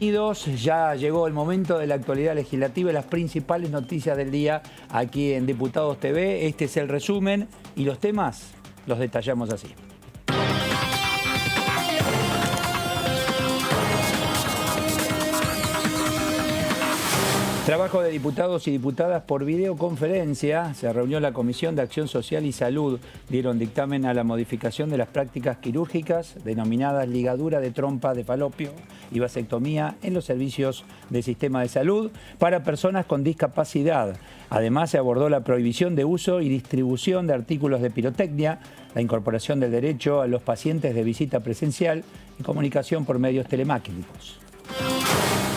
Bienvenidos, ya llegó el momento de la actualidad legislativa y las principales noticias del día aquí en Diputados TV. Este es el resumen y los temas los detallamos así. Trabajo de diputados y diputadas por videoconferencia. Se reunió la Comisión de Acción Social y Salud. Dieron dictamen a la modificación de las prácticas quirúrgicas denominadas ligadura de trompa de falopio y vasectomía en los servicios del sistema de salud para personas con discapacidad. Además, se abordó la prohibición de uso y distribución de artículos de pirotecnia, la incorporación del derecho a los pacientes de visita presencial y comunicación por medios telemáticos.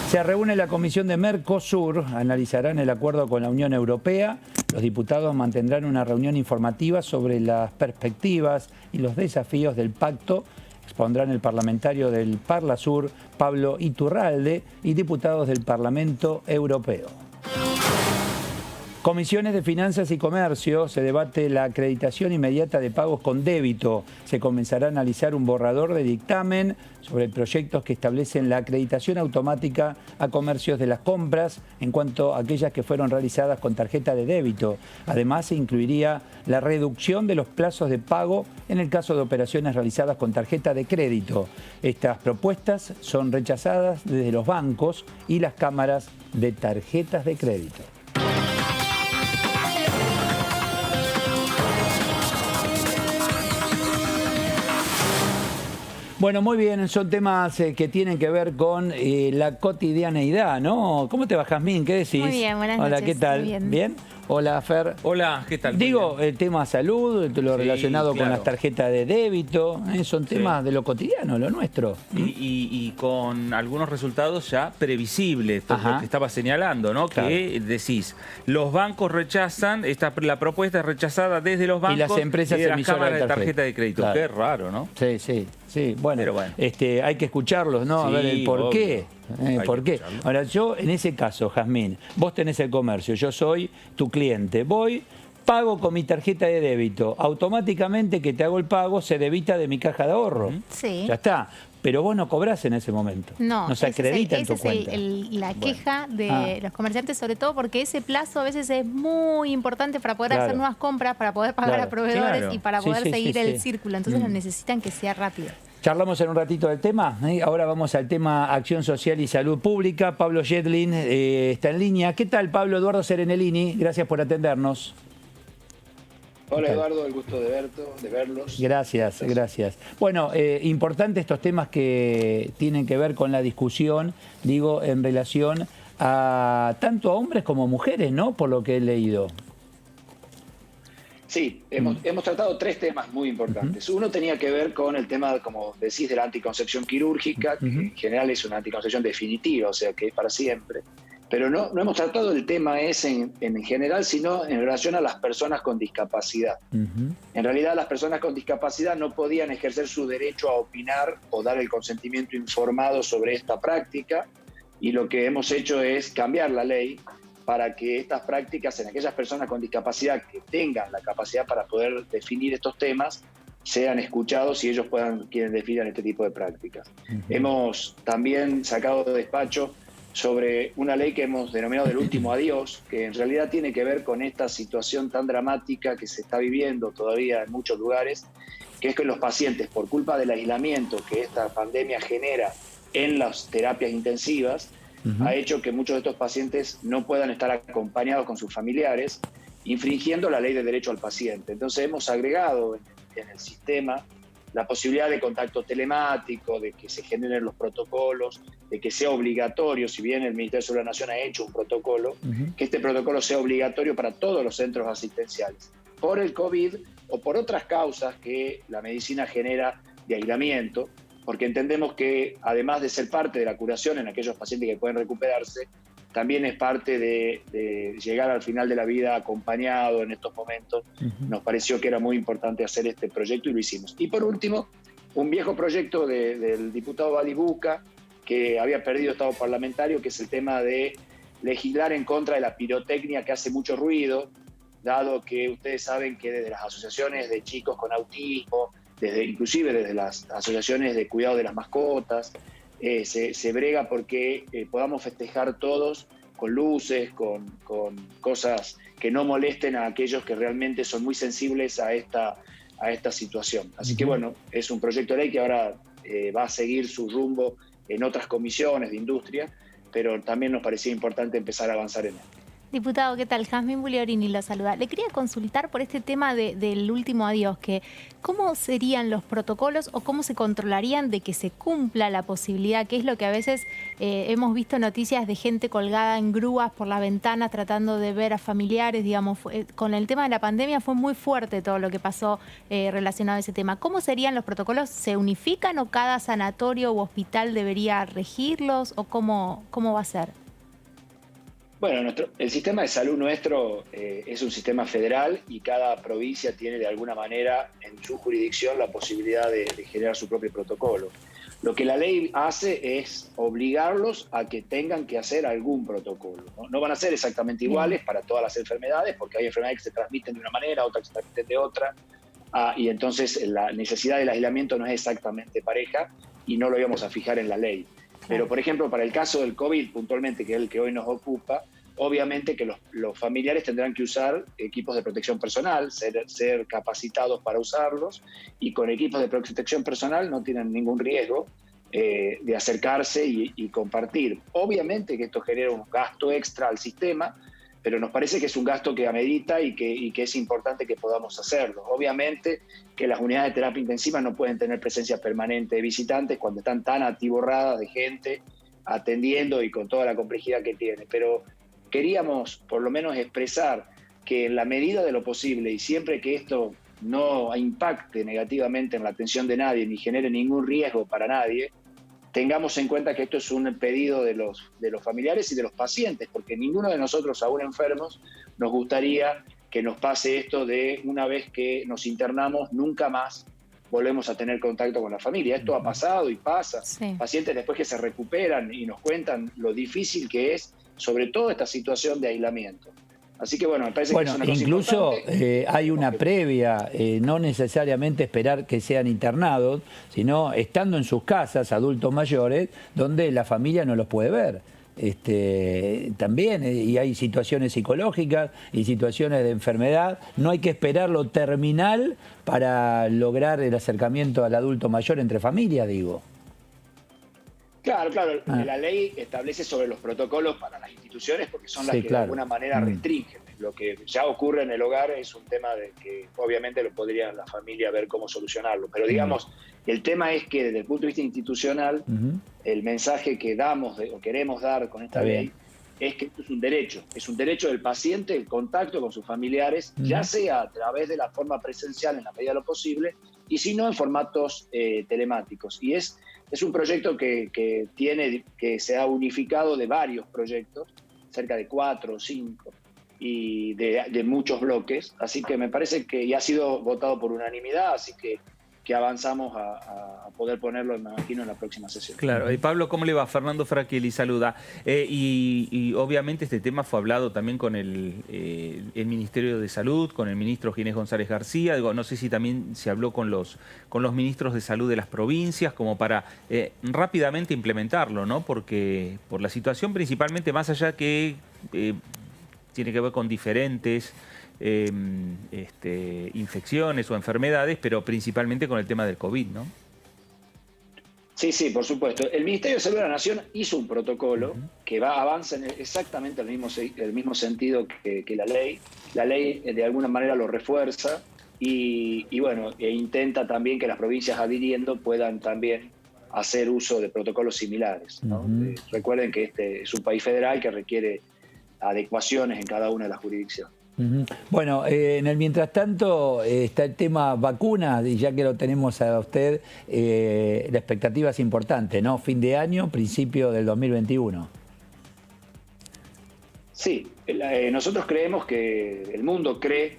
Se reúne la Comisión de Mercosur, analizarán el acuerdo con la Unión Europea. Los diputados mantendrán una reunión informativa sobre las perspectivas y los desafíos del pacto. Expondrán el parlamentario del Parlasur, Pablo Iturralde, y diputados del Parlamento Europeo. Comisiones de Finanzas y Comercio, se debate la acreditación inmediata de pagos con débito. Se comenzará a analizar un borrador de dictamen sobre proyectos que establecen la acreditación automática a comercios de las compras en cuanto a aquellas que fueron realizadas con tarjeta de débito. Además, se incluiría la reducción de los plazos de pago en el caso de operaciones realizadas con tarjeta de crédito. Estas propuestas son rechazadas desde los bancos y las cámaras de tarjetas de crédito. Bueno, muy bien, son temas que tienen que ver con la cotidianeidad, ¿no? ¿Cómo te va, Jazmín? ¿Qué decís? Muy bien, buenas noches. Hola, ¿qué tal? Muy bien. ¿Bien? Hola, Fer. Hola, ¿qué tal? Digo, el tema salud, lo relacionado claro, con las tarjetas de débito, son temas de lo cotidiano, lo nuestro. Y con algunos resultados ya previsibles, por Ajá. lo que estaba señalando, ¿no? Claro. Que decís, los bancos rechazan, la propuesta es rechazada desde los bancos Y las empresas y de las emisoras cámaras de de tarjeta de crédito. Claro. Qué raro, ¿no? Sí, sí, sí. Bueno, Pero bueno. hay que escucharlos, ¿no? A Sí, ver el por obvio. qué. Hay ¿Por que qué? escucharlo. Ahora, yo en ese caso, Jazmín, vos tenés el comercio, yo soy tu cliente. Voy, pago con mi tarjeta de débito. Automáticamente que te hago el pago se debita de mi caja de ahorro. Sí. Ya está. Pero vos no cobrás en ese momento. No, se acredita en tu esa es cuenta. la queja de los comerciantes, sobre todo porque ese plazo a veces es muy importante para poder hacer nuevas compras, para poder pagar a proveedores claro. y para Sí, poder sí, seguir sí, el sí. círculo. Entonces necesitan que sea rápido. Charlamos en un ratito del tema. Ahora vamos al tema Acción Social y Salud Pública. Pablo Yedlin está en línea. ¿Qué tal, Pablo? Eduardo Serenellini, gracias por atendernos. Hola Eduardo, el gusto de verlos. Gracias, gracias. Bueno, importante estos temas que tienen que ver con la discusión, digo, en relación a tanto a hombres como mujeres, ¿no? Por lo que he leído. Sí, hemos tratado tres temas muy importantes. Uno tenía que ver con el tema, como decís, de la anticoncepción quirúrgica, que en general es una anticoncepción definitiva, o sea que es para siempre. Pero no hemos tratado el tema ese en general, sino en relación a las personas con discapacidad. En realidad, las personas con discapacidad no podían ejercer su derecho a opinar o dar el consentimiento informado sobre esta práctica, y lo que hemos hecho es cambiar la ley para que estas prácticas en aquellas personas con discapacidad que tengan la capacidad para poder definir estos temas sean escuchados y ellos quienes definan este tipo de prácticas. Hemos también sacado de despacho sobre una ley que hemos denominado del último adiós, que en realidad tiene que ver con esta situación tan dramática que se está viviendo todavía en muchos lugares, que es que los pacientes, por culpa del aislamiento que esta pandemia genera en las terapias intensivas, ha hecho que muchos de estos pacientes no puedan estar acompañados con sus familiares, infringiendo la ley de derecho al paciente. Entonces hemos agregado en el sistema la posibilidad de contacto telemático, de que se generen los protocolos, de que sea obligatorio, si bien el Ministerio de Salud de la Nación ha hecho un protocolo, que este protocolo sea obligatorio para todos los centros asistenciales, por el COVID o por otras causas que la medicina genera de aislamiento, porque entendemos que además de ser parte de la curación en aquellos pacientes que pueden recuperarse, también es parte de llegar al final de la vida acompañado en estos momentos. Nos pareció que era muy importante hacer este proyecto y lo hicimos. Y por último, un viejo proyecto del diputado Balibuca, que había perdido estado parlamentario, que es el tema de legislar en contra de la pirotecnia que hace mucho ruido, dado que ustedes saben que desde las asociaciones de chicos con autismo, inclusive desde las asociaciones de cuidado de las mascotas, se brega porque podamos festejar todos con luces, con cosas que no molesten a aquellos que realmente son muy sensibles a esta situación. Así que bueno, es un proyecto de ley que ahora va a seguir su rumbo en otras comisiones de industria, pero también nos parecía importante empezar a avanzar en él. Diputado, ¿qué tal? Jazmín Bugliorini lo saluda. Le quería consultar por este tema del último adiós, que ¿cómo serían los protocolos o cómo se controlarían de que se cumpla la posibilidad, que es lo que a veces hemos visto noticias de gente colgada en grúas por la ventana tratando de ver a familiares, digamos, con el tema de la pandemia fue muy fuerte todo lo que pasó relacionado a ese tema. ¿Cómo serían los protocolos? ¿Se unifican o cada sanatorio u hospital debería regirlos o cómo va a ser? Bueno, el sistema de salud nuestro es un sistema federal y cada provincia tiene de alguna manera en su jurisdicción la posibilidad de generar su propio protocolo. Lo que la ley hace es obligarlos a que tengan que hacer algún protocolo. No van a ser exactamente iguales para todas las enfermedades, porque hay enfermedades que se transmiten de una manera, otras que se transmiten de otra, y entonces la necesidad del aislamiento no es exactamente pareja y no lo íbamos a fijar en la ley. Pero, por ejemplo, para el caso del COVID, puntualmente, que es el que hoy nos ocupa, obviamente que los familiares tendrán que usar equipos de protección personal, ser capacitados para usarlos, y con equipos de protección personal no tienen ningún riesgo de acercarse y compartir. Obviamente que esto genera un gasto extra al sistema, pero nos parece que es un gasto que amerita y que es importante que podamos hacerlo. Obviamente que las unidades de terapia intensiva no pueden tener presencia permanente de visitantes cuando están tan atiborradas de gente atendiendo y con toda la complejidad que tiene, pero queríamos por lo menos expresar que en la medida de lo posible y siempre que esto no impacte negativamente en la atención de nadie ni genere ningún riesgo para nadie, tengamos en cuenta que esto es un pedido de los familiares y de los pacientes, porque ninguno de nosotros, aún enfermos, nos gustaría que nos pase esto de una vez que nos internamos, nunca más volvemos a tener contacto con la familia. Esto ha pasado y pasa. Sí. Pacientes después que se recuperan y nos cuentan lo difícil que es, sobre todo esta situación de aislamiento. Así que bueno, me parece que es una cosa incluso hay una previa, no necesariamente esperar que sean internados, sino estando en sus casas, adultos mayores, donde la familia no los puede ver. También, y hay situaciones psicológicas y situaciones de enfermedad, no hay que esperar lo terminal para lograr el acercamiento al adulto mayor entre familias, digo. Claro. La ley establece sobre los protocolos para las instituciones porque son las que de alguna manera restringen. Lo que ya ocurre en el hogar es un tema de que obviamente lo podría la familia ver cómo solucionarlo. Pero digamos, el tema es que desde el punto de vista institucional, el mensaje que damos o queremos dar con esta ley es que esto es un derecho del paciente el contacto con sus familiares, ya sea a través de la forma presencial en la medida de lo posible, y si no en formatos telemáticos. Y es un proyecto que se ha unificado de varios proyectos, cerca de 4 o 5, y de muchos bloques, así que me parece que ya ha sido votado por unanimidad, así que avanzamos a poder ponerlo, imagino, en la próxima sesión. Claro. Y Pablo, ¿cómo le va? Fernando Frachielli saluda. Y obviamente este tema fue hablado también con el Ministerio de Salud, con el ministro Ginés González García. Digo, no sé si también se habló con los ministros de salud de las provincias, como para rápidamente implementarlo, ¿no? Porque por la situación principalmente, más allá que tiene que ver con diferentes infecciones o enfermedades, pero principalmente con el tema del COVID, ¿no? Sí, por supuesto. El Ministerio de Salud de la Nación hizo un protocolo que avanza en exactamente el mismo sentido que la ley. La ley de alguna manera lo refuerza y bueno, intenta también que las provincias adhiriendo puedan también hacer uso de protocolos similares, ¿no? Recuerden que este es un país federal que requiere adecuaciones en cada una de las jurisdicciones. Bueno, en el mientras tanto está el tema vacunas, y ya que lo tenemos a usted, la expectativa es importante, ¿no? Fin de año, principio del 2021. Sí, nosotros creemos que el mundo cree,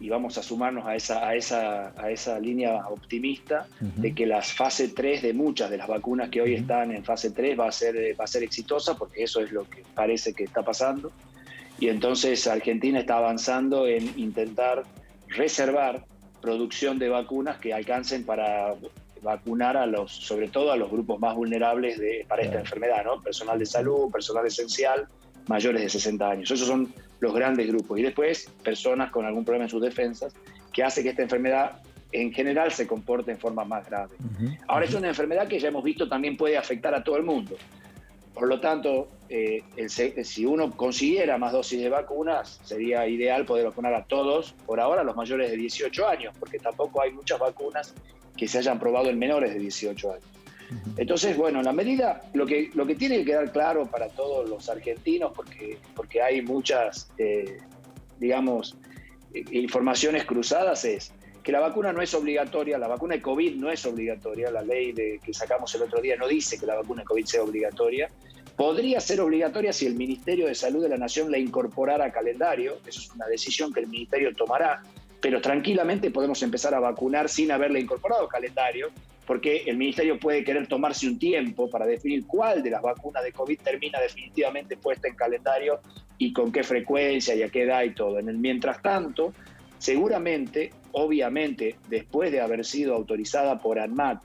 y vamos a sumarnos a esa línea optimista, de que la fase 3 de muchas de las vacunas que hoy están en fase 3 va a ser exitosa, porque eso es lo que parece que está pasando. Y entonces Argentina está avanzando en intentar reservar producción de vacunas que alcancen para vacunar sobre todo a los grupos más vulnerables para esta enfermedad, ¿no? Personal de salud, personal esencial, mayores de 60 años. Esos son los grandes grupos. Y después, personas con algún problema en sus defensas, que hace que esta enfermedad en general se comporte en forma más grave. Ahora, es una enfermedad que ya hemos visto también puede afectar a todo el mundo. Por lo tanto, si uno consiguiera más dosis de vacunas, sería ideal poder vacunar a todos, por ahora a los mayores de 18 años, porque tampoco hay muchas vacunas que se hayan probado en menores de 18 años. Entonces, bueno, en la medida, lo que tiene que quedar claro para todos los argentinos, porque hay muchas, informaciones cruzadas, es que la vacuna no es obligatoria, la vacuna de COVID no es obligatoria, la ley que sacamos el otro día no dice que la vacuna de COVID sea obligatoria. Podría ser obligatoria si el Ministerio de Salud de la Nación la incorporara a calendario, eso es una decisión que el Ministerio tomará, pero tranquilamente podemos empezar a vacunar sin haberla incorporado a calendario, porque el Ministerio puede querer tomarse un tiempo para definir cuál de las vacunas de COVID termina definitivamente puesta en calendario y con qué frecuencia y a qué edad y todo. En el mientras tanto, seguramente, obviamente, después de haber sido autorizada por ANMAT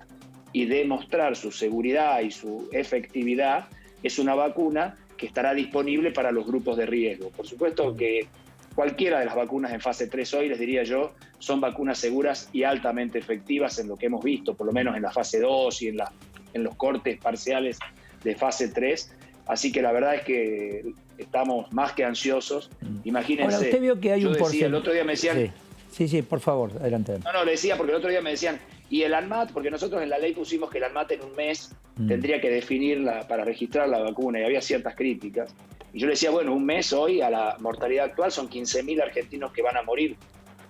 y demostrar su seguridad y su efectividad, es una vacuna que estará disponible para los grupos de riesgo. Por supuesto que cualquiera de las vacunas en fase 3 hoy, les diría yo, son vacunas seguras y altamente efectivas en lo que hemos visto, por lo menos en la fase 2 y en los cortes parciales de fase 3. Así que la verdad es que estamos más que ansiosos. Imagínense. Ahora, usted vio que hay un porcentaje. El otro día me decían... Sí, por favor, adelante. No, le decía porque el otro día me decían, y el ANMAT, porque nosotros en la ley pusimos que el ANMAT en un mes tendría que definirla para registrar la vacuna, y había ciertas críticas. Y yo le decía, bueno, un mes hoy a la mortalidad actual son 15.000 argentinos que van a morir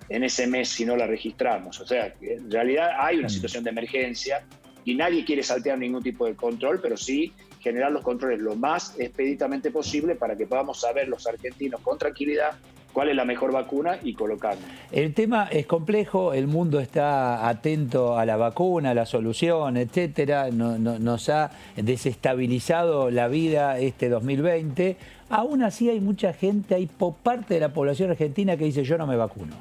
en ese mes si no la registramos. O sea, en realidad hay una situación de emergencia y nadie quiere saltear ningún tipo de control, pero sí generar los controles lo más expeditamente posible para que podamos saber los argentinos con tranquilidad cuál es la mejor vacuna y colocarla. El tema es complejo, el mundo está atento a la vacuna, a la solución, etcétera. Nos ha desestabilizado la vida este 2020. Aún así hay mucha gente, hay parte de la población argentina que dice yo no me vacuno.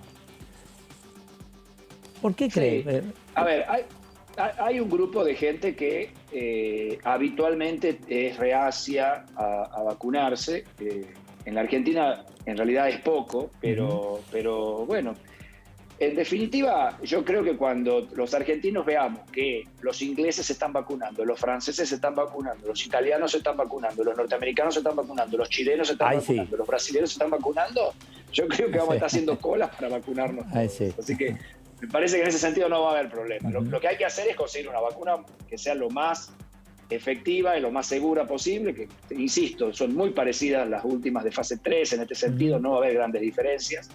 ¿Por qué cree? Sí. A ver, hay un grupo de gente que habitualmente es reacia a vacunarse. En la Argentina en realidad es poco, pero bueno, en definitiva yo creo que cuando los argentinos veamos que los ingleses se están vacunando, los franceses se están vacunando, los italianos se están vacunando, los norteamericanos se están vacunando, los chilenos se están vacunando, los brasileños se están vacunando, yo creo que vamos a estar haciendo colas para vacunarnos todos. Así que me parece que en ese sentido no va a haber problema. Lo que hay que hacer es conseguir una vacuna que sea lo más efectiva y lo más segura posible, que, insisto, son muy parecidas las últimas de fase 3, en este sentido no va a haber grandes diferencias,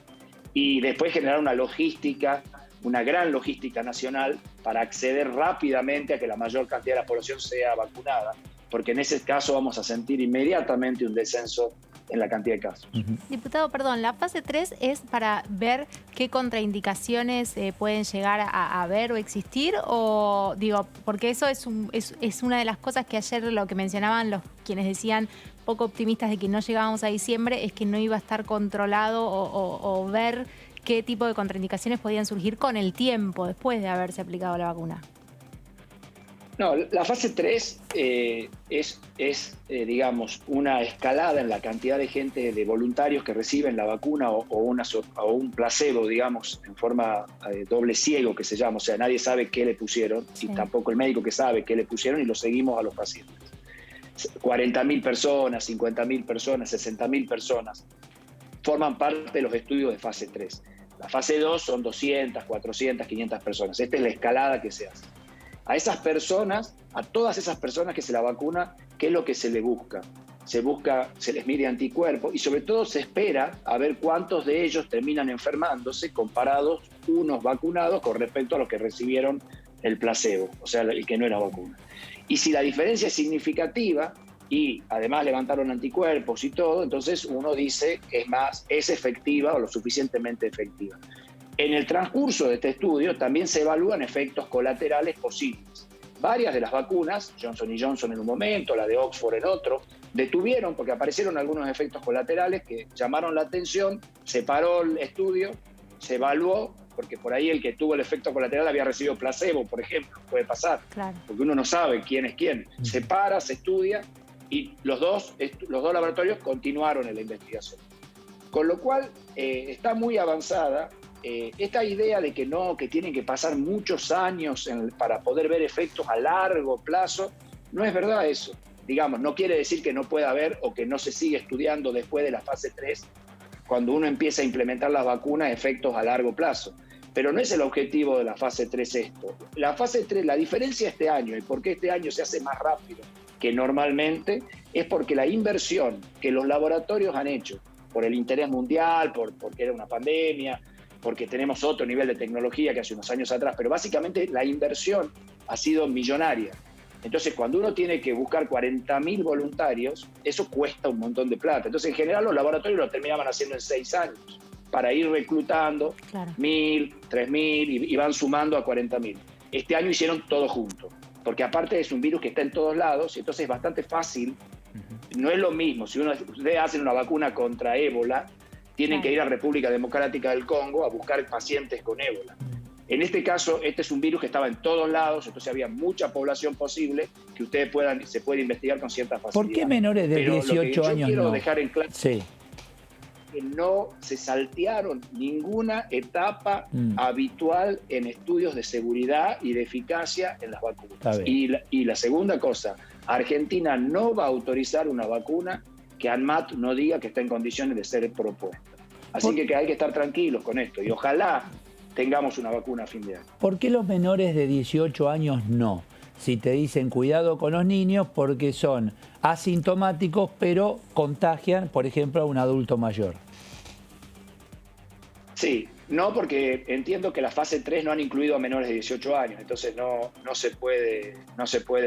y después generar una logística, una gran logística nacional para acceder rápidamente a que la mayor cantidad de la población sea vacunada, porque en ese caso vamos a sentir inmediatamente un descenso en la cantidad de casos. Diputado, perdón, la fase 3 es para ver qué contraindicaciones pueden llegar a ver o existir, o digo, porque eso es una de las cosas que ayer lo que mencionaban quienes decían poco optimistas de que no llegábamos a diciembre, es que no iba a estar controlado o ver qué tipo de contraindicaciones podían surgir con el tiempo después de haberse aplicado la vacuna. No, la fase 3 es digamos, una escalada en la cantidad de gente, de voluntarios que reciben la vacuna o un placebo, digamos, en forma doble ciego que se llama. O sea, nadie sabe qué le pusieron y tampoco el médico que sabe qué le pusieron y lo seguimos a los pacientes. 40.000 personas, 50.000 personas, 60.000 personas forman parte de los estudios de fase 3. La fase 2 son 200, 400, 500 personas. Esta es la escalada que se hace. A esas personas, a todas esas personas que se la vacuna, ¿qué es lo que se les busca? Se les mide anticuerpos y sobre todo se espera a ver cuántos de ellos terminan enfermándose comparados unos vacunados con respecto a los que recibieron el placebo, o sea, el que no era vacuna. Y si la diferencia es significativa y además levantaron anticuerpos y todo, entonces uno dice que es efectiva o lo suficientemente efectiva. En el transcurso de este estudio también se evalúan efectos colaterales posibles. Varias de las vacunas, Johnson & Johnson en un momento, la de Oxford en otro, detuvieron porque aparecieron algunos efectos colaterales que llamaron la atención, se paró el estudio, se evaluó porque por ahí el que tuvo el efecto colateral había recibido placebo, por ejemplo, puede pasar, Claro. porque uno no sabe quién es quién. Se para, se estudia, y los dos laboratorios continuaron en la investigación. Con lo cual, está muy avanzada. Esta idea de que tienen que pasar muchos años para poder ver efectos a largo plazo, no es verdad eso. Digamos, no quiere decir que no pueda haber o que no se sigue estudiando después de la fase 3, cuando uno empieza a implementar las vacunas, efectos a largo plazo. Pero no es el objetivo de la fase 3 esto. La fase 3, la diferencia este año y por qué este año se hace más rápido que normalmente, es porque la inversión que los laboratorios han hecho, por el interés mundial, porque era una pandemia, porque tenemos otro nivel de tecnología que hace unos años atrás, pero básicamente la inversión ha sido millonaria. Entonces, cuando uno tiene que buscar 40.000 voluntarios, eso cuesta un montón de plata. Entonces, en general, los laboratorios lo terminaban haciendo en 6 años, para ir reclutando 1.000, 3.000 y van sumando a 40.000. Este año hicieron todo junto, porque aparte es un virus que está en todos lados, y entonces es bastante fácil. No es lo mismo, si ustedes hacen una vacuna contra ébola, tienen que ir a República Democrática del Congo a buscar pacientes con ébola. En este caso, este es un virus que estaba en todos lados, entonces había mucha población posible que ustedes se puede investigar con cierta facilidad. ¿Por qué menores de 18 años no? Quiero dejar en claro sí. que no se saltearon ninguna etapa habitual en estudios de seguridad y de eficacia en las vacunas. Y la segunda cosa, Argentina no va a autorizar una vacuna que ANMAT no diga que está en condiciones de ser propuesta. Así que hay que estar tranquilos con esto y ojalá tengamos una vacuna a fin de año. ¿Por qué los menores de 18 años no? Si te dicen cuidado con los niños porque son asintomáticos pero contagian, por ejemplo, a un adulto mayor. Sí, no, porque entiendo que la fase 3 no han incluido a menores de 18 años, entonces no se puede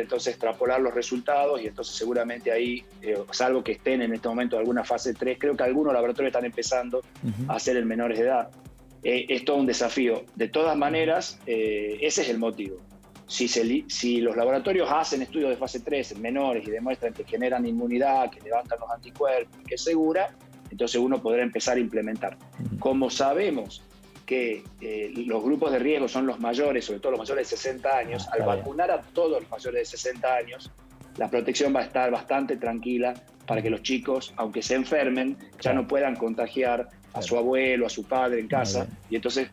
entonces extrapolar los resultados y entonces seguramente ahí, salvo que estén en este momento en alguna fase 3, creo que algunos laboratorios están empezando a hacer en menores de edad. Es todo un desafío. De todas maneras, ese es el motivo. Si los laboratorios hacen estudios de fase 3 en menores y demuestran que generan inmunidad, que levantan los anticuerpos, que es segura, entonces uno podrá empezar a implementar. Como sabemos que los grupos de riesgo son los mayores, sobre todo los mayores de 60 años, al vacunar a todos los mayores de 60 años, la protección va a estar bastante tranquila para que los chicos, aunque se enfermen, ya no puedan contagiar a su abuelo, a su padre en casa, y entonces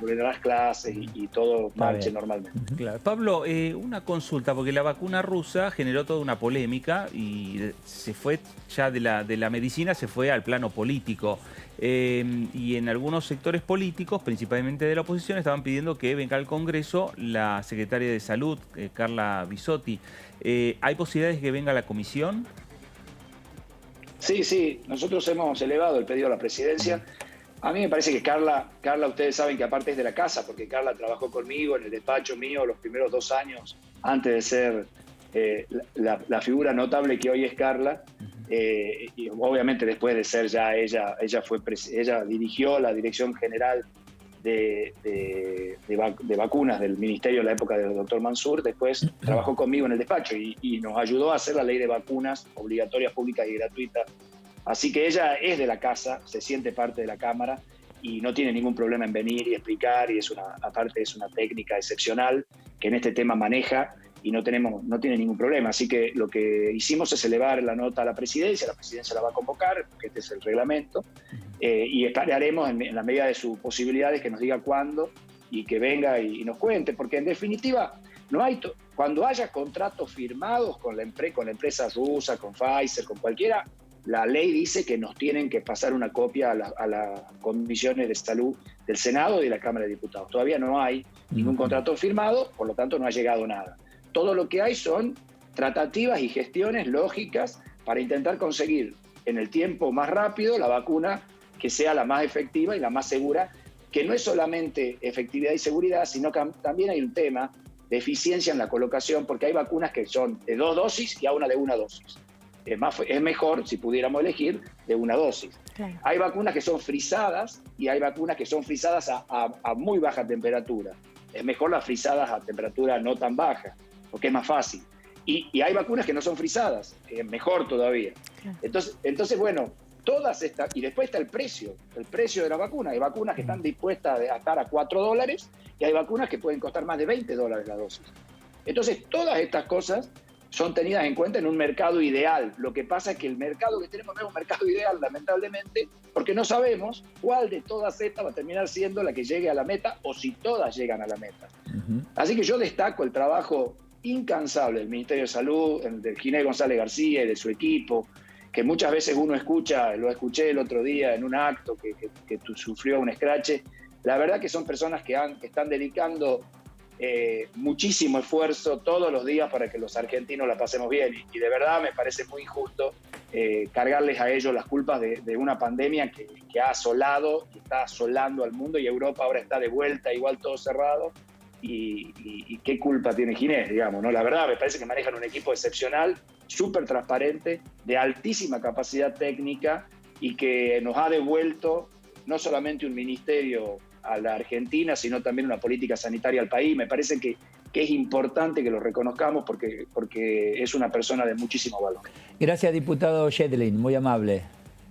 volver a las clases y todo marche normalmente. Claro. Pablo, una consulta, porque la vacuna rusa generó toda una polémica y se fue ya de la medicina, se fue al plano político. Y en algunos sectores políticos, principalmente de la oposición, estaban pidiendo que venga al Congreso la secretaria de Salud, Carla Bisotti. ¿Hay posibilidades de que venga a la comisión? Sí, nosotros hemos elevado el pedido a la presidencia. A mí me parece que Carla, ustedes saben que aparte es de la casa, porque Carla trabajó conmigo en el despacho mío los primeros 2 años, antes de ser la figura notable que hoy es Carla, y obviamente después de ser ya ella dirigió la Dirección General de Vacunas del Ministerio en la época del doctor Mansur, después trabajó conmigo en el despacho y nos ayudó a hacer la ley de vacunas obligatorias, públicas y gratuitas. Así que ella es de la casa, se siente parte de la Cámara y no tiene ningún problema en venir y explicar, y aparte es una técnica excepcional que en este tema maneja y no tiene ningún problema. Así que lo que hicimos es elevar la nota a la presidencia la va a convocar, porque este es el reglamento, y esperaremos en la medida de sus posibilidades que nos diga cuándo y que venga y nos cuente, porque en definitiva cuando haya contratos firmados con la empresa rusa, con Pfizer, con cualquiera, la ley dice que nos tienen que pasar una copia a las comisiones de salud del Senado y de la Cámara de Diputados. Todavía no hay ningún contrato firmado, por lo tanto no ha llegado nada. Todo lo que hay son tratativas y gestiones lógicas para intentar conseguir en el tiempo más rápido la vacuna que sea la más efectiva y la más segura, que no es solamente efectividad y seguridad, sino que también hay un tema de eficiencia en la colocación, porque hay vacunas que son de 2 dosis y a una de 1 dosis. Es mejor, si pudiéramos elegir, de 1 dosis. Claro. Hay vacunas que son frisadas y hay vacunas que son frisadas a muy baja temperatura. Es mejor las frisadas a temperatura no tan baja, porque es más fácil. Y hay vacunas que no son frisadas, que es mejor todavía. Claro. Entonces, bueno, todas estas, y después está el precio de la vacuna. Hay vacunas que están dispuestas a estar a $4 y hay vacunas que pueden costar más de $20 la dosis. Entonces, todas estas cosas son tenidas en cuenta en un mercado ideal. Lo que pasa es que el mercado que tenemos no es un mercado ideal, lamentablemente, porque no sabemos cuál de todas estas va a terminar siendo la que llegue a la meta o si todas llegan a la meta. Así que yo destaco el trabajo incansable del Ministerio de Salud, del Ginés González García y de su equipo, que muchas veces uno escucha, lo escuché el otro día en un acto que sufrió un escrache. La verdad que son personas que están dedicando muchísimo esfuerzo todos los días para que los argentinos la pasemos bien. Y de verdad me parece muy injusto cargarles a ellos las culpas de una pandemia que ha asolado y está asolando al mundo, y Europa ahora está de vuelta, igual todo cerrado. Y qué culpa tiene Ginés, digamos, ¿no? La verdad me parece que manejan un equipo excepcional, súper transparente, de altísima capacidad técnica, y que nos ha devuelto no solamente un ministerio a la Argentina, sino también una política sanitaria al país. Me parece que es importante que lo reconozcamos porque es una persona de muchísimo valor. Gracias, diputado Yedlin, muy amable.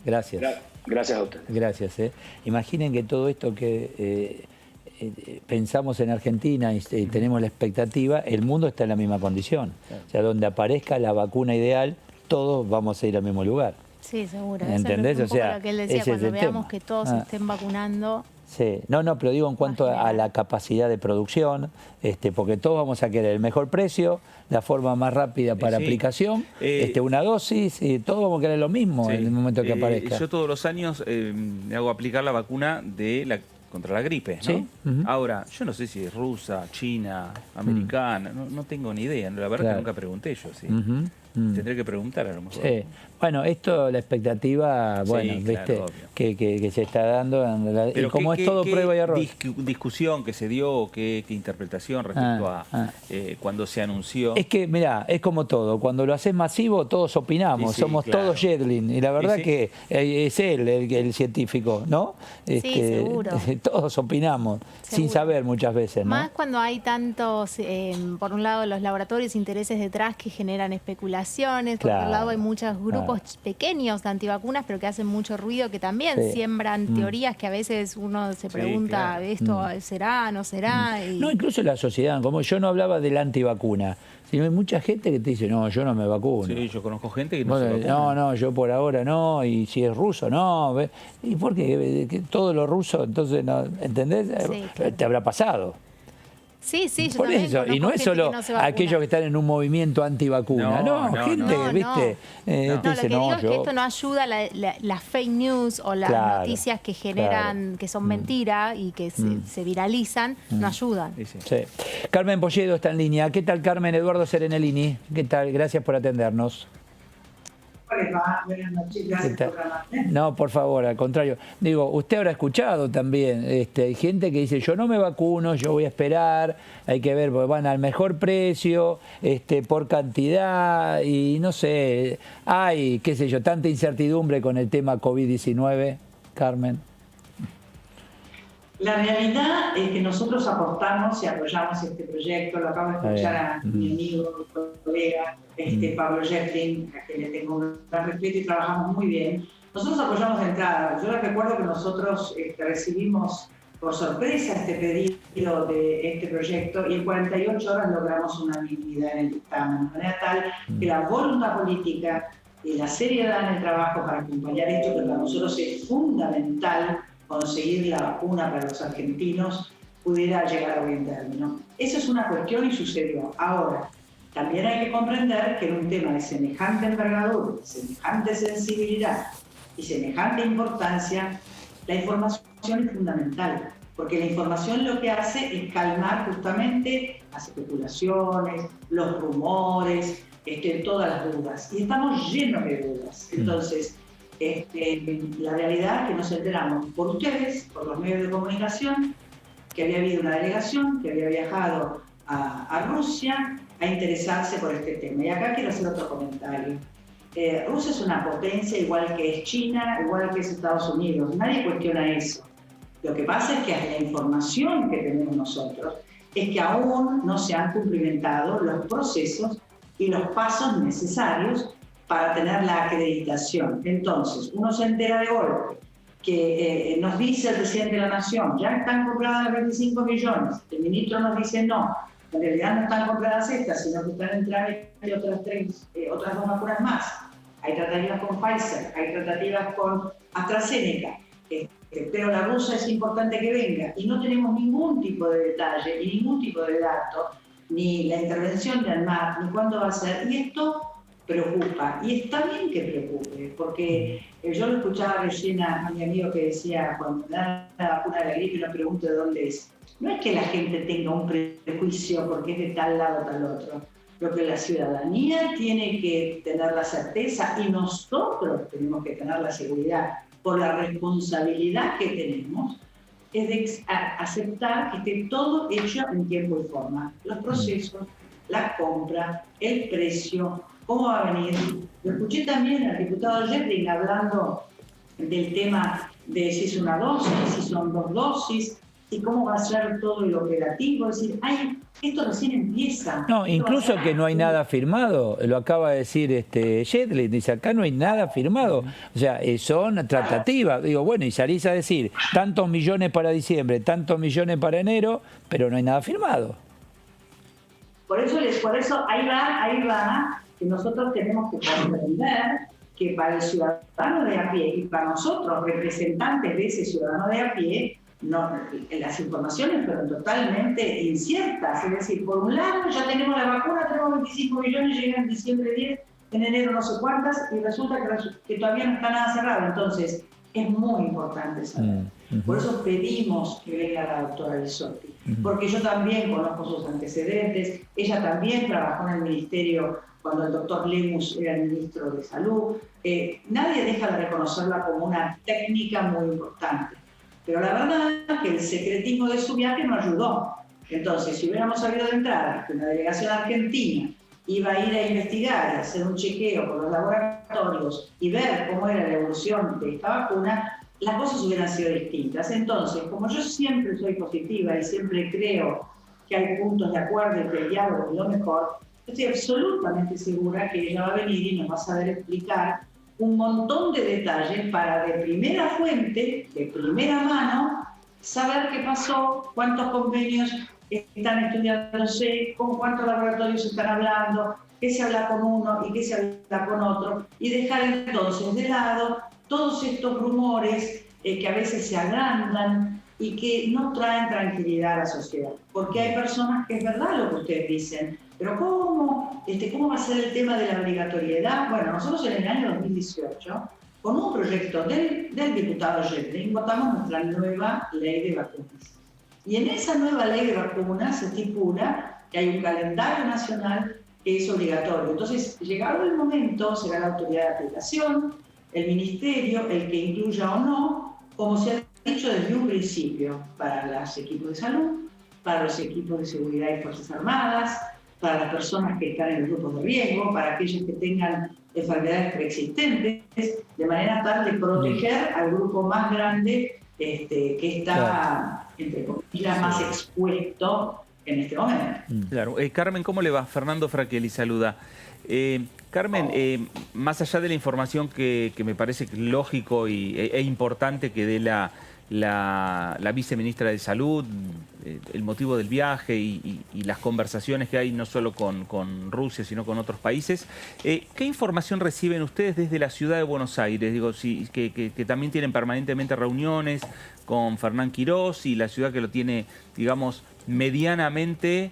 Gracias. Gracias a usted. Gracias. Imaginen que todo esto que pensamos en Argentina y tenemos la expectativa, el mundo está en la misma condición. O sea, donde aparezca la vacuna ideal, todos vamos a ir al mismo lugar. Sí, seguro. ¿Entendés? Eso es un poco o sea, lo que él decía, cuando veamos que todos estén vacunando. Sí, no, pero digo en cuanto a la capacidad de producción, porque todos vamos a querer el mejor precio, la forma más rápida para aplicación, una dosis, y todos vamos a querer lo mismo en el momento que aparezca. Yo todos los años me hago aplicar la vacuna contra la gripe, ¿no? Sí. Ahora, yo no sé si es rusa, china, americana, no tengo ni idea. La verdad que nunca pregunté yo, sí. Tendré que preguntar a lo mejor. Sí. Bueno, esto, la expectativa, bueno, sí, viste, claro, que se está dando, pero y como es todo prueba y error. Discusión que se dio, qué interpretación respecto a cuando se anunció. Es que, mirá, es como todo, cuando lo haces masivo todos opinamos, somos todos Yedlin, y la verdad que es él el científico, ¿no? Sí, seguro. Todos opinamos, sin saber muchas veces, ¿no? Más cuando hay tantos, por un lado los laboratorios, intereses detrás que generan especulaciones, por otro lado hay muchos grupos pequeños de antivacunas, pero que hacen mucho ruido, que también siembran teorías que a veces uno se pregunta, ¿esto será, no será? Y... No, incluso la sociedad, como yo no hablaba de la antivacuna, sino hay mucha gente que te dice, no, yo no me vacuno. Sí, yo conozco gente que no se vacuna. No, yo por ahora no, y si es ruso, no. ¿Y por qué? Todo lo ruso, entonces, no, ¿entendés? Sí, claro. Te habrá pasado. Sí, yo por también eso, y no es solo aquellos que están en un movimiento antivacuna, gente, ¿viste? Lo que digo es que esto no ayuda las fake news o las noticias que generan, que son mentiras y que se viralizan, no ayudan. Sí. Carmen Polledo está en línea. ¿Qué tal, Carmen? Eduardo Serenellini. ¿Qué tal? Gracias por atendernos. Buenas noches, gracias por llamarme. No, por favor, al contrario. Digo, usted habrá escuchado también, hay gente que dice, yo no me vacuno, yo voy a esperar, hay que ver, porque van al mejor precio, por cantidad, y no sé, hay, qué sé yo, tanta incertidumbre con el tema COVID-19, Carmen. La realidad es que nosotros aportamos y apoyamos este proyecto. Lo acabo de escuchar a mi amigo, mi colega, Pablo Yedlin, a quien le tengo un gran respeto y trabajamos muy bien. Nosotros apoyamos de entrada. Yo les recuerdo que nosotros recibimos por sorpresa este pedido de este proyecto y en 48 horas logramos unanimidad en el dictamen, de manera tal que la voluntad política y la seriedad en el trabajo para acompañar esto, que para nosotros es fundamental conseguir la vacuna para los argentinos, pudiera llegar a buen término. Eso es una cuestión y sucedió. Ahora, también hay que comprender que en un tema de semejante envergadura, semejante sensibilidad y semejante importancia, la información es fundamental, porque la información lo que hace es calmar justamente las especulaciones, los rumores, todas las dudas. Y estamos llenos de dudas. Entonces, la realidad es que nos enteramos por ustedes, por los medios de comunicación, que había habido una delegación que había viajado a Rusia a interesarse por este tema. Y acá quiero hacer otro comentario. Rusia es una potencia igual que es China, igual que es Estados Unidos. Nadie cuestiona eso. Lo que pasa es que la información que tenemos nosotros es que aún no se han cumplimentado los procesos y los pasos necesarios para tener la acreditación. Entonces, uno se entera de golpe que nos dice el presidente de la Nación, ya están compradas 25 millones, el ministro nos dice no, en realidad no están compradas estas, sino que están en trámite otras 2 vacunas más. Hay tratativas con Pfizer, hay tratativas con AstraZeneca, pero la rusa es importante que venga y no tenemos ningún tipo de detalle, ni ningún tipo de dato, ni la intervención de ANMAT, ni cuándo va a ser, y esto preocupa, y está bien que preocupe, porque yo lo escuchaba recién a mi amigo que decía, cuando me dan la vacuna de la gripe, no pregunto de dónde es. No es que la gente tenga un prejuicio porque es de tal lado o tal otro. Lo que la ciudadanía tiene que tener la certeza y nosotros tenemos que tener la seguridad por la responsabilidad que tenemos, es de aceptar que esté todo hecho en tiempo y forma. Los procesos, la compra, el precio, cómo va a venir. Lo escuché también al diputado Jetling hablando del tema de si es una dosis, si son 2 dosis, y cómo va a ser todo el operativo. Es decir, esto recién empieza. No, incluso que no hay nada firmado, lo acaba de decir Jetling, dice acá no hay nada firmado, o sea, son tratativas. Digo, bueno, y salís a decir tantos millones para diciembre, tantos millones para enero, pero no hay nada firmado. Por eso ahí va, que nosotros tenemos que comprender que para el ciudadano de a pie y para nosotros, representantes de ese ciudadano de a pie, no, las informaciones fueron totalmente inciertas. Es decir, por un lado ya tenemos la vacuna, tenemos 25 millones, llegan en diciembre 10, en enero no sé cuántas, y resulta que todavía no está nada cerrado. Entonces, es muy importante saber. Por eso pedimos que venga la doctora Bisotti, porque yo también conozco sus antecedentes, ella también trabajó en el ministerio cuando el doctor Lemus era el ministro de Salud. Nadie deja de reconocerla como una técnica muy importante. Pero la verdad es que el secretismo de su viaje no ayudó. Entonces, si hubiéramos sabido de entrada que una delegación argentina iba a ir a investigar, a hacer un chequeo por los laboratorios y ver cómo era la evolución de esta vacuna, las cosas hubieran sido distintas. Entonces, como yo siempre soy positiva y siempre creo que hay puntos de acuerdo y que el diálogo es lo mejor, estoy absolutamente segura que ella va a venir y nos va a saber explicar un montón de detalles para de primera fuente, de primera mano, saber qué pasó, cuántos convenios están estudiándose, con cuántos laboratorios están hablando, qué se habla con uno y qué se habla con otro, y dejar entonces de lado todos estos rumores que a veces se agrandan y que no traen tranquilidad a la sociedad. Porque hay personas que es verdad lo que ustedes dicen, pero ¿cómo va a ser el tema de la obligatoriedad? Bueno, nosotros en el año 2018, con un proyecto del diputado Jetling, votamos nuestra nueva ley de vacunas. Y en esa nueva ley de vacunas se estipula que hay un calendario nacional que es obligatorio. Entonces, llegado el momento, será la autoridad de aplicación, el ministerio, el que incluya o no, como se ha dicho desde un principio, para los equipos de salud, para los equipos de seguridad y Fuerzas Armadas, para las personas que están en grupos de riesgo, para aquellos que tengan enfermedades preexistentes, de manera tal de proteger al grupo más grande que está, entre comillas, más expuesto en este momento. Claro. Carmen, ¿cómo le va? Fernando Fraquelli saluda. Carmen, más allá de la información que me parece lógico e importante que dé la viceministra de Salud, el motivo del viaje y las conversaciones que hay no solo con Rusia, sino con otros países, ¿qué información reciben ustedes desde la ciudad de Buenos Aires? Digo, que también tienen permanentemente reuniones con Fernán Quirós y la ciudad que lo tiene, digamos, medianamente,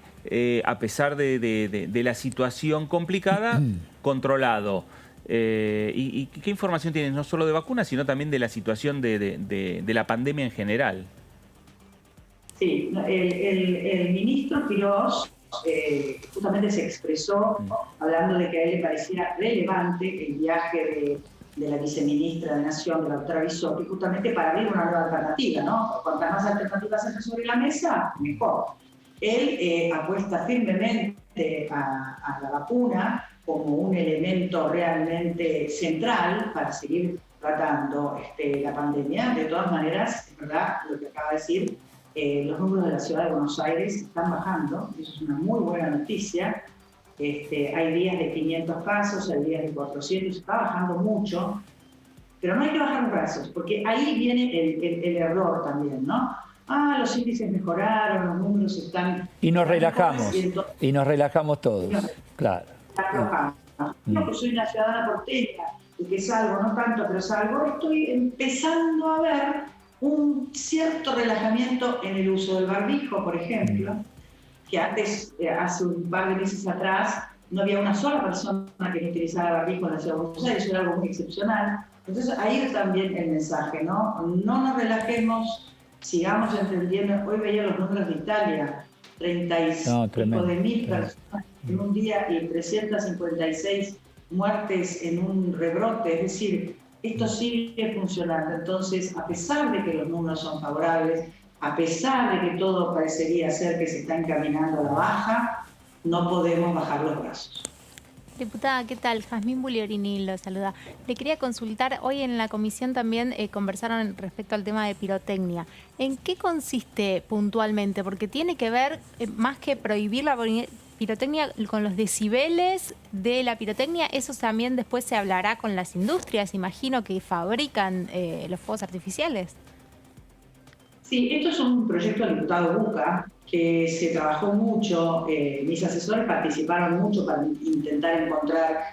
a pesar de la situación complicada, controlado. ¿Y qué información tienen no solo de vacunas, sino también de la situación de la pandemia en general? Sí, el ministro Quirós justamente se expresó hablando de que a él le parecía relevante el viaje de la viceministra de Nación, de la doctora Bisotti, justamente para abrir una nueva alternativa, ¿no? Cuantas más alternativas haya sobre la mesa, mejor. Él apuesta firmemente a la vacuna como un elemento realmente central para seguir tratando la pandemia. De todas maneras, es verdad lo que acaba de decir, los números de la ciudad de Buenos Aires están bajando, eso es una muy buena noticia. Hay días de 500 casos, hay días de 400, está bajando mucho, pero no hay que bajar los brazos, porque ahí viene el error también, ¿no? Los índices mejoraron, los números están... Y nos relajamos, y nos relajamos todos, claro. Yo que soy una ciudadana porteña, y que salgo, no tanto, pero salgo, estoy empezando a ver un cierto relajamiento en el uso del barbijo, por ejemplo, que antes, hace un par de meses atrás, no había una sola persona que no utilizara barbijo en la ciudad de Buenos Aires, eso era algo muy excepcional. Entonces ahí también el mensaje, ¿no? No nos relajemos, sigamos entendiendo. Hoy veía los números de Italia, 35.000 personas en un día y 356 muertes en un rebrote, es decir, esto sigue funcionando. Entonces, a pesar de que los números son favorables, a pesar de que todo parecería ser que se está encaminando a la baja, no podemos bajar los brazos. Diputada, ¿qué tal? Jazmín Bugliorini lo saluda. Le quería consultar, hoy en la comisión también conversaron respecto al tema de pirotecnia. ¿En qué consiste puntualmente? Porque tiene que ver, más que prohibir la pirotecnia, con los decibeles de la pirotecnia. Eso también después se hablará con las industrias, imagino, que fabrican los fuegos artificiales. Sí, esto es un proyecto del diputado Buca, que se trabajó mucho, mis asesores participaron mucho para intentar encontrar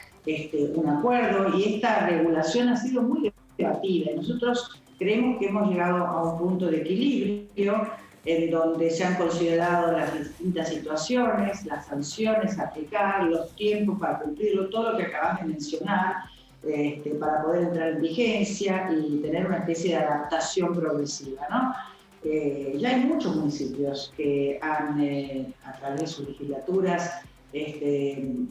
un acuerdo, y esta regulación ha sido muy debatida. Nosotros creemos que hemos llegado a un punto de equilibrio en donde se han considerado las distintas situaciones, las sanciones a aplicar, los tiempos para cumplirlo, todo lo que acabas de mencionar, para poder entrar en vigencia y tener una especie de adaptación progresiva, ¿no? Ya hay muchos municipios que han, a través de sus legislaturas,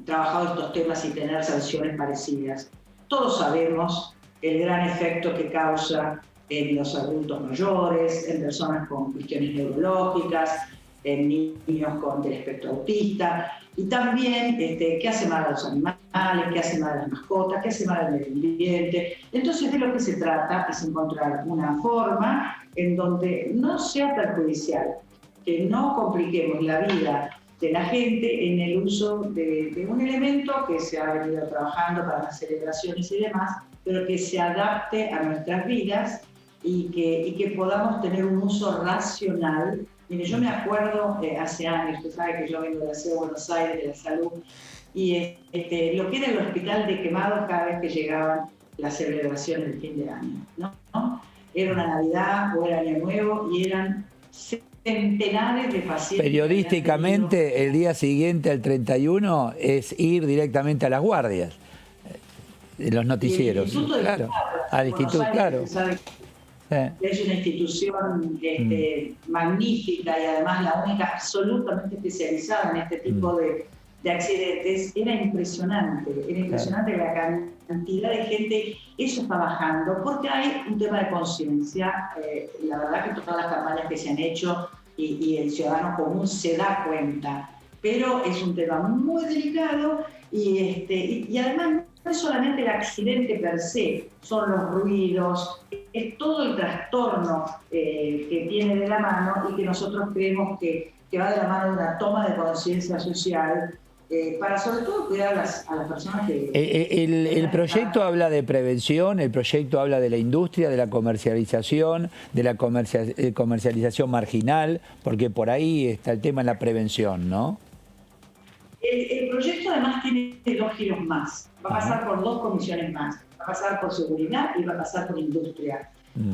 trabajado estos temas y tener sanciones parecidas. Todos sabemos el gran efecto que causa en los adultos mayores, en personas con cuestiones neurológicas, en niños con del espectro autista, y también qué hace mal a los animales, qué hace mal a las mascotas, qué hace mal al medio ambiente. Entonces, de lo que se trata es encontrar una forma en donde no sea perjudicial, que no compliquemos la vida de la gente en el uso de un elemento que se ha venido trabajando para las celebraciones y demás, pero que se adapte a nuestras vidas y que podamos tener un uso racional. Mire, yo me acuerdo hace años, usted sabe que yo vengo de la ciudad de Buenos Aires, de la salud, y lo que era el hospital de Quemados cada vez que llegaban las celebraciones del fin de año, ¿no? Era una Navidad o era Año Nuevo y eran centenares de pacientes. Periodísticamente, el día siguiente al 31 es ir directamente a las guardias, los noticieros. Claro, al instituto, claro. Es una institución magnífica y además la única absolutamente especializada en este tipo de accidentes. Era impresionante la cantidad de gente. Eso está bajando porque hay un tema de conciencia. La verdad que todas las campañas que se han hecho y el ciudadano común se da cuenta, pero es un tema muy delicado y además no es solamente el accidente per se, son los ruidos, es todo el trastorno que tiene de la mano y que nosotros creemos que va de la mano de una toma de conciencia social para sobre todo cuidar a las personas que... El proyecto habla de prevención, el proyecto habla de la industria, de la comercialización, de la comercialización marginal, porque por ahí está el tema de la prevención, ¿no? El proyecto además tiene 2 giros más. Va a pasar por 2 comisiones más. Va a pasar por seguridad y va a pasar por industria.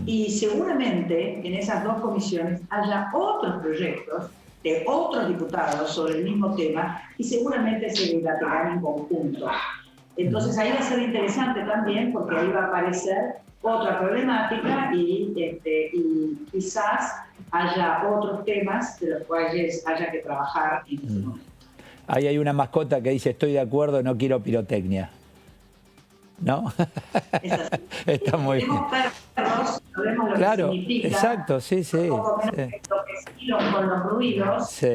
Y seguramente en esas 2 comisiones haya otros proyectos de otros diputados sobre el mismo tema y seguramente se debatirán en conjunto. Entonces ahí va a ser interesante también porque ahí va a aparecer otra problemática y quizás haya otros temas de los cuales haya que trabajar en este momento. Ahí hay una mascota que dice, estoy de acuerdo, no quiero pirotecnia. ¿No? Es así. Está muy bien. Perros, sabemos lo claro, que significa. Exacto, sí, sí. Un poco menos enloquecidos con los ruidos. Sí.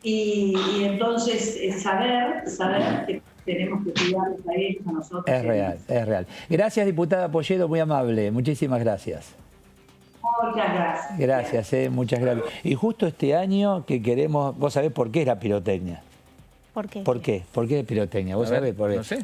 Y entonces saber que tenemos que cuidarlos a ellos, a nosotros. Es real, es real. Gracias, diputada Polledo, muy amable. Muchísimas gracias. Muchas gracias. Gracias, muchas gracias. Y justo este año que queremos, vos sabés por qué es la pirotecnia. ¿Por qué? ¿Por qué? ¿Por qué pirotecnia? ¿Vos A ver, sabés? Porque no sé.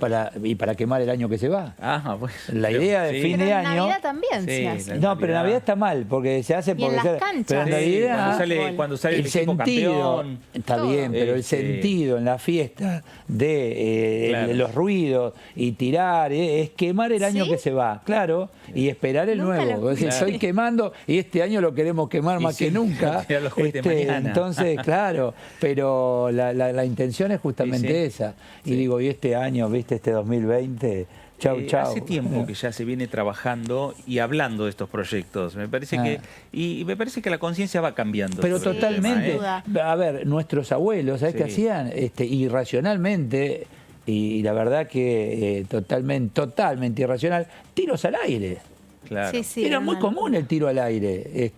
para quemar el año que se va. Ah, pues. La idea de sí. fin Pero de en año... Navidad también Sí, se hace. No, pero Navidad está mal, porque se hace Y en porque... las canchas. Pero en Sí, Navidad... cuando sale el el equipo sentido, campeón. está Todo. bien, pero el Este- sentido en la fiesta de Claro. los ruidos y tirar, es quemar el año ¿Sí? que se va, claro, y esperar el Nunca nuevo. lo Es decir, escuché. estoy quemando y este año lo queremos quemar Y más sí, que nunca. tirar los cohetes mañana. Entonces, claro, pero la intención es justamente Sí, sí. esa. Y digo, y este año, viste, este 2020... Chau, chau. Hace tiempo que ya se viene trabajando y hablando de estos proyectos. Me parece que y me parece que la conciencia va cambiando. Pero sobre el totalmente. tema, sin duda. A ver, nuestros abuelos, ¿sabes qué Sí. hacían? Irracionalmente, y la verdad que totalmente irracional, tiros al aire. Claro. Sí, sí, Era muy hermano. común el tiro al aire.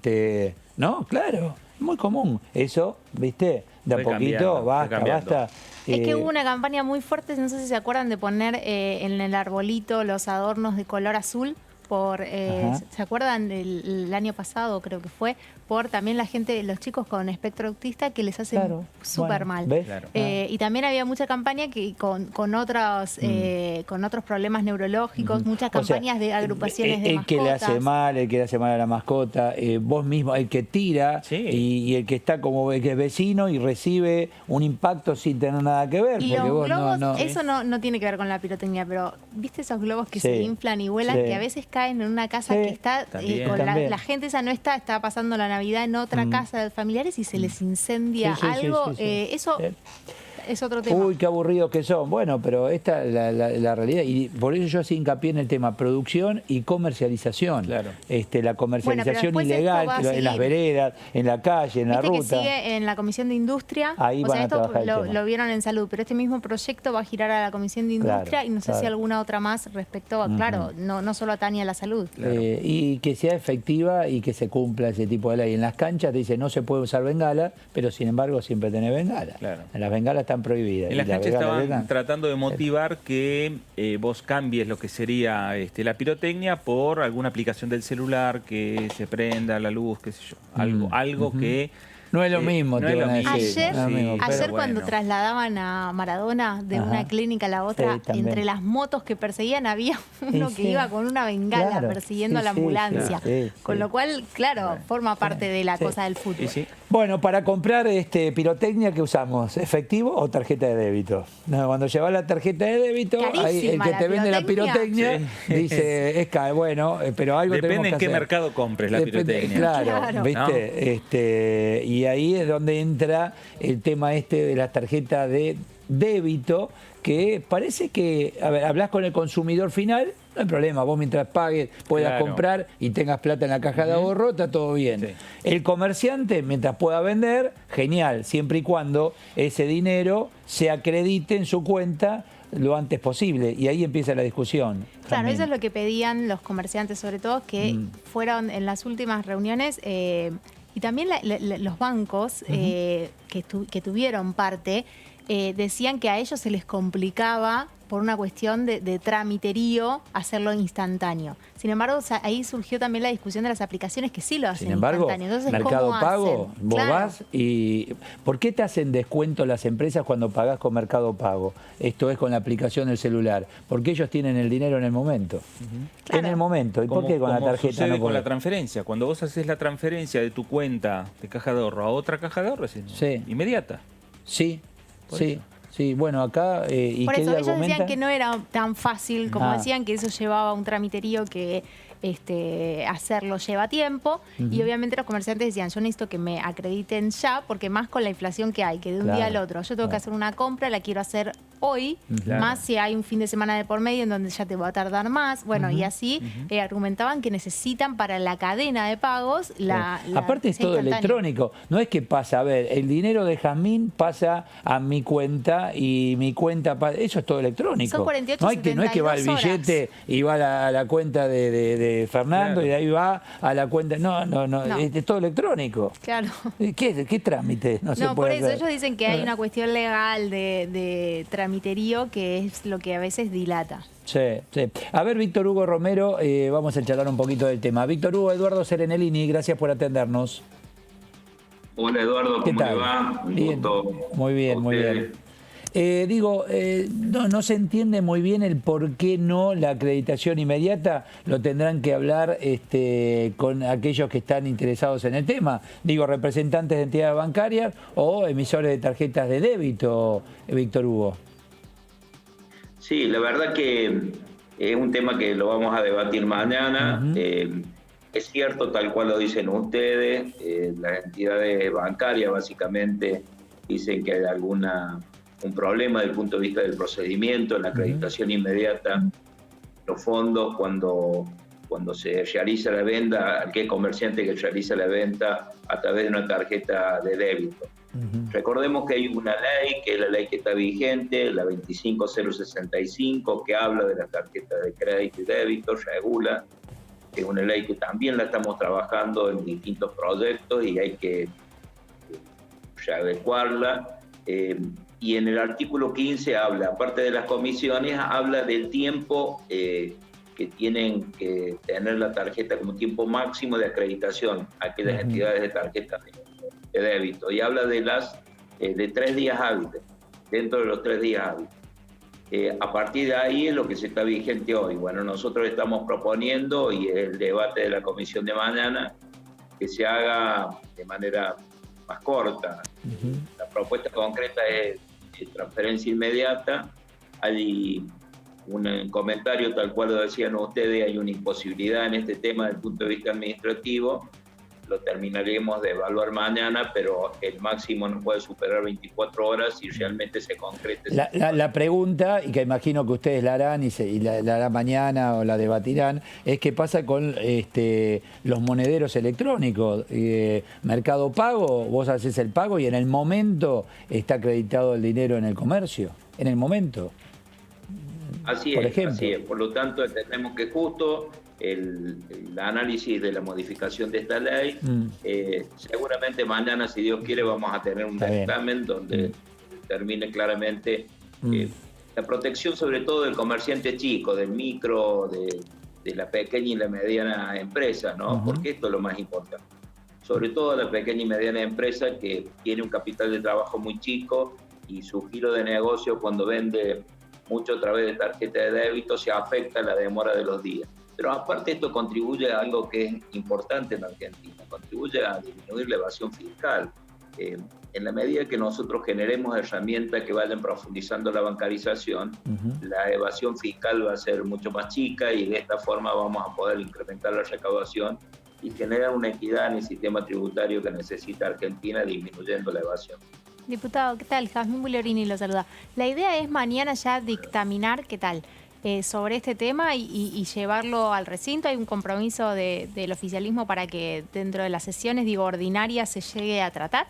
¿No? Claro, muy común. Eso, ¿viste? De a Fue poquito, cambiando, fue basta, cambiando. basta. Es que hubo una campaña muy fuerte, no sé si se acuerdan de poner en el arbolito los adornos de color azul. Ajá. ¿Se acuerdan el año pasado, creo que fue? Por también la gente, los chicos con espectro autista que les hacen Claro, súper bueno, mal. ¿ves? Claro. Y también había mucha campaña que con otros problemas neurológicos, muchas O sea, campañas de agrupaciones de el que le hace mascotas. mal, el que le hace mal a la mascota, vos mismo, el que tira Sí. y el que está como el que es vecino y recibe un impacto sin tener nada que ver. Y porque los vos globos, eso no tiene que ver con la pirotecnia, pero ¿viste esos globos que Sí. se inflan y vuelan? Sí. Que a veces caen en una casa Sí. que está También. con También. la gente esa no está pasando la Navidad en otra casa de familiares y se les incendia Sí, sí, sí, algo. sí, sí. Eso Sí. es otro tema. Uy, qué aburridos que son. Bueno, pero esta es la realidad. Y por eso yo hacía hincapié en el tema producción y comercialización. Claro. La comercialización después ilegal esto va a en las seguir. veredas, en la calle, en la Viste que ruta. sigue en la Comisión de Industria, Ahí o van sea, a esto trabajar el tema. lo vieron en salud, pero este mismo proyecto va a girar a la Comisión de Claro, Industria y no sé si claro. alguna otra más respecto a, claro, no solo atañe a la salud. Y que sea efectiva y que se cumpla ese tipo de ley. En las canchas te dice no se puede usar bengala, pero sin embargo siempre tenés bengala. Claro. Las bengalas están prohibidas. En y las canchas bengalas estaban están- tratando de motivar que vos cambies lo que sería la pirotecnia por alguna aplicación del celular, que se prenda la luz, qué sé yo. Algo que... No es lo mismo, no te es lo van a mismo. decir. Ayer, no es lo mismo, pero- ayer cuando bueno. trasladaban a Maradona de Ajá. una clínica a la otra, Sí, también. entre las motos que perseguían había uno que sí. iba con una bengala Claro, persiguiendo sí, a la sí, ambulancia. sí, Con sí. lo cual, claro, forma parte de la cosa del fútbol. Y sí. Bueno, para comprar pirotecnia, ¿qué usamos? ¿Efectivo o tarjeta de débito? No, cuando llevas la tarjeta de débito, ahí el Carísima que la te vende la pirotecnia. pirotecnia dice, es caro, bueno, pero algo Depende tenemos que en qué hacer. mercado compres la Depende, pirotecnia. Claro, Claro. ¿viste? Y ahí es donde entra el tema de la tarjeta de débito, que parece que, a ver, hablas con el consumidor final, no hay problema, vos mientras pagues puedas Claro. comprar y tengas plata en la caja de ahorro, está todo bien. Sí. El comerciante, mientras pueda vender, genial, siempre y cuando ese dinero se acredite en su cuenta lo antes posible. Y ahí empieza la discusión. Claro, Jamín. eso es lo que pedían los comerciantes, sobre todo, que fueron en las últimas reuniones y también los bancos que tuvieron parte decían que a ellos se les complicaba por una cuestión de tramiterío hacerlo instantáneo. Sin embargo, ahí surgió también la discusión de las aplicaciones que sí lo hacen Sin embargo, instantáneo. Entonces, Mercado ¿cómo Pago, hacen? vos Claro. vas y... ¿Por qué te hacen descuento las empresas cuando pagás con Mercado Pago? Esto es con la aplicación del celular. Porque ellos tienen el dinero en el momento. Claro. En el momento. ¿Y por qué con la tarjeta sucede no con la podés? transferencia? Cuando vos haces la transferencia de tu cuenta de caja de ahorro a otra caja de ahorro, es Sí. inmediata. Sí, Por sí. eso. Sí, bueno, acá... ¿y Por qué eso le ellos decían argumentan? que no era tan fácil como Ah. decían, que eso llevaba un tramiterío que hacerlo lleva tiempo y obviamente los comerciantes decían, yo necesito que me acrediten ya, porque más con la inflación que hay, que de un Claro, día al otro, yo tengo que claro. hacer una compra, la quiero hacer hoy, Claro. más si hay un fin de semana de por medio en donde ya te va a tardar más, bueno, y así argumentaban que necesitan para la cadena de pagos la Aparte es sea todo instantáneo. electrónico, no es que pasa, a ver, el dinero de Jazmín pasa a mi cuenta y mi cuenta, eso es todo electrónico. Son 48, no es que va el 72 horas. billete y va a la cuenta de Fernando Claro. y de ahí va a la cuenta, no, es todo electrónico. Claro. ¿Qué trámite? No, se No, por puede eso hacer. ellos dicen que hay una cuestión legal de tramiterío, que es lo que a veces dilata. Sí, sí. A ver, Víctor Hugo Romero, vamos a charlar un poquito del tema. Víctor Hugo, Eduardo Serenellini, gracias por atendernos. Hola Eduardo, ¿cómo le va? Un gusto. Muy bien, muy bien. No se entiende muy bien el por qué no la acreditación inmediata. Lo tendrán que hablar con aquellos que están interesados en el tema. Representantes de entidades bancarias o emisores de tarjetas de débito, Víctor Hugo. Sí, la verdad que es un tema que lo vamos a debatir mañana. Es cierto, tal cual lo dicen ustedes, las entidades bancarias básicamente dicen que hay un problema desde el punto de vista del procedimiento, en la acreditación inmediata. Los fondos, cuando se realiza la venta, aquel comerciante que realiza la venta a través de una tarjeta de débito. Recordemos que hay una ley, que es la ley que está vigente, la 25065, que habla de las tarjetas de crédito y débito, regula. Es una ley que también la estamos trabajando en distintos proyectos y hay que adecuarla. Y en el artículo 15 habla, aparte de las comisiones, habla del tiempo que tienen que tener la tarjeta como tiempo máximo de acreditación, aquellas entidades de tarjetas de débito. Y habla de 3 días hábiles, dentro de los 3 días hábiles. A partir de ahí es lo que se está vigente hoy. Bueno, nosotros estamos proponiendo, y el debate de la comisión de mañana, que se haga de manera más corta. La propuesta concreta es transferencia inmediata. Hay un comentario, tal cual lo decían ustedes, hay una imposibilidad en este tema desde el punto de vista administrativo. Lo terminaremos de evaluar mañana, pero el máximo no puede superar 24 horas si realmente se concrete. La pregunta, y que imagino que ustedes la harán y la harán mañana o la debatirán, es qué pasa con los monederos electrónicos. Mercado Pago, vos haces el pago y en el momento está acreditado el dinero en el comercio. En el momento. Así por es, ejemplo. así es. Por lo tanto, entendemos que justo el análisis de la modificación de esta ley, seguramente mañana, si Dios quiere, vamos a tener un dictamen donde termine claramente la protección, sobre todo del comerciante chico, del micro, de la pequeña y la mediana empresa, ¿no? Porque esto es lo más importante. Sobre todo la pequeña y mediana empresa que tiene un capital de trabajo muy chico y su giro de negocio, cuando vende mucho a través de tarjeta de débito, se afecta la demora de los días. Pero aparte esto contribuye a algo que es importante en Argentina, contribuye a disminuir la evasión fiscal. En la medida que nosotros generemos herramientas que vayan profundizando la bancarización, la evasión fiscal va a ser mucho más chica y de esta forma vamos a poder incrementar la recaudación y generar una equidad en el sistema tributario que necesita Argentina, disminuyendo la evasión. Diputado, ¿qué tal? Jazmín Buliorini lo saluda. La idea es mañana ya dictaminar, ¿qué tal?, sobre este tema y llevarlo al recinto. Hay un compromiso del oficialismo para que dentro de las sesiones, ordinarias, se llegue a tratar.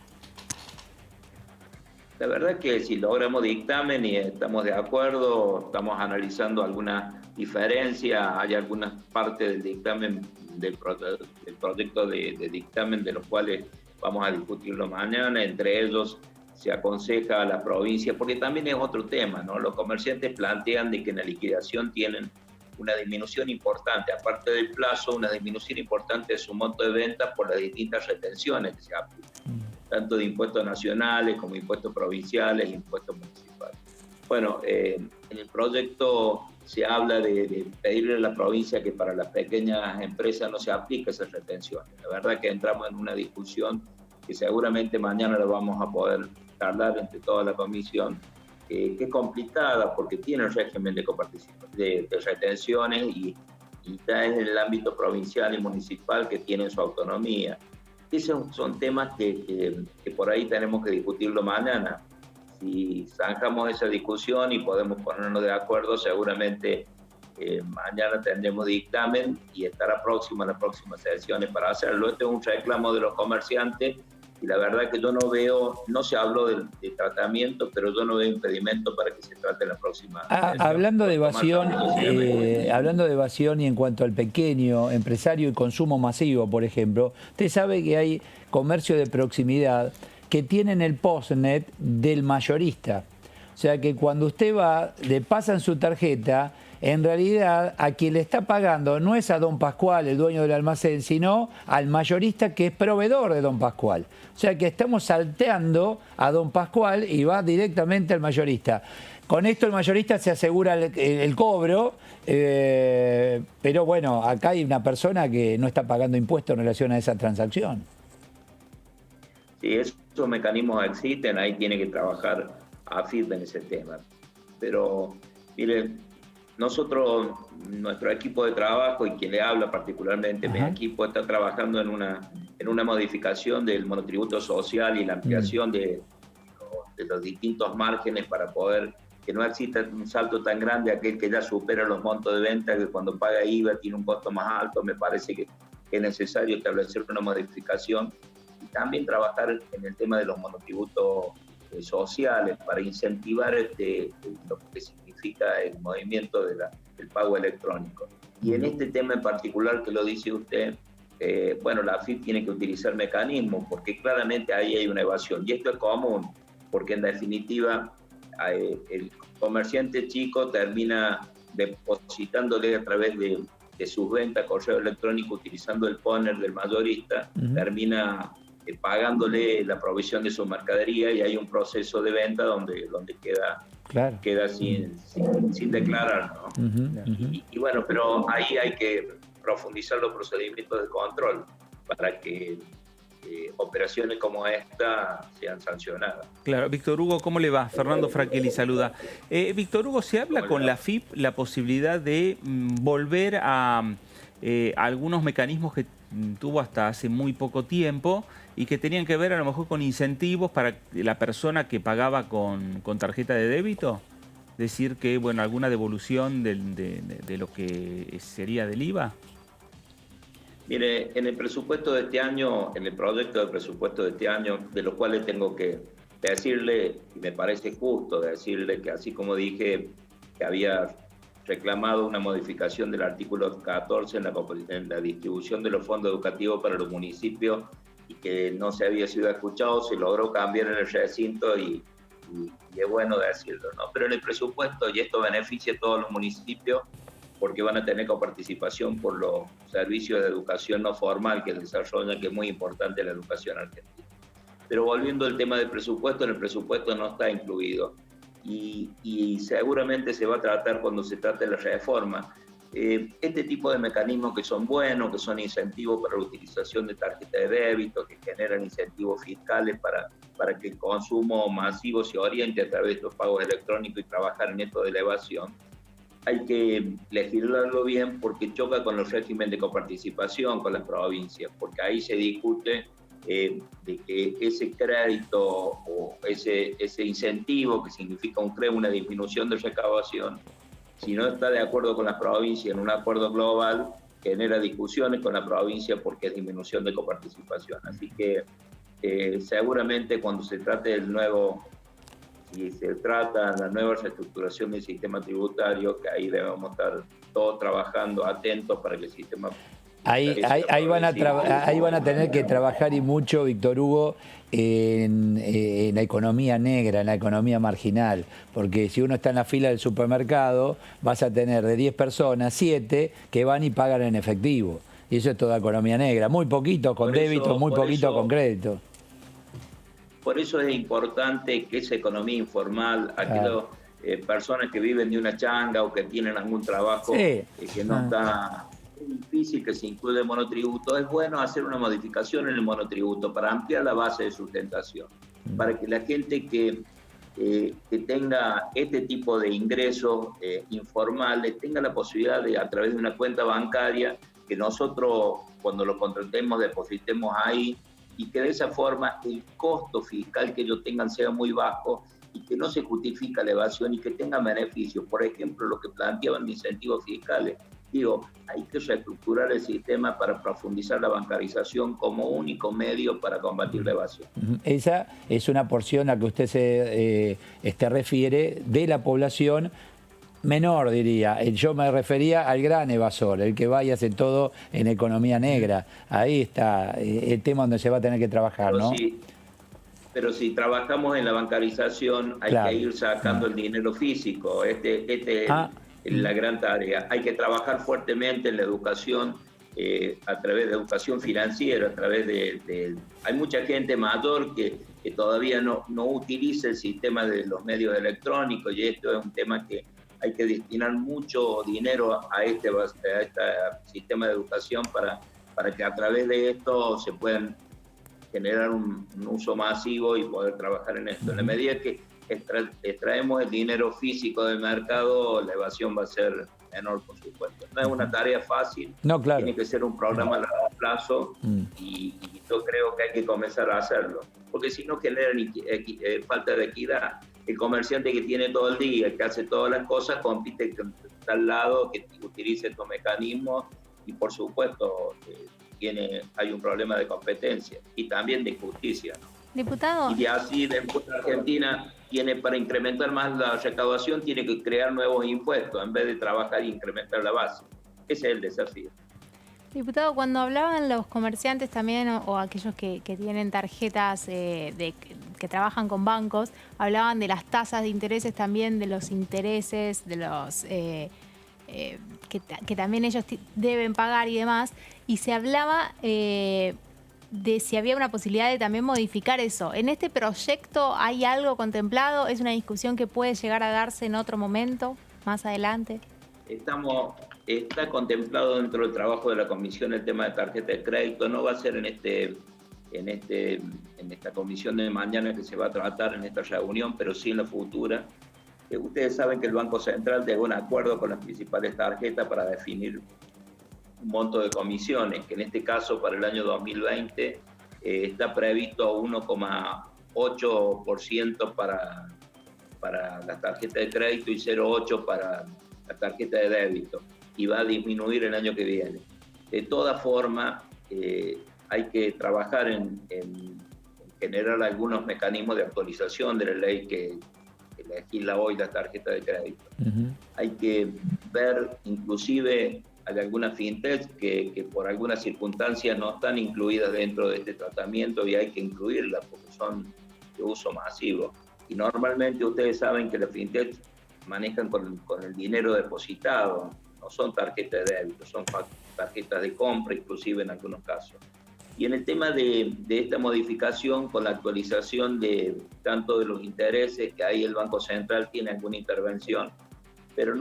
La verdad que si logramos dictamen y estamos de acuerdo, estamos analizando algunas diferencias, hay algunas partes del dictamen, del proyecto de dictamen, de los cuales vamos a discutirlo mañana. Entre ellos se aconseja a la provincia, porque también es otro tema, ¿no? Los comerciantes plantean de que en la liquidación tienen una disminución importante, aparte del plazo, una disminución importante de su monto de ventas por las distintas retenciones que se aplican, tanto de impuestos nacionales como impuestos provinciales e impuestos municipales. Bueno, en el proyecto se habla de pedirle a la provincia que para las pequeñas empresas no se aplique esa retención. La verdad que entramos en una discusión que seguramente mañana la vamos a poder hablar entre toda la comisión, que es complicada porque tiene el régimen de retenciones y está en el ámbito provincial y municipal que tienen su autonomía. Esos son temas que por ahí tenemos que discutirlo mañana. Si zanjamos esa discusión y podemos ponernos de acuerdo, seguramente mañana tendremos dictamen y estará próximo a las próximas sesiones para hacerlo. Este es un reclamo de los comerciantes y la verdad que yo no veo, no se habló de tratamiento, pero yo no veo impedimento para que se trate en la próxima sesión. Hablando de evasión y en cuanto al pequeño empresario y consumo masivo, por ejemplo, usted sabe que hay comercio de proximidad que tienen el postnet del mayorista. O sea que cuando usted va, le pasan su tarjeta, en realidad a quien le está pagando no es a don Pascual, el dueño del almacén, sino al mayorista que es proveedor de don Pascual. O sea que estamos salteando a don Pascual y va directamente al mayorista. Con esto el mayorista se asegura el cobro, pero bueno, acá hay una persona que no está pagando impuestos en relación a esa transacción. Sí, esos mecanismos existen, ahí tiene que trabajar AFIP en ese tema. Pero, mire, nosotros, nuestro equipo de trabajo y quien le habla particularmente, mi equipo está trabajando en una modificación del monotributo social y la ampliación de los distintos márgenes para poder que no exista un salto tan grande, aquel que ya supera los montos de venta, que cuando paga IVA tiene un costo más alto. Me parece que es necesario establecer una modificación y también trabajar en el tema de los monotributos sociales para incentivar lo que significa el movimiento del pago electrónico. Y en este tema en particular que lo dice usted, bueno, la AFIP tiene que utilizar mecanismos porque claramente ahí hay una evasión. Y esto es común, porque en definitiva el comerciante chico termina depositándole a través de sus ventas correo electrónico utilizando el PONER del mayorista, termina pagándole la provisión de su mercadería y hay un proceso de venta donde queda sin declarar, ¿no? Y bueno, pero ahí hay que profundizar los procedimientos de control para que operaciones como esta sean sancionadas. Claro, Víctor Hugo, ¿cómo le va? Fernando Fraquelli saluda. Víctor Hugo, ¿se habla con la AFIP la posibilidad de volver a algunos mecanismos que tuvo hasta hace muy poco tiempo y que tenían que ver a lo mejor con incentivos para la persona que pagaba con tarjeta de débito? Decir que, bueno, alguna devolución de lo que sería del IVA. Mire, en el presupuesto de este año, en el proyecto de presupuesto de este año, de los cuales tengo que decirle, y me parece justo decirle que así como dije que había reclamado una modificación del artículo 14 en la distribución de los fondos educativos para los municipios y que no se había sido escuchado, se logró cambiar en el recinto y es bueno decirlo, ¿no? Pero en el presupuesto, y esto beneficia a todos los municipios, porque van a tener coparticipación por los servicios de educación no formal que desarrollan, que es muy importante la educación argentina. Pero volviendo al tema del presupuesto, en el presupuesto no está incluido. Y seguramente se va a tratar cuando se trate de la reforma. Este tipo de mecanismos que son buenos, que son incentivos para la utilización de tarjetas de débito, que generan incentivos fiscales para que el consumo masivo se oriente a través de los pagos electrónicos y trabajar en esto de la evasión. Hay que legislarlo bien porque choca con los regímenes de coparticipación con las provincias, porque ahí se discute de que ese crédito o ese incentivo que significa una disminución de recaudación, si no está de acuerdo con las provincias en un acuerdo global, genera discusiones con la provincia porque es disminución de coparticipación. Así que seguramente cuando se trate del nuevo... Y se trata de la nueva reestructuración del sistema tributario, que ahí debemos estar todos trabajando atentos para que el sistema... Ahí van a tener que trabajar y mucho, Víctor Hugo, en la economía negra, en la economía marginal, porque si uno está en la fila del supermercado, vas a tener de 10 personas, 7 que van y pagan en efectivo. Y eso es toda economía negra, muy poquito con débito, muy poquito con crédito. Por eso es importante que esa economía informal, aquellas personas que viven de una changa o que tienen algún trabajo que no está difícil que se incluya el monotributo, es bueno hacer una modificación en el monotributo para ampliar la base de sustentación, para que la gente que tenga este tipo de ingresos informales tenga la posibilidad de, a través de una cuenta bancaria, que nosotros cuando lo contratemos depositemos ahí, y que de esa forma el costo fiscal que ellos tengan sea muy bajo y que no se justifica la evasión y que tengan beneficios. Por ejemplo, lo que planteaban de incentivos fiscales. Digo, hay que reestructurar el sistema para profundizar la bancarización como único medio para combatir la evasión. Esa es una porción a que usted se refiere de la población menor, diría. Yo me refería al gran evasor, el que va y hace todo en economía negra. Ahí está el tema donde se va a tener que trabajar, ¿no? pero si trabajamos en la bancarización hay que ir sacando el dinero físico. Este es la gran tarea. Hay que trabajar fuertemente en la educación, a través de educación financiera, a través de hay mucha gente mayor que todavía no utiliza el sistema de los medios electrónicos, y esto es un tema que hay que destinar mucho dinero a este sistema de educación para que a través de esto se puedan generar un uso masivo y poder trabajar en esto. En la medida que extraemos el dinero físico del mercado, la evasión va a ser menor, por supuesto. No es una tarea fácil, tiene que ser un programa a largo plazo y yo creo que hay que comenzar a hacerlo, porque si no generan falta de equidad. El comerciante que tiene todo el día, que hace todas las cosas, compite con tal lado que utilice estos mecanismos y por supuesto hay un problema de competencia y también de justicia, ¿no? Diputado. Y así después Argentina tiene, para incrementar más la recaudación, tiene que crear nuevos impuestos en vez de trabajar e incrementar la base. Ese es el desafío. Diputado, cuando hablaban los comerciantes también o aquellos que tienen tarjetas que trabajan con bancos, hablaban de las tasas de intereses también, de los intereses, de los que también ellos deben pagar y demás, y se hablaba de si había una posibilidad de también modificar eso. ¿En este proyecto hay algo contemplado? ¿Es una discusión que puede llegar a darse en otro momento, más adelante? Está contemplado dentro del trabajo de la comisión el tema de tarjeta de crédito. No va a ser en esta comisión de mañana que se va a tratar en esta reunión, pero sí en la futura. Ustedes saben que el Banco Central llegó a un acuerdo con las principales tarjetas para definir un monto de comisiones, que en este caso para el año 2020 está previsto 1,8% para las tarjetas de crédito y 0,8% para la tarjeta de débito, y va a disminuir el año que viene. De todas formas, hay que trabajar en generar algunos mecanismos de actualización de la ley que legisla hoy la tarjeta de crédito. Hay que ver, inclusive, hay algunas fintechs que por algunas circunstancias no están incluidas dentro de este tratamiento y hay que incluirlas porque son de uso masivo. Y normalmente ustedes saben que las fintechs manejan con el dinero depositado, no son tarjetas de débito, son tarjetas de compra, inclusive en algunos casos. Y en el tema de esta modificación, con la actualización de tanto de los intereses, que ahí el Banco Central tiene alguna intervención, pero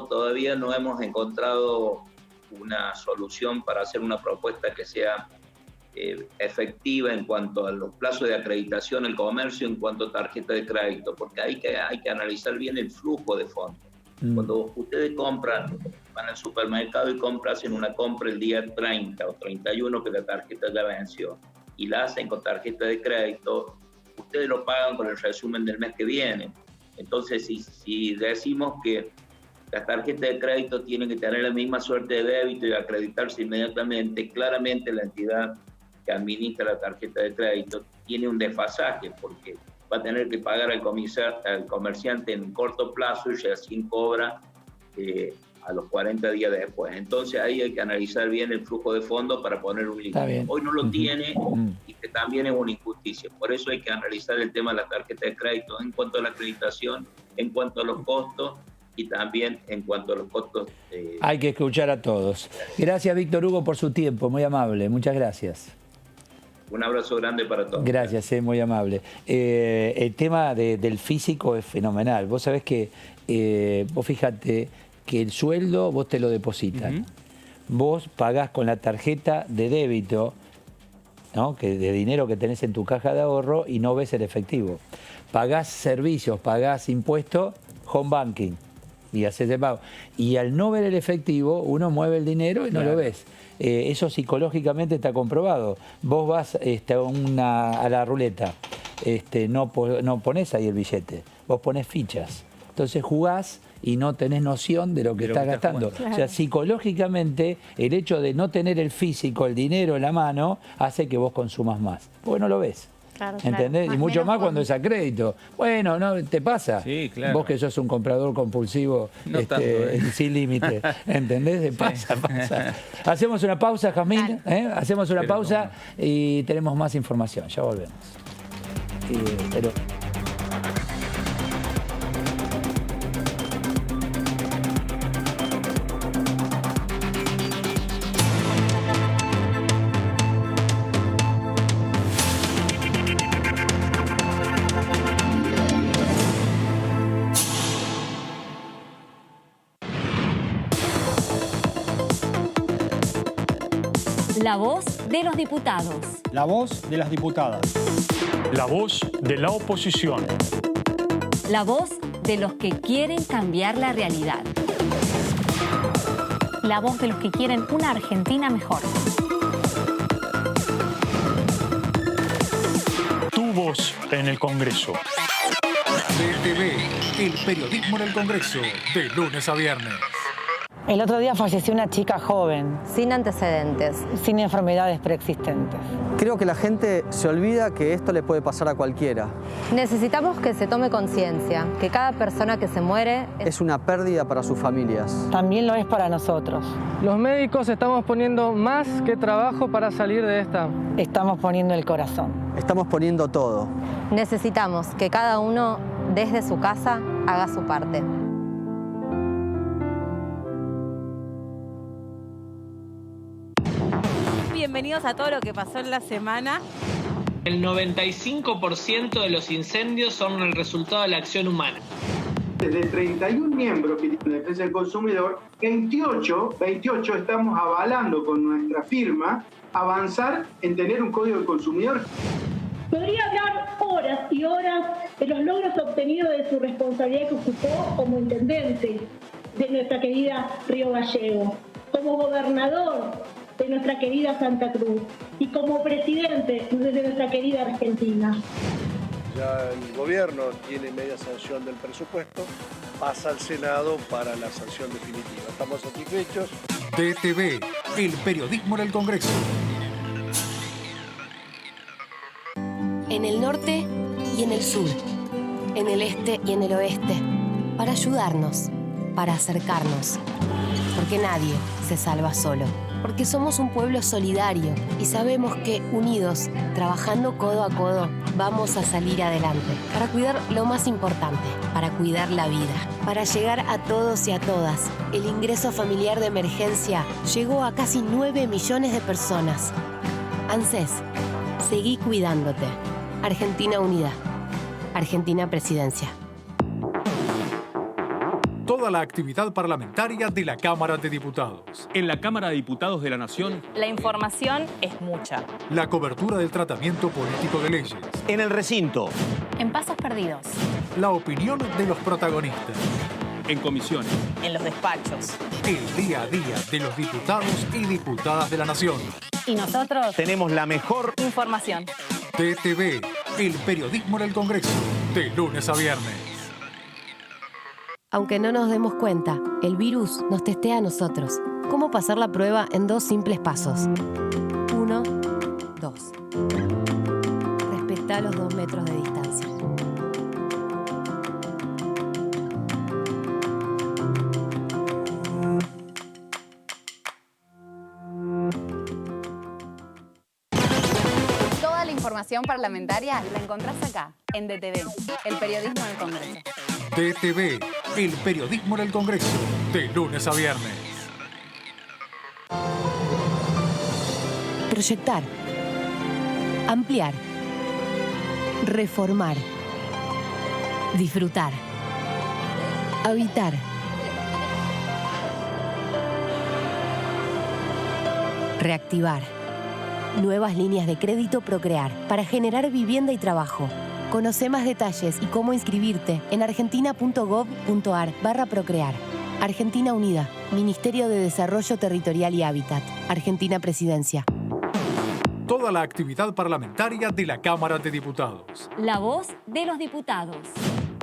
todavía no hemos encontrado una solución para hacer una propuesta que sea efectiva en cuanto a los plazos de acreditación del comercio, en cuanto a tarjeta de crédito, porque hay que analizar bien el flujo de fondos. Cuando ustedes compran, van al supermercado y hacen una compra el día 30 o 31 que la tarjeta ya venció y la hacen con tarjeta de crédito, ustedes lo pagan con el resumen del mes que viene. Entonces, si decimos que las tarjetas de crédito tienen que tener la misma suerte de débito y acreditarse inmediatamente, claramente la entidad que administra la tarjeta de crédito tiene un desfasaje porque va a tener que pagar al comerciante en corto plazo y recién cobra a los 40 días después. Entonces ahí hay que analizar bien el flujo de fondos para poner un límite. Hoy no lo tiene y que también es una injusticia. Por eso hay que analizar el tema de la tarjeta de crédito en cuanto a la acreditación, en cuanto a los costos y también en cuanto a los costos. Hay que escuchar a todos. Gracias, Víctor Hugo, por su tiempo. Muy amable. Muchas gracias. Un abrazo grande para todos. Gracias, muy amable. El tema del físico es fenomenal. Vos sabés que, vos fíjate que el sueldo vos te lo depositan. Vos pagás con la tarjeta de débito, ¿no? De dinero que tenés en tu caja de ahorro y no ves el efectivo. Pagás servicios, pagás impuestos, home banking y haces el pago. Y al no ver el efectivo, uno mueve el dinero y no lo ves. Eso psicológicamente está comprobado. Vos vas a la ruleta, no pones ahí el billete, vos pones fichas. Entonces jugás y no tenés noción de lo que estás gastando. Claro. O sea, psicológicamente el hecho de no tener el físico, el dinero en la mano, hace que vos consumas más. Porque no lo ves. Claro, ¿entendés? Y mucho más cuando es a crédito. Bueno, no te pasa. Sí, claro. Vos que sos un comprador compulsivo no tanto, sin límite. ¿Entendés? Pasa. Hacemos una pausa, Jazmín. Hacemos una pausa y tenemos más información. Ya volvemos. pero... La voz de los diputados. La voz de las diputadas. La voz de la oposición. La voz de los que quieren cambiar la realidad. La voz de los que quieren una Argentina mejor. Tu voz en el Congreso. DTV, el periodismo en el Congreso, de lunes a viernes. El otro día falleció una chica joven. Sin antecedentes. Sin enfermedades preexistentes. Creo que la gente se olvida que esto le puede pasar a cualquiera. Necesitamos que se tome conciencia, que cada persona que se muere es una pérdida para sus familias. También lo es para nosotros. Los médicos estamos poniendo más que trabajo para salir de esta. Estamos poniendo el corazón. Estamos poniendo todo. Necesitamos que cada uno, desde su casa, haga su parte. Bienvenidos a todo lo que pasó en la semana. El 95% de los incendios son el resultado de la acción humana. De 31 miembros que tiene Defensa del Consumidor, 28 estamos avalando con nuestra firma avanzar en tener un código del consumidor. Podría hablar horas y horas de los logros obtenidos de su responsabilidad que ocupó como intendente de nuestra querida Río Gallegos, como gobernador de nuestra querida Santa Cruz y como presidente de nuestra querida Argentina. Ya el gobierno tiene media sanción del presupuesto, pasa al Senado para la sanción definitiva. Estamos satisfechos. DTV, el periodismo en el Congreso. En el norte y en el sur, en el este y en el oeste, para ayudarnos, para acercarnos, porque nadie se salva solo. Porque somos un pueblo solidario y sabemos que unidos, trabajando codo a codo, vamos a salir adelante. Para cuidar lo más importante, para cuidar la vida. Para llegar a todos y a todas, el ingreso familiar de emergencia llegó a casi 9 millones de personas. ANSES, seguí cuidándote. Argentina Unida. Argentina Presidencia. Toda la actividad parlamentaria de la Cámara de Diputados. En la Cámara de Diputados de la Nación, la información es mucha. La cobertura del tratamiento político de leyes. En el recinto. En pasos perdidos. La opinión de los protagonistas. en comisiones. En los despachos. El día a día de los diputados y diputadas de la Nación. Y nosotros tenemos la mejor información. DTV, el periodismo en el Congreso, de lunes a viernes. Aunque no nos demos cuenta, el virus nos testea a nosotros. ¿Cómo pasar la prueba en 2 simples pasos? 1, 2. Respetá los 2 metros de distancia. Toda la información parlamentaria la encontrás acá, en DTV, el periodismo del Congreso. DTV, el periodismo en el Congreso, de lunes a viernes. Proyectar. Ampliar. Reformar. Disfrutar. Habitar. Reactivar. Nuevas líneas de crédito Procrear para generar vivienda y trabajo. Conoce más detalles y cómo inscribirte en argentina.gov.ar/procrear. Argentina Unida, Ministerio de Desarrollo Territorial y Hábitat. Argentina Presidencia. Toda la actividad parlamentaria de la Cámara de Diputados. La voz de los diputados.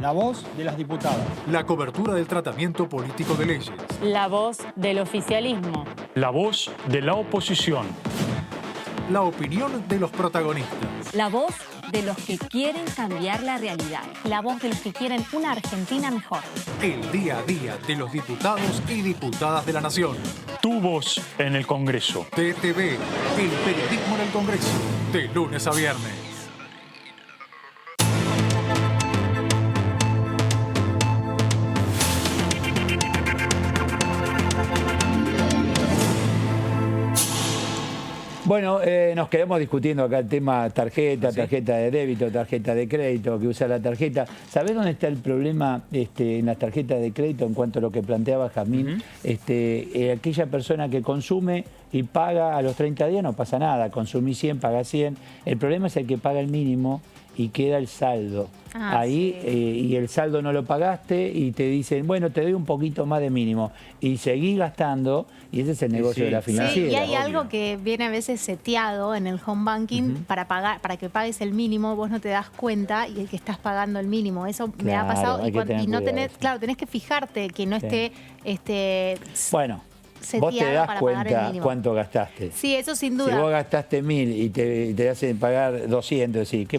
La voz de las diputadas. La cobertura del tratamiento político de leyes. La voz del oficialismo. La voz de la oposición. La opinión de los protagonistas. La voz de los que quieren cambiar la realidad. La voz de los que quieren una Argentina mejor. El día a día de los diputados y diputadas de la Nación. Tu voz en el Congreso. DTV, el periodismo en el Congreso, de lunes a viernes. Bueno, nos quedamos discutiendo acá el tema tarjeta de débito, tarjeta de crédito, que usa la tarjeta. ¿Sabés dónde está el problema en las tarjetas de crédito en cuanto a lo que planteaba Jazmín? Aquella persona que consume y paga a los 30 días no pasa nada, consumí 100, paga 100. El problema es el que paga el mínimo y queda el saldo. Ahí, y el saldo no lo pagaste y te dicen, bueno, te doy un poquito más de mínimo. Y seguís gastando, y ese es el negocio de la financiera. Sí, y hay algo que viene a veces seteado en el home banking para que pagues el mínimo, vos no te das cuenta y el que estás pagando el mínimo. Eso me ha pasado. Y no tenés, tenés que fijarte que no esté bueno. Vos te das cuenta cuánto gastaste. Sí, eso sin duda. Si vos gastaste 1000 y te hacen pagar 200, sí, ¿qué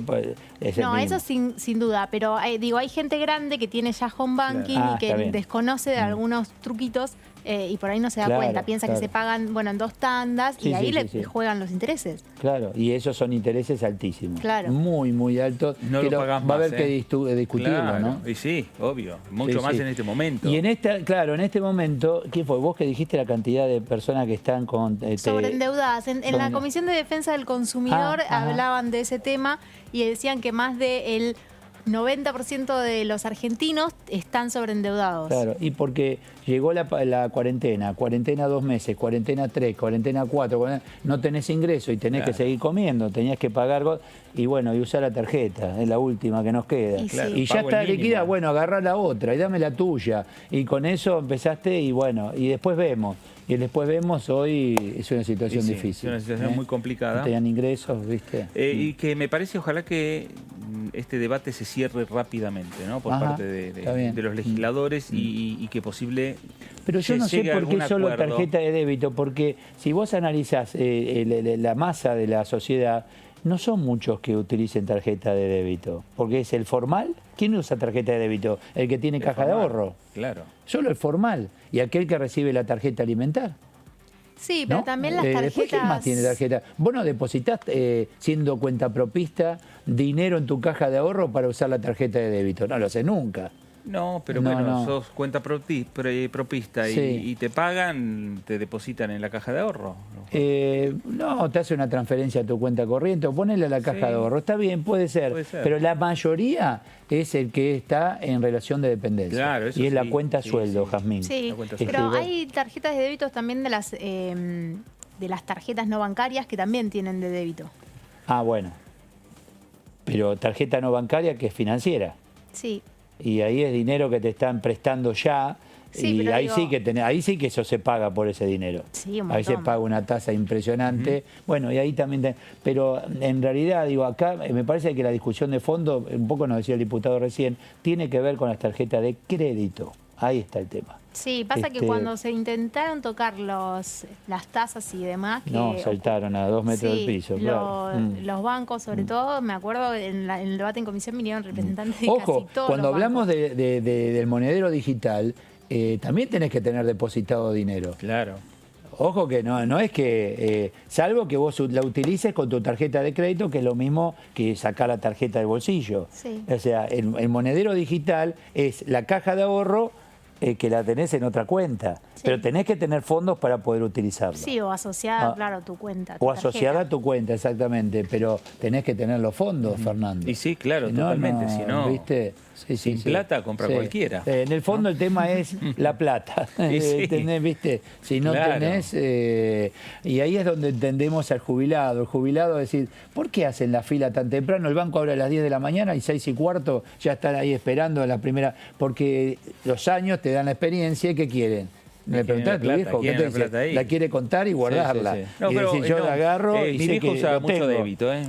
es el No, mínimo? eso sin duda, pero digo, hay gente grande que tiene ya home banking y que desconoce de algunos truquitos y por ahí no se da cuenta. Piensa que se pagan, en 2 tandas y ahí le juegan los intereses. Claro, y esos son intereses altísimos. Claro. Muy, muy altos. No lo pagás más, va a haber que discutirlo, claro, ¿no? Y sí, obvio. Mucho más en este momento. Y en este momento, ¿quién fue? Vos que dijiste la cantidad de personas que están con... sobreendeudadas. En la Comisión de Defensa del Consumidor hablaban de ese tema y decían que más del 90% de los argentinos están sobreendeudados. Claro, y porque llegó la cuarentena 2 meses, cuarentena 3, cuarentena 4, no tenés ingreso y tenés que seguir comiendo, tenías que pagar, y bueno, y usar la tarjeta, es la última que nos queda. Y ya está liquida, bueno, agarrá la otra y dame la tuya. Y con eso empezaste y bueno, y después vemos. Y el después vemos hoy es una situación difícil. Es una situación muy complicada. No tenían ingresos, ¿viste? Y que me parece, ojalá que este debate se cierre rápidamente, ¿no? Por parte de los legisladores y que posible. Pero yo no sé por qué solo tarjeta de débito, porque si vos analizás la masa de la sociedad, no son muchos que utilicen tarjeta de débito, porque es el formal. ¿Quién usa tarjeta de débito? El que tiene caja de ahorro. Claro. Solo el formal y aquel que recibe la tarjeta alimentar. Sí, pero también las tarjetas... Después, ¿quién más tiene tarjeta? Vos no depositas, siendo cuentapropista, dinero en tu caja de ahorro para usar la tarjeta de débito. No lo haces nunca. No, pero sos cuenta propista y te pagan, te depositan en la caja de ahorro. No, te hace una transferencia a tu cuenta corriente o ponele a la caja de ahorro. Está bien, puede ser, pero la mayoría es el que está en relación de dependencia. Claro, eso y es la cuenta sueldo, Jazmín. Sí, pero hay tarjetas de débito también de las tarjetas no bancarias que también tienen de débito. Ah, bueno. Pero tarjeta no bancaria que es financiera. Sí. Y ahí es dinero que te están prestando ya. Sí, y ahí sí que eso se paga por ese dinero. Sí, un montón. Ahí se paga una tasa impresionante. Bueno, y ahí también... pero en realidad, digo, acá me parece que la discusión de fondo, un poco nos decía el diputado recién, tiene que ver con las tarjetas de crédito. Ahí está el tema. Sí, pasa que cuando se intentaron tocar las tasas y demás... No, saltaron a 2 metros del piso, claro. Los bancos, sobre todo, me acuerdo, en el debate en comisión vinieron representantes de casi todos cuando los hablamos bancos. del monedero digital, también tenés que tener depositado dinero. Claro. Ojo que no es que, salvo que vos la utilices con tu tarjeta de crédito, que es lo mismo que sacar la tarjeta del bolsillo. Sí. O sea, el monedero digital es la caja de ahorro que la tenés en otra cuenta, pero tenés que tener fondos para poder utilizarlo. Sí, o asociada, claro, a tu cuenta. O asociada a tu cuenta, exactamente, pero tenés que tener los fondos, Fernando. Y sí, claro, totalmente, si no... ¿viste? Sin plata compra cualquiera. En el fondo el tema es la plata. Tenés, ¿viste? Si no tenés... y ahí es donde entendemos al jubilado. El jubilado decir, ¿por qué hacen la fila tan temprano? El banco abre a las 10 de la mañana y 6:15 ya están ahí esperando la primera... Porque los años te dan la experiencia y ¿qué quieren? Me preguntás a tu viejo, ¿qué te dice? La quiere contar y guardarla. No, y pero, decir, yo la agarro y mi sé viejo que usa lo mucho tengo. débito, ¿eh?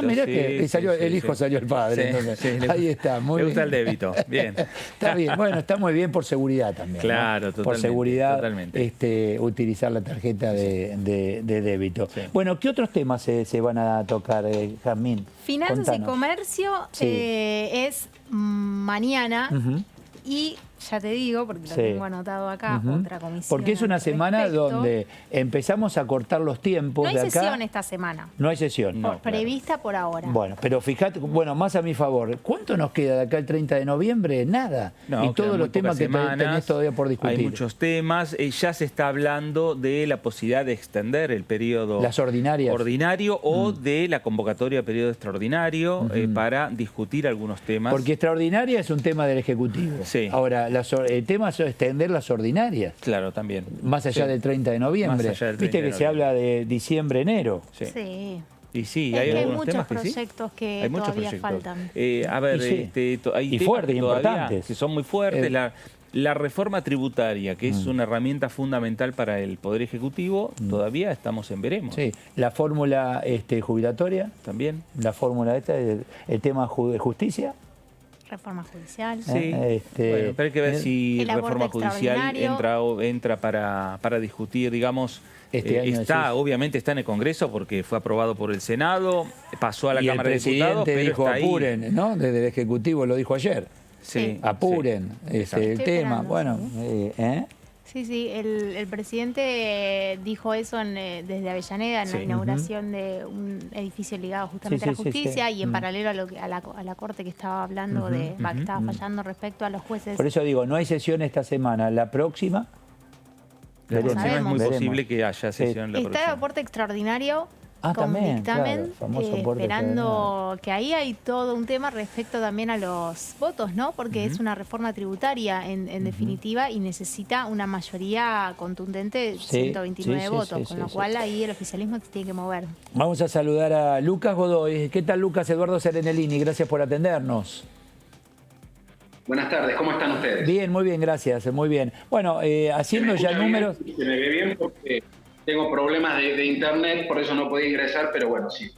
Mirá que salió, el hijo salió el padre. Entonces, ahí está, muy bien. Le gusta el débito, bien. Está bien, bueno, está muy bien por seguridad también. Claro, ¿no? totalmente. Por seguridad, totalmente. Utilizar la tarjeta de débito. Bueno, ¿qué otros temas se van a tocar, Jazmín? Finanzas Contanos. y comercio es mañana. Y ya te digo, porque lo tengo anotado acá, otra comisión. Porque es una semana donde empezamos a cortar los tiempos de acá. No hay sesión esta semana. No hay sesión. Prevista por ahora. Bueno, pero fíjate, más a mi favor, ¿cuánto nos queda de acá el 30 de noviembre? Nada. No, y todos los temas que tenés todavía por discutir. Hay muchos temas. Ya se está hablando de la posibilidad de extender el periodo ordinario o de la convocatoria de periodo extraordinario para discutir algunos temas. Porque extraordinaria es un tema del Ejecutivo. Sí. Ahora, el tema es extender las ordinarias. Claro, también. Más allá del 30 de noviembre. Más allá del 30 Viste que se habla de diciembre, enero. Sí. Y sí, hay algunos temas que proyectos que todavía faltan. A ver, hay fuertes, importantes. Que son muy fuertes. La reforma tributaria, que es una herramienta fundamental para el Poder Ejecutivo, todavía estamos en veremos. Sí, la fórmula jubilatoria. También. La fórmula el tema de justicia. Reforma judicial. Sí, bueno, pero hay que ver si reforma judicial entra para discutir, digamos. Obviamente está en el Congreso porque fue aprobado por el Senado, pasó a la Cámara de Diputados, pero dijo apuren, ¿no? Desde el Ejecutivo lo dijo ayer. Sí. Apuren el tema. Bueno, Sí, el presidente dijo eso desde Avellaneda en la inauguración de un edificio ligado justamente a la justicia y en paralelo a la Corte que estaba hablando que estaba fallando respecto a los jueces. Por eso digo, no hay sesión esta semana. La próxima... La próxima es muy posible que haya sesión la próxima. Está el aporte extraordinario con también, dictamen, claro, esperando que ahí hay todo un tema respecto también a los votos, ¿no? Porque es una reforma tributaria en definitiva y necesita una mayoría contundente de 129 votos, con lo cual ahí el oficialismo se tiene que mover. Vamos a saludar a Lucas Godoy. ¿Qué tal, Lucas? Eduardo Serenellini, gracias por atendernos. Buenas tardes, ¿cómo están ustedes? Bien, muy bien, gracias, muy bien. Bueno, haciendo ya números... Se me ve bien porque tengo problemas de internet, por eso no podía ingresar, pero bueno, si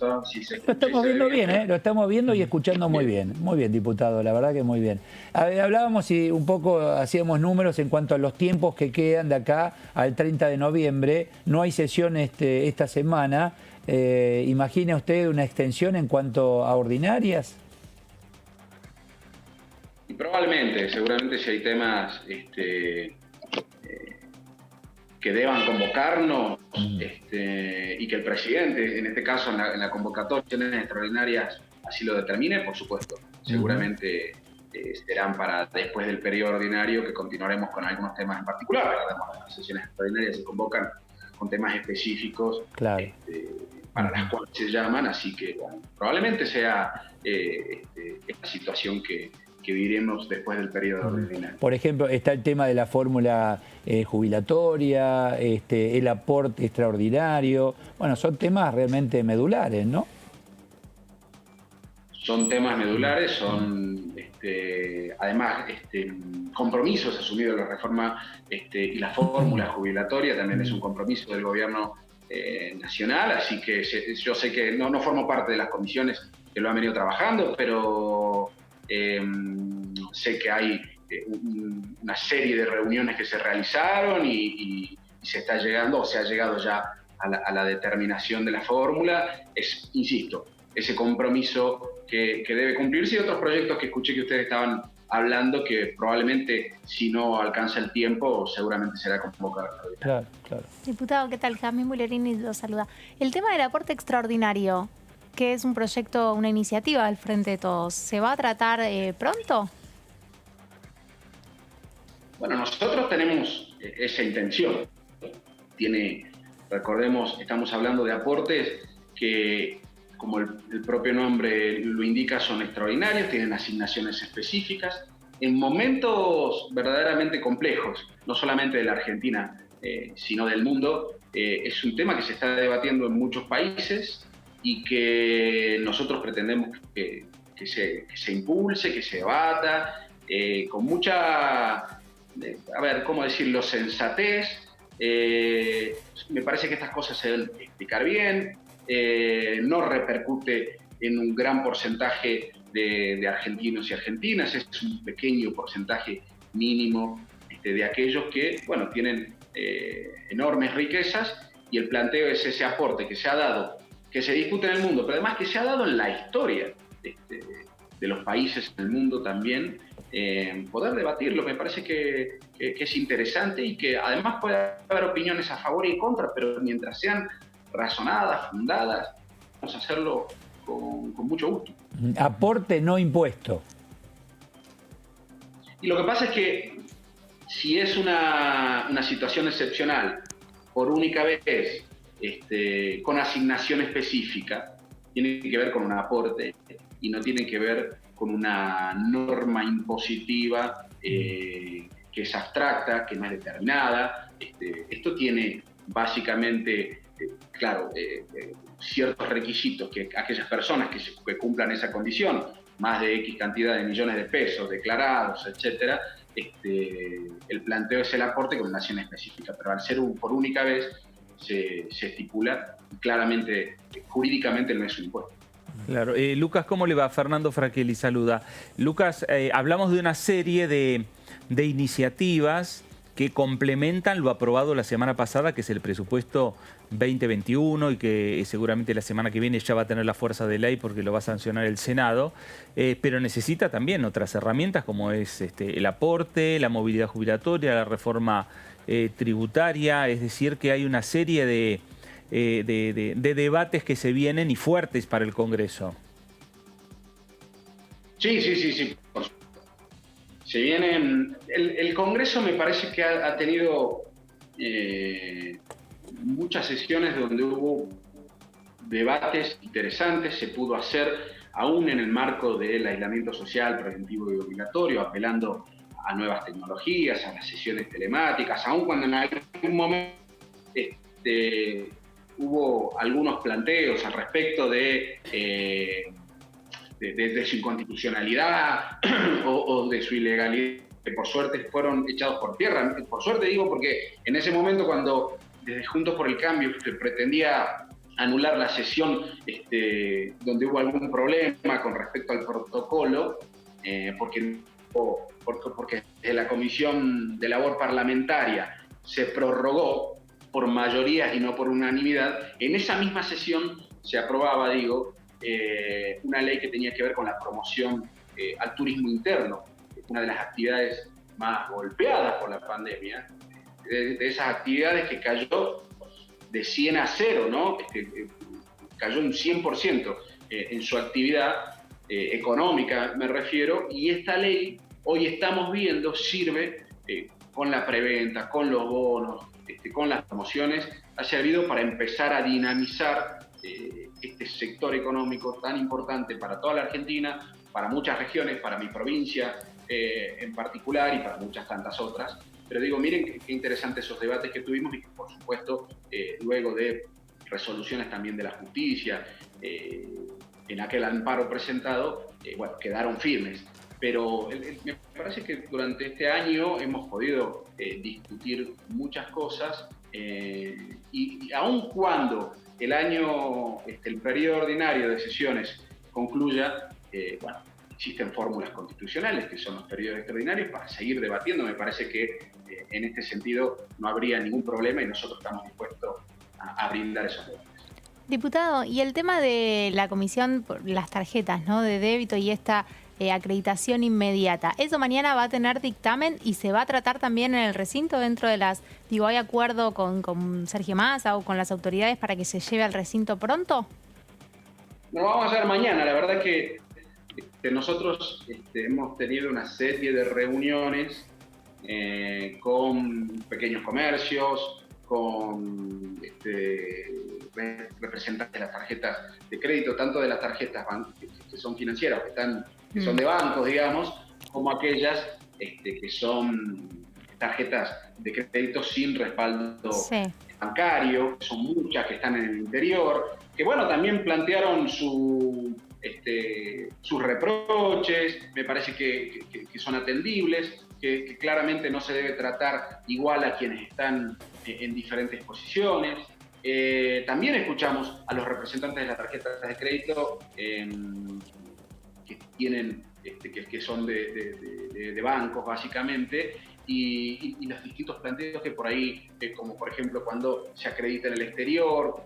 se escucha... Lo estamos viendo bien, lo estamos viendo y escuchando muy bien. Muy bien, diputado, la verdad que muy bien. Hablábamos y un poco hacíamos números en cuanto a los tiempos que quedan de acá al 30 de noviembre. No hay sesión esta semana. ¿Imagina usted una extensión en cuanto a ordinarias? Y probablemente, seguramente si hay temas que deban convocarnos y que el presidente, en este caso en la convocatoria extraordinarias, así lo determine, por supuesto. Seguramente serán para después del periodo ordinario que continuaremos con algunos temas en particular. Recordemos, las sesiones extraordinarias se convocan con temas específicos para las cuales se llaman, así que bueno, probablemente sea esta situación que viviremos después del periodo ordinario. Por ejemplo, está el tema de la fórmula jubilatoria, el aporte extraordinario. Bueno, son temas realmente medulares, ¿no? Son temas medulares, son además compromisos asumidos en la reforma y la fórmula jubilatoria también es un compromiso del gobierno nacional, así que yo sé que no formo parte de las comisiones que lo han venido trabajando, pero sé que hay una serie de reuniones que se realizaron y se está llegando o se ha llegado ya a la determinación de la fórmula. Insisto, ese compromiso que debe cumplirse y otros proyectos que escuché que ustedes estaban hablando que probablemente si no alcanza el tiempo seguramente será convocado. Claro. Diputado, ¿qué tal? Jazmín Bullerini lo saluda. El tema del aporte extraordinario, que es un proyecto, una iniciativa del Frente de Todos, ¿se va a tratar pronto? Bueno, nosotros tenemos esa intención. Recordemos, estamos hablando de aportes que, como el propio nombre lo indica, son extraordinarios, tienen asignaciones específicas, en momentos verdaderamente complejos, no solamente de la Argentina, sino del mundo. Es un tema que se está debatiendo en muchos países y que nosotros pretendemos que se impulse, que se debata, con mucha, a ver, ¿cómo decirlo?, sensatez. Me parece que estas cosas se deben explicar bien, no repercute en un gran porcentaje de argentinos y argentinas, es un pequeño porcentaje mínimo de aquellos que, bueno, tienen enormes riquezas, y el planteo es ese aporte que se ha dado, que se discute en el mundo, pero además que se ha dado en la historia los países del mundo también, poder debatirlo. Me parece que es interesante y que además puede haber opiniones a favor y en contra, pero mientras sean razonadas, fundadas, vamos a hacerlo con mucho gusto. Aporte no impuesto. Y lo que pasa es que si es una situación excepcional, por única vez, con asignación específica, tiene que ver con un aporte y no tiene que ver con una norma impositiva que es abstracta, que no es determinada. Esto tiene básicamente, ciertos requisitos que aquellas personas que cumplan esa condición, más de X cantidad de millones de pesos declarados, etcétera, el planteo es el aporte con una acción específica, pero al ser por única vez se estipula claramente, jurídicamente no es un impuesto. Claro. Lucas, ¿cómo le va? Fernando Fraquelli saluda. Lucas, hablamos de una serie de iniciativas que complementan lo aprobado la semana pasada, que es el presupuesto 2021 y que seguramente la semana que viene ya va a tener la fuerza de ley porque lo va a sancionar el Senado, pero necesita también otras herramientas como es el aporte, la movilidad jubilatoria, la reforma tributaria, es decir, que hay una serie de debates que se vienen y fuertes para el Congreso. Sí. Por supuesto. Se vienen. El Congreso me parece que ha tenido muchas sesiones donde hubo debates interesantes, se pudo hacer aún en el marco del aislamiento social preventivo y obligatorio, apelando a nuevas tecnologías, a las sesiones telemáticas, aún cuando en algún momento hubo algunos planteos al respecto de su inconstitucionalidad o de su ilegalidad, que por suerte fueron echados por tierra. Por suerte digo porque en ese momento cuando desde Juntos por el Cambio se pretendía anular la sesión donde hubo algún problema con respecto al protocolo, porque desde la Comisión de Labor Parlamentaria se prorrogó por mayorías y no por unanimidad, en esa misma sesión se aprobaba, una ley que tenía que ver con la promoción al turismo interno, una de las actividades más golpeadas por la pandemia, de esas actividades que cayó de 100 a 0, ¿no? Cayó un 100% en su actividad económica, me refiero, y esta ley, hoy estamos viendo, sirve con la preventa, con los bonos, con las promociones, ha servido para empezar a dinamizar este sector económico tan importante para toda la Argentina, para muchas regiones, para mi provincia en particular y para muchas tantas otras. Pero miren qué interesantes esos debates que tuvimos y que por supuesto luego de resoluciones también de la justicia, en aquel amparo presentado, quedaron firmes. Pero me parece que durante este año hemos podido discutir muchas cosas y aun cuando el año, el periodo ordinario de sesiones concluya, existen fórmulas constitucionales que son los periodos extraordinarios para seguir debatiendo. Me parece que en este sentido no habría ningún problema y nosotros estamos dispuestos a brindar esos debates. Diputado, y el tema de la comisión, las tarjetas, ¿no?, de débito y esta acreditación inmediata, ¿eso mañana va a tener dictamen y se va a tratar también en el recinto dentro de las, ¿hay acuerdo con Sergio Massa o con las autoridades para que se lleve al recinto pronto? Lo vamos a hacer mañana. La verdad que nosotros hemos tenido una serie de reuniones con pequeños comercios, con representantes de las tarjetas de crédito, tanto de las tarjetas que son financieras, que son de bancos, como aquellas que son tarjetas de crédito sin respaldo bancario, que son muchas que están en el interior, que también plantearon sus reproches, me parece que son atendibles, que claramente no se debe tratar igual a quienes están en diferentes posiciones. También escuchamos a los representantes de las tarjetas de crédito que tienen, que son de bancos básicamente, y los distintos planteos que por ahí, como por ejemplo cuando se acredita en el exterior,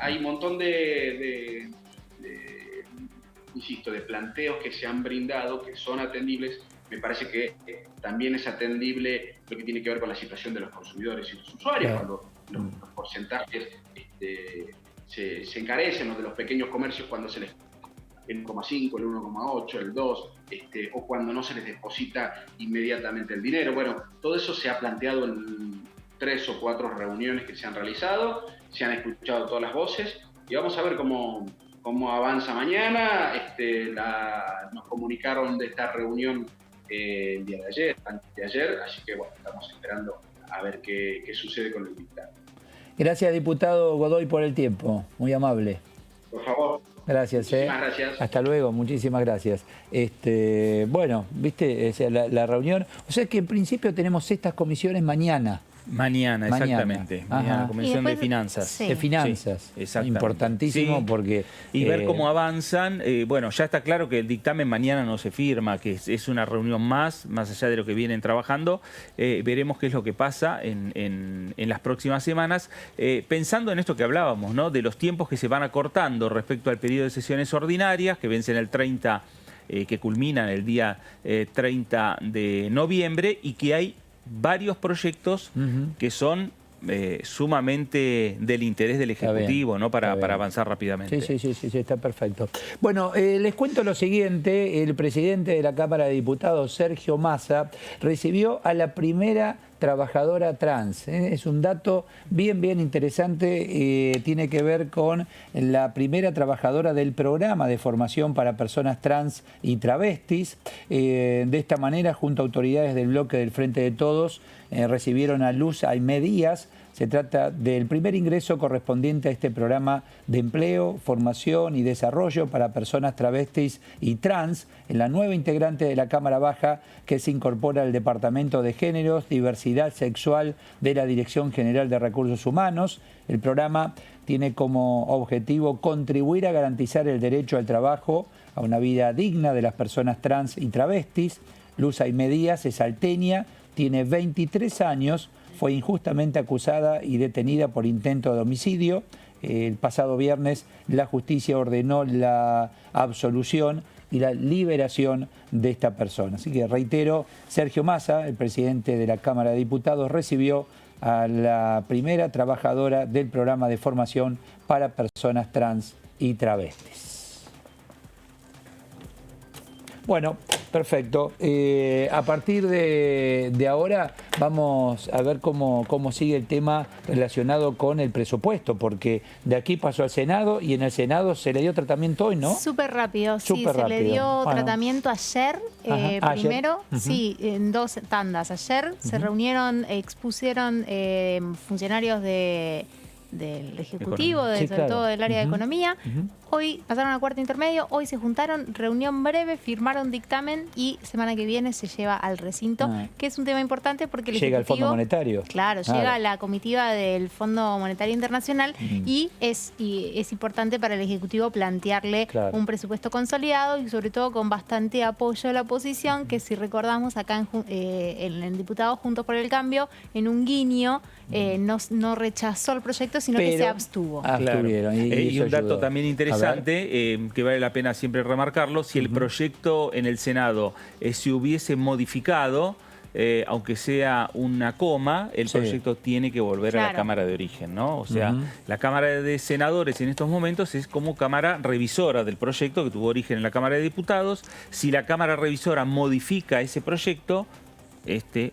hay un montón de insisto, de planteos que se han brindado, que son atendibles, me parece que también es atendible lo que tiene que ver con la situación de los consumidores y los usuarios, cuando los porcentajes se encarecen, o de los pequeños comercios cuando se les el 1,5, el 1,8, el 2, o cuando no se les deposita inmediatamente el dinero. Bueno, todo eso se ha planteado en 3 o 4 reuniones que se han realizado, se han escuchado todas las voces y vamos a ver cómo avanza mañana. Nos comunicaron de esta reunión el día de ayer, antes de ayer, así que bueno, estamos esperando a ver qué sucede con el dictamen. Gracias, diputado Godoy, por el tiempo. Muy amable. Por favor. Gracias. Muchísimas gracias. Hasta luego, muchísimas gracias. Bueno, viste, la reunión, o sea que en principio tenemos estas comisiones mañana. Mañana, exactamente. Mañana, Comisión de Finanzas. Sí. De Finanzas. Sí, exactamente. Importantísimo, sí. Porque... Y ver cómo avanzan. Bueno, ya está claro que el dictamen mañana no se firma, que es una reunión más allá de lo que vienen trabajando. Veremos qué es lo que pasa en las próximas semanas. Pensando en esto que hablábamos, ¿no? De los tiempos que se van acortando respecto al periodo de sesiones ordinarias, que vencen el 30, que culminan el día 30 de noviembre, y que hay varios proyectos que son sumamente del interés del Ejecutivo, ¿no? Para avanzar rápidamente. Sí, está perfecto. Bueno, les cuento lo siguiente. El presidente de la Cámara de Diputados, Sergio Massa, recibió a la primera trabajadora trans. Es un dato bien interesante, tiene que ver con la primera trabajadora del programa de formación para personas trans y travestis. De esta manera, junto a autoridades del bloque del Frente de Todos, recibieron a Luz Aimé Díaz. Se trata del primer ingreso correspondiente a este programa de empleo, formación y desarrollo para personas travestis y trans, en la nueva integrante de la Cámara Baja que se incorpora al Departamento de Géneros, Diversidad Sexual de la Dirección General de Recursos Humanos. El programa tiene como objetivo contribuir a garantizar el derecho al trabajo, a una vida digna de las personas trans y travestis. Luz Aimé Díaz es salteña, tiene 23 años, fue injustamente acusada y detenida por intento de homicidio. El pasado viernes la justicia ordenó la absolución y la liberación de esta persona. Así que reitero, Sergio Massa, el presidente de la Cámara de Diputados, recibió a la primera trabajadora del programa de formación para personas trans y travestis. Bueno, perfecto. A partir de ahora vamos a ver cómo sigue el tema relacionado con el presupuesto, porque de aquí pasó al Senado y en el Senado se le dio tratamiento hoy, ¿no? Súper rápido, Súper se le rápido. dio Bueno. tratamiento ayer, primero, ayer. en 2 tandas. Ayer se reunieron, expusieron funcionarios del Ejecutivo, Sí, sobre claro. todo del área de Economía. Hoy pasaron al cuarto intermedio, hoy se juntaron, reunión breve, firmaron dictamen y semana que viene se lleva al recinto, que es un tema importante porque el Llega el Ejecutivo... Fondo Monetario. Claro, llega la comitiva del Fondo Monetario Internacional y es importante para el Ejecutivo plantearle un presupuesto consolidado y sobre todo con bastante apoyo de la oposición, que si recordamos acá en Diputados Juntos por el Cambio, en un guiño, no rechazó el proyecto, sino que se abstuvo. Abstuvieron. Y un dato ayudó. también interesante, que vale la pena siempre remarcarlo, si el proyecto en el Senado se hubiese modificado, aunque sea una coma, el proyecto tiene que volver a la Cámara de Origen, ¿no? O sea, la Cámara de Senadores en estos momentos es como Cámara revisora del proyecto que tuvo origen en la Cámara de Diputados. Si la Cámara revisora modifica ese proyecto,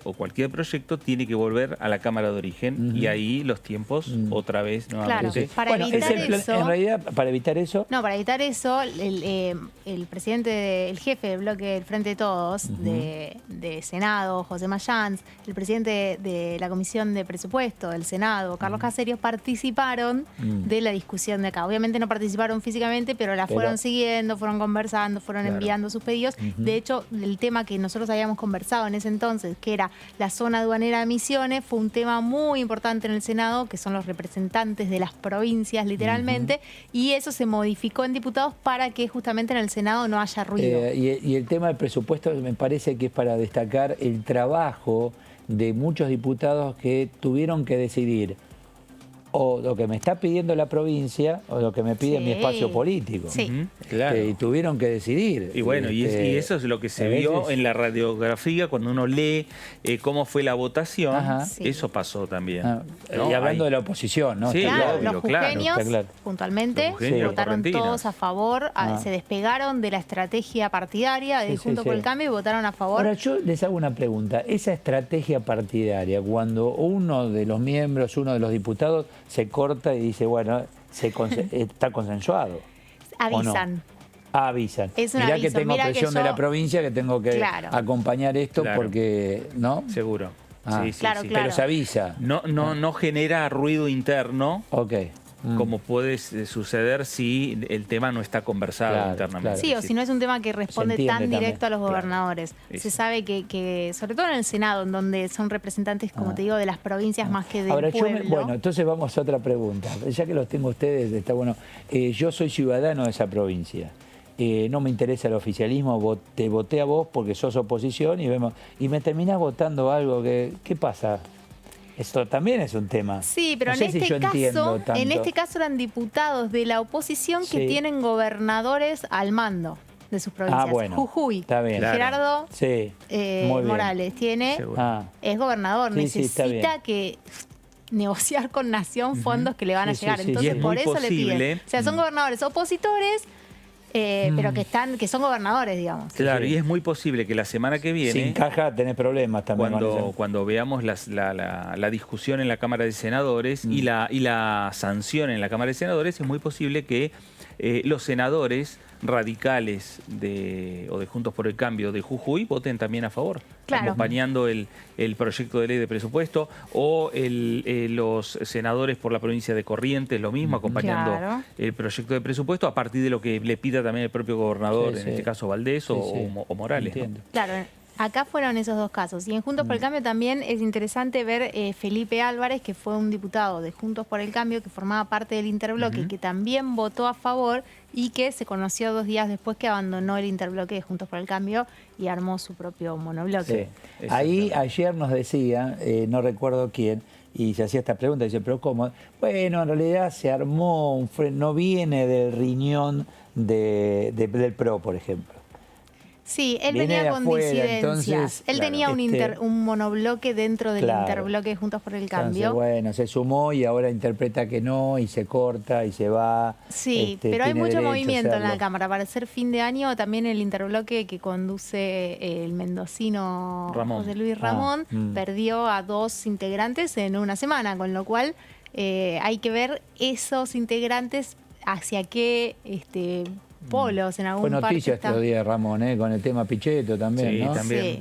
o cualquier proyecto tiene que volver a la Cámara de Origen y ahí los tiempos otra vez nuevamente. Claro, para evitar eso... En realidad, para evitar eso... No, para evitar eso, el presidente, el jefe del bloque del Frente de Todos, de Senado, José Mayans, el presidente de la Comisión de Presupuesto del Senado, Carlos Caserio, participaron de la discusión de acá. Obviamente no participaron físicamente, pero la fueron siguiendo, fueron conversando, fueron enviando sus pedidos. De hecho, el tema que nosotros habíamos conversado en ese entonces, que era la zona aduanera de Misiones, fue un tema muy importante en el Senado, que son los representantes de las provincias, literalmente, y eso se modificó en diputados para que justamente en el Senado no haya ruido. Y el tema del presupuesto me parece que es para destacar el trabajo de muchos diputados que tuvieron que decidir o lo que me está pidiendo la provincia o lo que me pide mi espacio político. Sí. Claro. Y tuvieron que decidir. Y bueno, y eso es lo que se vio en la radiografía cuando uno lee cómo fue la votación. Eso pasó también. Y hablando de la oposición, ¿no? Sí, claro, los jujeños, puntualmente, votaron todos a favor, se despegaron de la estrategia partidaria de Juntos por el Cambio y votaron a favor. Ahora, yo les hago una pregunta. Esa estrategia partidaria, cuando uno de los miembros, uno de los diputados, se corta y dice, bueno, está consensuado. Avisan. ¿O no? Avisan. Es un Mirá aviso. que tengo presión de la provincia, que tengo que acompañar esto porque, ¿no? Seguro. Sí, claro. Pero se avisa. No genera ruido interno. Ok. Como puede suceder si el tema no está conversado internamente. Sí, o si no es un tema que responde tan directo a los gobernadores. Se sabe que, sobre todo en el Senado, en donde son representantes, como te digo, de las provincias más que del pueblo. Bueno, entonces vamos a otra pregunta. Ya que los tengo ustedes, está bueno. Yo soy ciudadano de esa provincia. No me interesa el oficialismo, te voté a vos porque sos oposición y me terminás votando algo que... ¿Qué pasa? Esto también es un tema. Sí, pero no sé si yo entiendo tanto. En este caso eran diputados de la oposición que tienen gobernadores al mando de sus provincias. Bueno, Jujuy, está bien. Gerardo Morales tiene, es gobernador, necesita que negociar con Nación fondos que le van a llegar. Entonces por eso le piden. O sea, son gobernadores opositores, pero que son gobernadores, digamos. Claro, y es muy posible que la semana que viene... Sin caja tenés problemas también. Cuando veamos la discusión en la Cámara de Senadores y la sanción en la Cámara de Senadores, es muy posible que los senadores radicales o de Juntos por el Cambio de Jujuy voten también a favor, acompañando el proyecto de ley de presupuesto, o los senadores por la provincia de Corrientes, lo mismo, acompañando el proyecto de presupuesto a partir de lo que le pida también el propio gobernador, en este caso Valdés o Morales. ¿No? Claro. Acá fueron esos dos casos. Y en Juntos por el Cambio también es interesante ver Felipe Álvarez, que fue un diputado de Juntos por el Cambio, que formaba parte del interbloque, que también votó a favor y que se conoció 2 días después que abandonó el interbloque de Juntos por el Cambio y armó su propio monobloque. Ahí ayer nos decía, no recuerdo quién, y se hacía esta pregunta, dice, ¿pero cómo? Bueno, en realidad se armó un frente, no viene del riñón del PRO, por ejemplo. Sí, él venía con disidencias. Entonces, él tenía un monobloque dentro del interbloque de Juntos por el Cambio. Entonces, bueno, se sumó y ahora interpreta que no, y se corta, y se va. Sí, pero hay mucho movimiento en la Cámara. Para ser fin de año, también el interbloque que conduce el mendocino José Luis Ramón perdió a 2 integrantes en una semana, con lo cual hay que ver esos integrantes hacia qué... polos en algún Fue noticia estos días, Ramón, con el tema Pichetto también, ¿no? También.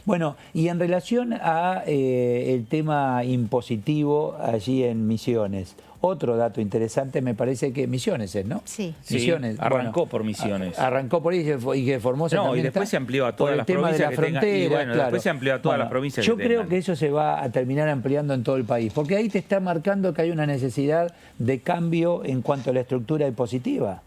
Bueno, y en relación a el tema impositivo allí en Misiones, otro dato interesante me parece que Misiones es, ¿no? Sí. Misiones. Arrancó por Misiones. Arrancó por ahí y que Formosa también y después se amplió a todas las provincias que tengan. Y bueno, después se amplió a todas las provincias Yo creo que eso se va a terminar ampliando en todo el país, porque ahí te está marcando que hay una necesidad de cambio en cuanto a la estructura impositiva.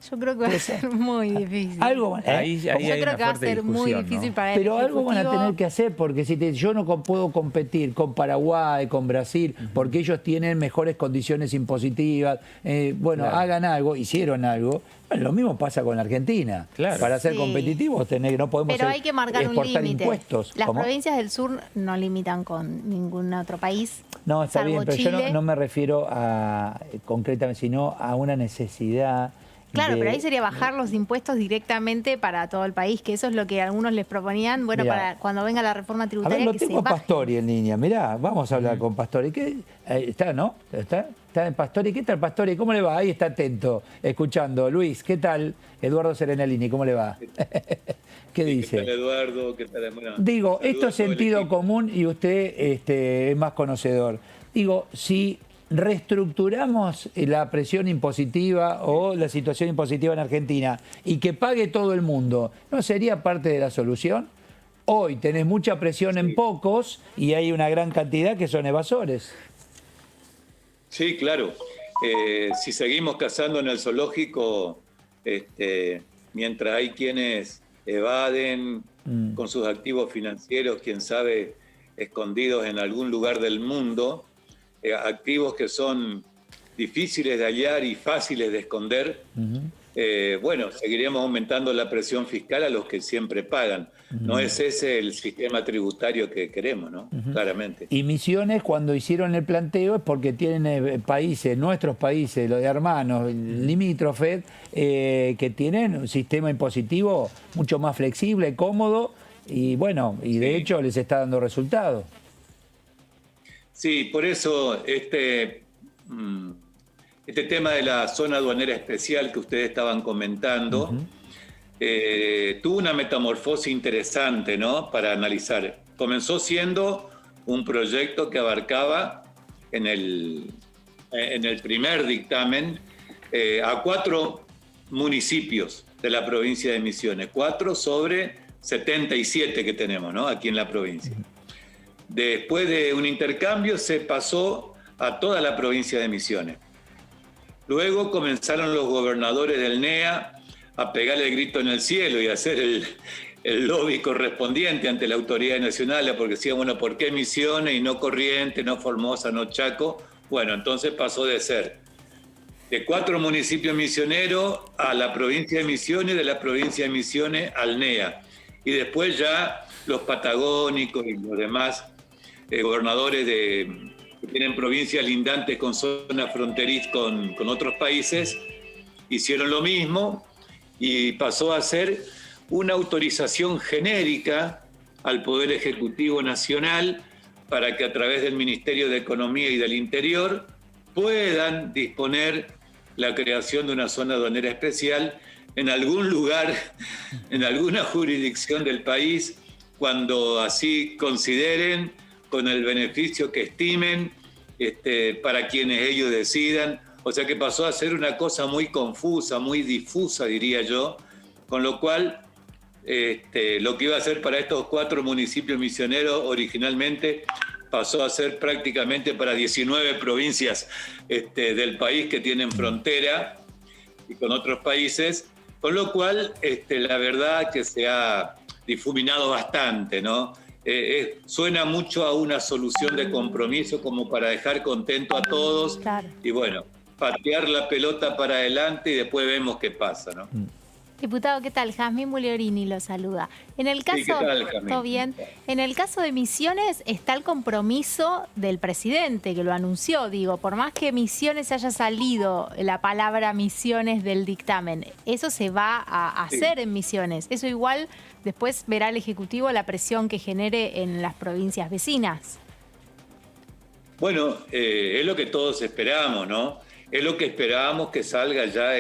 Yo creo que va a ser muy difícil. Algo, yo creo que va a ser muy difícil para el Pero algo van a tener que hacer, porque si yo no puedo competir con Paraguay, con Brasil, porque ellos tienen mejores condiciones impositivas, hagan algo, hicieron algo. Bueno, lo mismo pasa con la Argentina. Para ser competitivos no podemos Pero hay que marcar un límite. Impuestos. Las provincias del sur no limitan con ningún otro país. No, está bien, pero Chile. yo no me refiero a concretamente, sino a una necesidad. Claro, pero ahí sería bajar los impuestos directamente para todo el país, que eso es lo que algunos les proponían, para cuando venga la reforma tributaria. A ver, lo que tengo a Pastori en línea, mirá, vamos a hablar con Pastori. ¿Está, no? ¿Está en Pastori? ¿Qué tal, Pastori? ¿Cómo le va? Ahí está atento, escuchando. Luis, ¿qué tal? Eduardo Serenalini, ¿cómo le va? ¿Qué dice? ¿Qué tal, Eduardo? ¿Qué tal, hermano? Digo, esto es sentido común y usted es más conocedor. Digo, si reestructuramos la presión impositiva o la situación impositiva en Argentina y que pague todo el mundo, ¿no sería parte de la solución? Hoy tenés mucha presión en pocos y hay una gran cantidad que son evasores. Sí, claro. Si seguimos cazando en el zoológico, mientras hay quienes evaden con sus activos financieros, quién sabe escondidos en algún lugar del mundo, activos que son difíciles de hallar y fáciles de esconder. Bueno, seguiremos aumentando la presión fiscal a los que siempre pagan. No es ese el sistema tributario que queremos, ¿no? Claramente. Y Misiones, cuando hicieron el planteo, es porque tienen países, nuestros países, los de hermanos, limítrofes, que tienen un sistema impositivo mucho más flexible, cómodo, y bueno, y de hecho les está dando resultados. Sí, por eso este tema de la zona aduanera especial que ustedes estaban comentando tuvo una metamorfosis interesante, ¿no?, para analizar. Comenzó siendo un proyecto que abarcaba en el primer dictamen a 4 municipios de la provincia de Misiones, 4 sobre 77 que tenemos, ¿no?, aquí en la provincia. Después de un intercambio se pasó a toda la provincia de Misiones. Luego comenzaron los gobernadores del NEA a pegarle el grito en el cielo y a hacer el lobby correspondiente ante la autoridad nacional, porque decían, bueno, ¿por qué Misiones y no Corrientes, no Formosa, no Chaco? Bueno, entonces pasó de ser de 4 municipios misioneros a la provincia de Misiones, de la provincia de Misiones al NEA. Y después ya los patagónicos y los demás gobernadores que tienen provincias lindantes con zonas fronterizas con otros países, hicieron lo mismo y pasó a ser una autorización genérica al Poder Ejecutivo Nacional para que a través del Ministerio de Economía y del Interior puedan disponer la creación de una zona aduanera especial en algún lugar, en alguna jurisdicción del país, cuando así consideren, con el beneficio que estimen, para quienes ellos decidan. O sea que pasó a ser una cosa muy confusa, muy difusa, diría yo, con lo cual lo que iba a ser para estos 4 municipios misioneros originalmente pasó a ser prácticamente para 19 provincias del país que tienen frontera y con otros países, con lo cual la verdad que se ha difuminado bastante, ¿no? Suena mucho a una solución de compromiso como para dejar contento a todos y bueno, patear la pelota para adelante y después vemos qué pasa, ¿no? Diputado, ¿qué tal? Jazmín Bugliorini lo saluda. En el caso, ¿qué tal, Jazmín? ¿todo bien? En el caso de Misiones está el compromiso del presidente que lo anunció, digo, por más que Misiones haya salido la palabra Misiones del dictamen, eso se va a hacer en Misiones. Eso igual después verá el Ejecutivo la presión que genere en las provincias vecinas. Bueno, es lo que todos esperamos, ¿no? Es lo que esperábamos que salga ya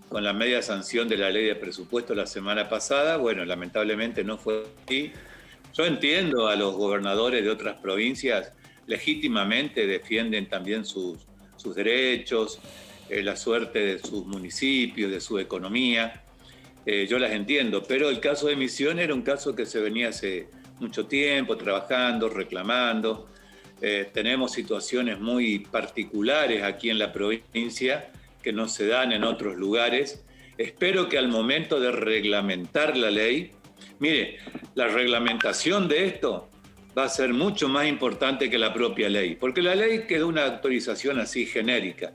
con la media sanción de la ley de presupuesto la semana pasada. Bueno, lamentablemente no fue así. Yo entiendo a los gobernadores de otras provincias, legítimamente defienden también sus derechos, la suerte de sus municipios, de su economía. Yo las entiendo, pero el caso de Misiones era un caso que se venía hace mucho tiempo trabajando, reclamando. Tenemos situaciones muy particulares aquí en la provincia que no se dan en otros lugares. Espero que al momento de reglamentar la ley, mire, la reglamentación de esto va a ser mucho más importante que la propia ley, porque la ley quedó una autorización así genérica.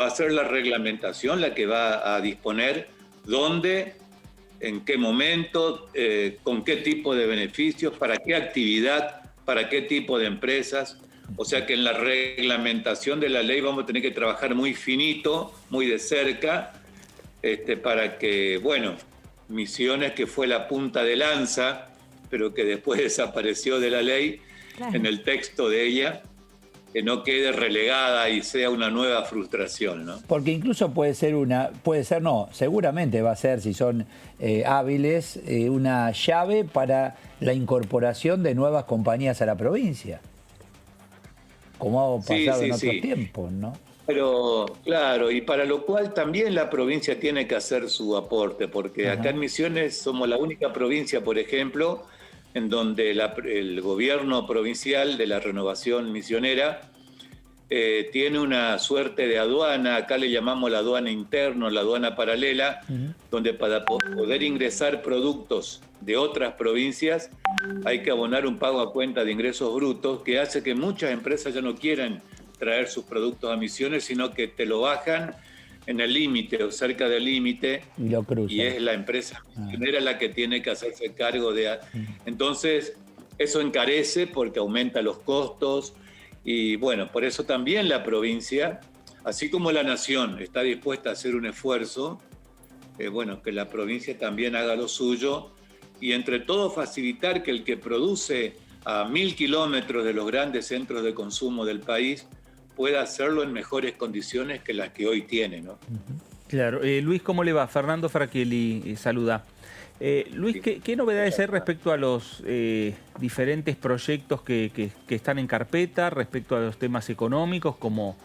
Va a ser la reglamentación la que va a disponer dónde, en qué momento, con qué tipo de beneficios, para qué actividad, para qué tipo de empresas. O sea que en la reglamentación de la ley vamos a tener que trabajar muy finito, muy de cerca, para que, bueno, Misiones, que fue la punta de lanza, pero que después desapareció de la ley, en el texto de ella, que no quede relegada y sea una nueva frustración, ¿no? Porque incluso seguramente va a ser, si son hábiles, una llave para la incorporación de nuevas compañías a la provincia, como ha pasado en otros tiempos, ¿no? Pero, claro, y para lo cual también la provincia tiene que hacer su aporte, porque acá en Misiones somos la única provincia, por ejemplo, en donde el gobierno provincial de la Renovación Misionera tiene una suerte de aduana, acá le llamamos la aduana interna, la aduana paralela, donde para poder ingresar productos de otras provincias hay que abonar un pago a cuenta de ingresos brutos, que hace que muchas empresas ya no quieran traer sus productos a Misiones, sino que te lo bajan en el límite o cerca del límite, y es la empresa misionera la que tiene que hacerse cargo de... Entonces, eso encarece porque aumenta los costos, y bueno, por eso también la provincia, así como la nación está dispuesta a hacer un esfuerzo, bueno, que la provincia también haga lo suyo, y entre todos facilitar que el que produce a 1000 kilómetros de los grandes centros de consumo del país pueda hacerlo en mejores condiciones que las que hoy tiene, ¿no? Claro. Luis, ¿cómo le va? Fernando Frachielli saluda. Luis, ¿qué novedades hay respecto a los diferentes proyectos que están en carpeta, respecto a los temas económicos, como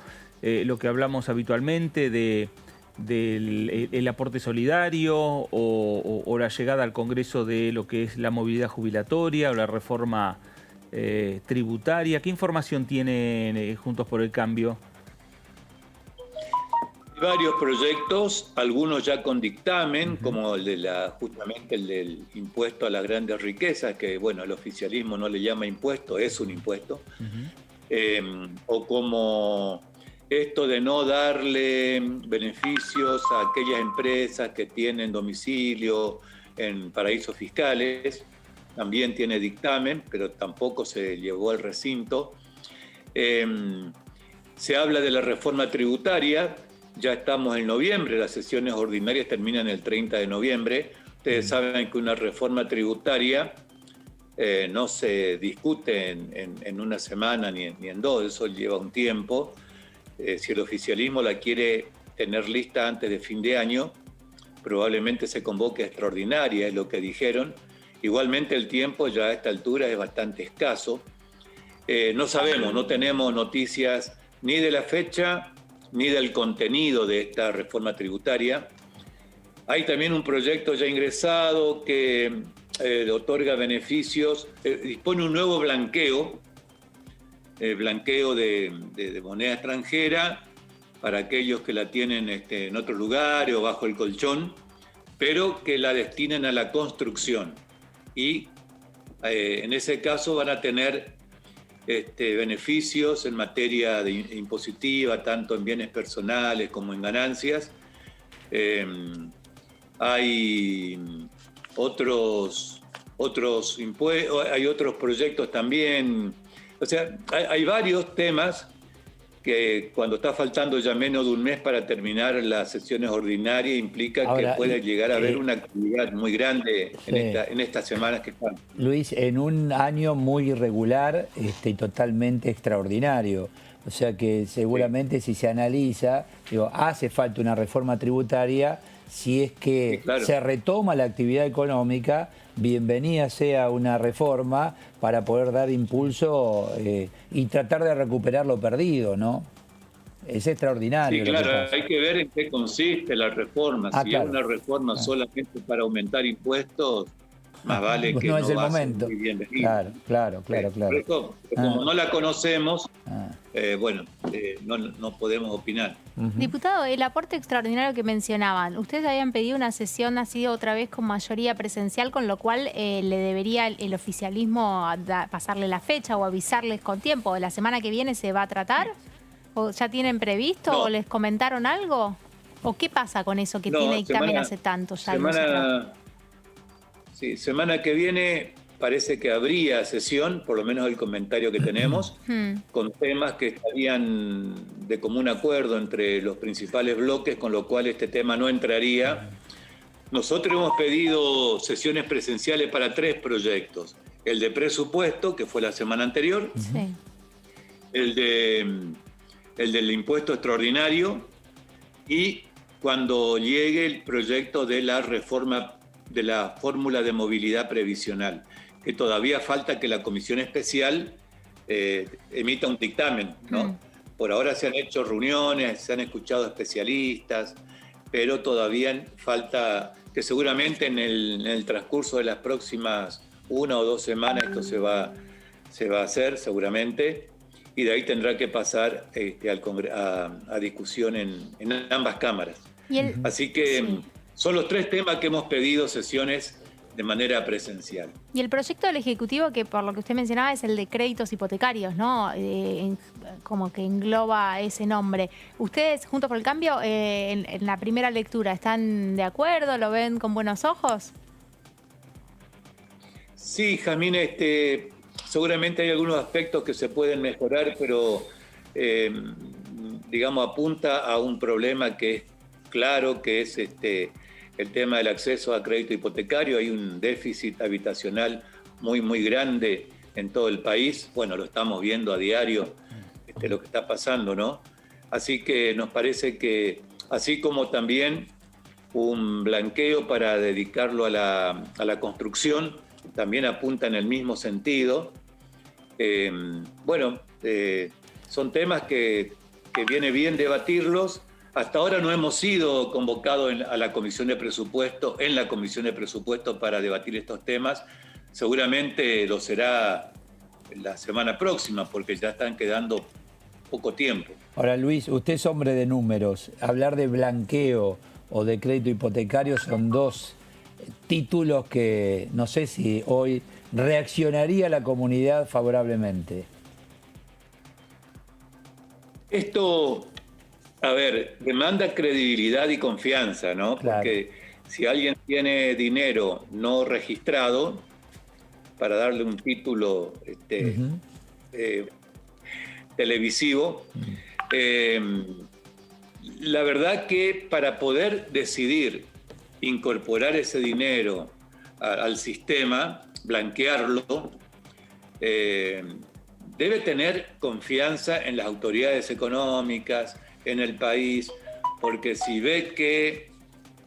lo que hablamos habitualmente del aporte solidario o la llegada al Congreso de lo que es la movilidad jubilatoria o la reforma tributaria? ¿Qué información tienen Juntos por el Cambio? Varios proyectos, algunos ya con dictamen, como el de justamente el del impuesto a las grandes riquezas, que bueno, el oficialismo no le llama impuesto, es un impuesto, o como esto de no darle beneficios a aquellas empresas que tienen domicilio en paraísos fiscales, también tiene dictamen, pero tampoco se llevó al recinto. Se habla de la reforma tributaria. Ya estamos en noviembre, las sesiones ordinarias terminan el 30 de noviembre. Ustedes saben que una reforma tributaria no se discute en una semana ni en dos, eso lleva un tiempo. Si el oficialismo la quiere tener lista antes de fin de año, probablemente se convoque a extraordinaria, es lo que dijeron. Igualmente el tiempo ya a esta altura es bastante escaso. No sabemos, no tenemos noticias ni de la fecha ni del contenido de esta reforma tributaria. Hay también un proyecto ya ingresado que otorga beneficios, dispone un nuevo blanqueo, blanqueo de moneda extranjera para aquellos que la tienen en otros lugares o bajo el colchón, pero que la destinen a la construcción. Y en ese caso van a tener beneficios en materia de impositiva, tanto en bienes personales como en ganancias. Hay otros hay otros proyectos también. O sea, hay varios temas que cuando está faltando ya menos de un mes para terminar las sesiones ordinarias implica ahora, que puede llegar a haber una actividad muy grande en estas semanas que están. Luis, en un año muy irregular y totalmente extraordinario. O sea que seguramente si se analiza, hace falta una reforma tributaria. Si es que se retoma la actividad económica, bienvenida sea una reforma para poder dar impulso y tratar de recuperar lo perdido, ¿no? Es extraordinario. Sí, claro, hay que ver en qué consiste la reforma. Si es una reforma solamente para aumentar impuestos, más vale que no es el va momento. A ser muy bienvenido. Claro. Pero como no la conocemos, no podemos opinar. Diputado, el aporte extraordinario que mencionaban, ustedes habían pedido una sesión así otra vez con mayoría presencial, con lo cual le debería el oficialismo pasarle la fecha o avisarles con tiempo. ¿La semana que viene se va a tratar? ¿O ya tienen previsto? ¿O les comentaron algo? ¿O qué pasa con eso que tiene dictamen hace tanto ya? Semana que viene parece que habría sesión, por lo menos el comentario que tenemos, con temas que estarían de común acuerdo entre los principales bloques, con lo cual este tema no entraría. Nosotros hemos pedido sesiones presenciales para 3 proyectos. El de presupuesto, que fue la semana anterior, el del impuesto extraordinario y cuando llegue el proyecto de la reforma de la fórmula de movilidad previsional, que todavía falta que la comisión especial emita un dictamen, ¿no? Por ahora se han hecho reuniones, se han escuchado especialistas, pero todavía falta que seguramente en el transcurso de las próximas 1 o 2 semanas esto se va a hacer seguramente. y de ahí tendrá que pasar a discusión en ambas cámaras. Así que son los 3 temas que hemos pedido sesiones de manera presencial. Y el proyecto del Ejecutivo, que por lo que usted mencionaba, es el de créditos hipotecarios, ¿no? Como que engloba ese nombre. ¿Ustedes, Juntos por el Cambio, en la primera lectura, están de acuerdo? ¿Lo ven con buenos ojos? Sí, Jazmín, seguramente hay algunos aspectos que se pueden mejorar, pero digamos, apunta a un problema que es claro, que es el tema del acceso a crédito hipotecario. Hay un déficit habitacional muy, muy grande en todo el país. Bueno, lo estamos viendo a diario, lo que está pasando, ¿no? Así que nos parece que, así como también un blanqueo para dedicarlo a la construcción, también apunta en el mismo sentido. Son temas que viene bien debatirlos. Hasta ahora no hemos sido convocados a la Comisión de Presupuesto, para debatir estos temas. Seguramente lo será la semana próxima, porque ya están quedando poco tiempo. Ahora, Luis, usted es hombre de números. Hablar de blanqueo o de crédito hipotecario son 2 títulos que no sé si hoy reaccionaría la comunidad favorablemente. Esto, a ver, demanda credibilidad y confianza, ¿no? Claro. Porque si alguien tiene dinero no registrado, para darle un título televisivo, la verdad que para poder decidir incorporar ese dinero al sistema, blanquearlo, debe tener confianza en las autoridades económicas, en el país, porque si ve que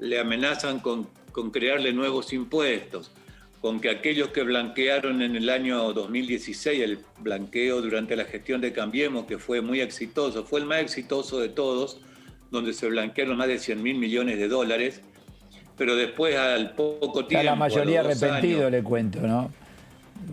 le amenazan con crearle nuevos impuestos, con que aquellos que blanquearon en el año 2016, el blanqueo durante la gestión de Cambiemos, que fue muy exitoso, fue el más exitoso de todos, donde se blanquearon más de 100.000 millones de dólares, pero después al poco tiempo... La mayoría arrepentido, le cuento, ¿no?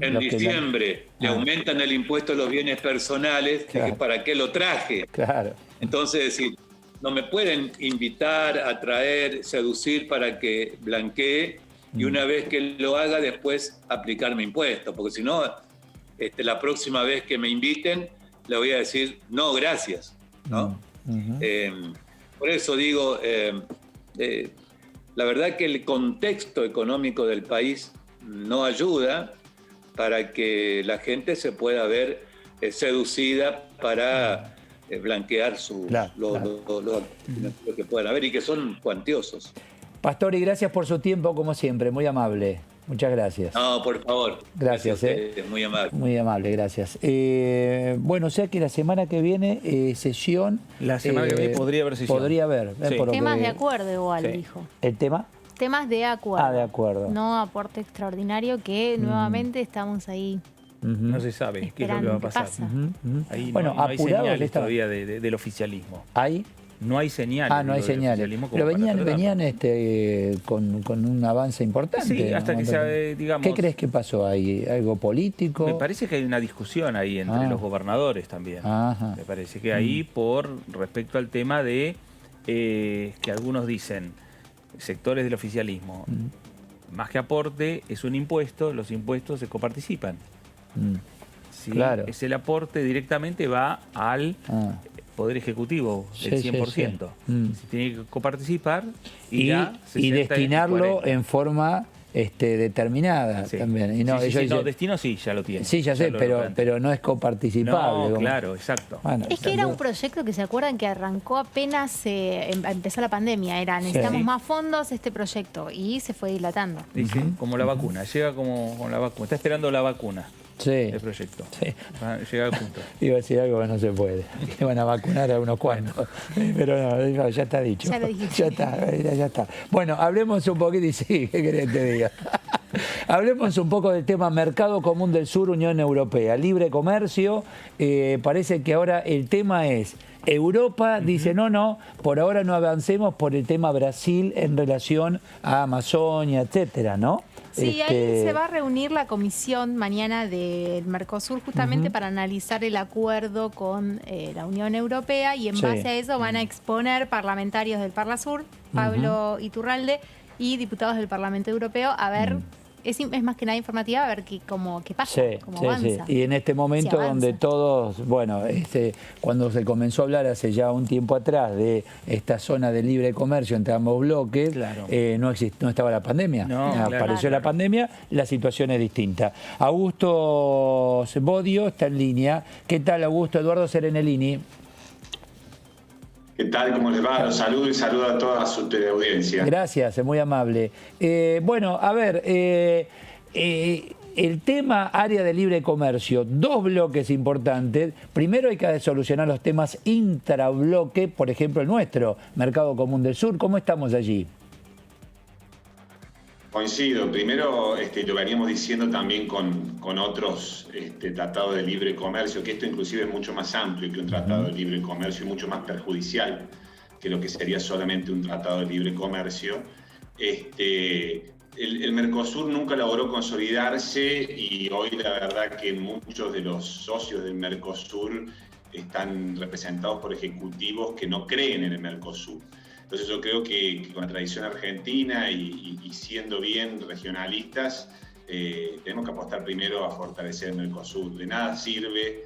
En diciembre le aumentan el impuesto a los bienes personales, claro. ¿Para qué lo traje? Claro. Entonces, si no me pueden invitar, atraer, seducir para que blanquee, y una vez que lo haga, después aplicarme impuestos, porque si no, la próxima vez que me inviten, le voy a decir, no, gracias, ¿no? Por eso digo, la verdad que el contexto económico del país no ayuda para que la gente se pueda ver seducida para blanquear lo que puedan haber y que son cuantiosos. Pastor, y gracias por su tiempo, como siempre, muy amable. Muchas gracias. No, por favor. Gracias. Muy amable. Muy amable, gracias. Bueno, o sea que la semana que viene sesión... La semana que viene podría haber sesión. Podría haber. Sí. Temas de acuerdo igual, dijo. ¿El tema? Temas de acuerdo. De acuerdo. No aporte extraordinario, que nuevamente estamos ahí. No se sabe qué es lo que va a pasar. Ahí bueno, no hay señales todavía del oficialismo. ¿Hay? No hay señales. No hay señales. Pero venían con un avance importante. Sí, hasta que se, digamos... ¿Qué crees que pasó ahí? ¿Algo político? Me parece que hay una discusión ahí entre los gobernadores también. Me parece que ahí por respecto al tema de que algunos dicen, sectores del oficialismo, más que aporte, es un impuesto, los impuestos se coparticipan. ¿Sí? Claro. Es el aporte directamente va al Poder Ejecutivo del 100%. Se tiene que coparticipar y destinarlo en forma determinada también. Y destino sí, ya lo tiene. Sí, ya sé, pero no es coparticipable. No, claro, exacto. Bueno, es que era un proyecto que se acuerdan que arrancó apenas empezó la pandemia. Necesitamos más fondos, este proyecto. Y se fue dilatando. Como la vacuna, llega como la vacuna. Está esperando la vacuna. El proyecto. Llega al punto. Iba a decir algo que no se puede. Que van a vacunar a unos cuantos. Pero no, ya está dicho. Ya lo dijiste. Ya está. Bueno, hablemos un poquito, y sí, ¿qué querés que te diga? Hablemos un poco del tema Mercado Común del Sur, Unión Europea, libre comercio. Parece que ahora el tema es Europa dice, no, por ahora no avancemos por el tema Brasil en relación a Amazonia, etcétera, ¿no? Sí, ahí se va a reunir la comisión mañana del Mercosur justamente para analizar el acuerdo con la Unión Europea y en base a eso van a exponer parlamentarios del Parlasur, Pablo Iturralde, y diputados del Parlamento Europeo a ver... Es más que nada informativa a ver qué pasa, cómo avanza. Y en este momento donde todos, bueno, cuando se comenzó a hablar hace ya un tiempo atrás de esta zona de libre comercio entre ambos bloques, no estaba la pandemia. Apareció la pandemia, la situación es distinta. Augusto Bodio está en línea. ¿Qué tal, Augusto? Eduardo Serenellini. ¿Qué tal? ¿Cómo les va? Los saludo y saludo a toda su teleaudiencia. Gracias, es muy amable. Bueno, a ver, el tema área de libre comercio, dos bloques importantes. Primero hay que solucionar los temas intrabloque, por ejemplo el nuestro, Mercado Común del Sur. ¿Cómo estamos allí? Coincido. Primero, lo veníamos diciendo también con otros tratados de libre comercio, que esto inclusive es mucho más amplio que un tratado de libre comercio y mucho más perjudicial que lo que sería solamente un tratado de libre comercio. El Mercosur nunca logró consolidarse y hoy la verdad que muchos de los socios del Mercosur están representados por ejecutivos que no creen en el Mercosur. Entonces yo creo que con la tradición argentina y siendo bien regionalistas, tenemos que apostar primero a fortalecer el Mercosur. De nada sirve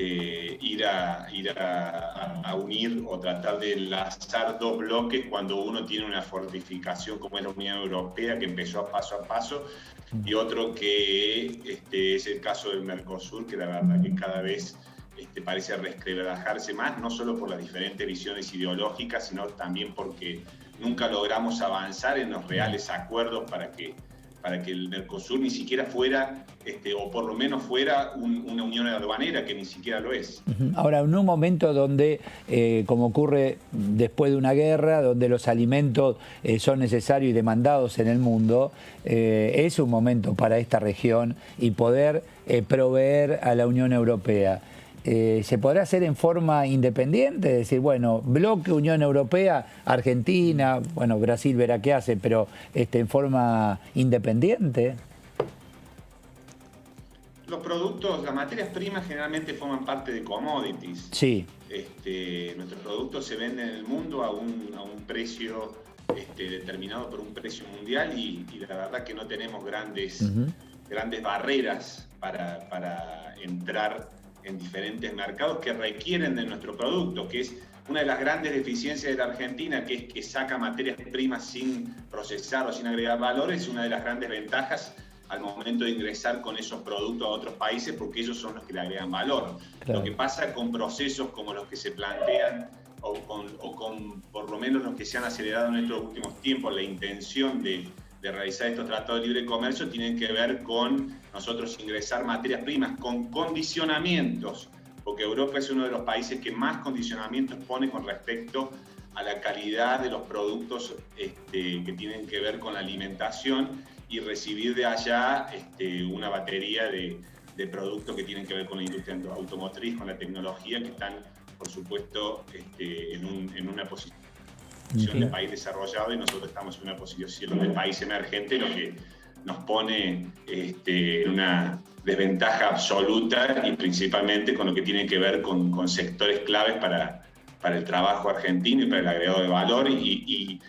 ir a unir o tratar de enlazar dos bloques cuando uno tiene una fortificación como es la Unión Europea, que empezó a paso, y otro que es el caso del Mercosur, que la verdad que cada vez parece resquebrajarse más, no solo por las diferentes visiones ideológicas, sino también porque nunca logramos avanzar en los reales acuerdos para que el Mercosur ni siquiera fuera, o por lo menos fuera una unión aduanera, que ni siquiera lo es. Ahora, en un momento donde, como ocurre después de una guerra, donde los alimentos son necesarios y demandados en el mundo, es un momento para esta región y poder proveer a la Unión Europea. ¿Se podrá hacer en forma independiente? Es decir, bueno, bloque Unión Europea, Argentina, bueno, Brasil verá qué hace, pero en forma independiente. Los productos, las materias primas generalmente forman parte de commodities. Sí. Nuestros productos se venden en el mundo a un precio determinado por un precio mundial y la verdad que no tenemos grandes barreras para entrar en diferentes mercados que requieren de nuestro producto, que es una de las grandes deficiencias de la Argentina, que es que saca materias primas sin procesar o sin agregar valor. Es una de las grandes ventajas al momento de ingresar con esos productos a otros países, porque ellos son los que le agregan valor. Claro. Lo que pasa con procesos como los que se plantean, o con por lo menos los que se han acelerado en estos últimos tiempos, la intención de realizar estos tratados de libre comercio, tienen que ver con nosotros ingresar materias primas con condicionamientos, porque Europa es uno de los países que más condicionamientos pone con respecto a la calidad de los productos que tienen que ver con la alimentación, y recibir de allá una batería de productos que tienen que ver con la industria automotriz, con la tecnología, que están, por supuesto, en una posición de país desarrollado, y nosotros estamos en una posición de país emergente, lo que nos pone en una desventaja absoluta, y principalmente con lo que tiene que ver con sectores claves para el trabajo argentino y para el agregado de valor. Y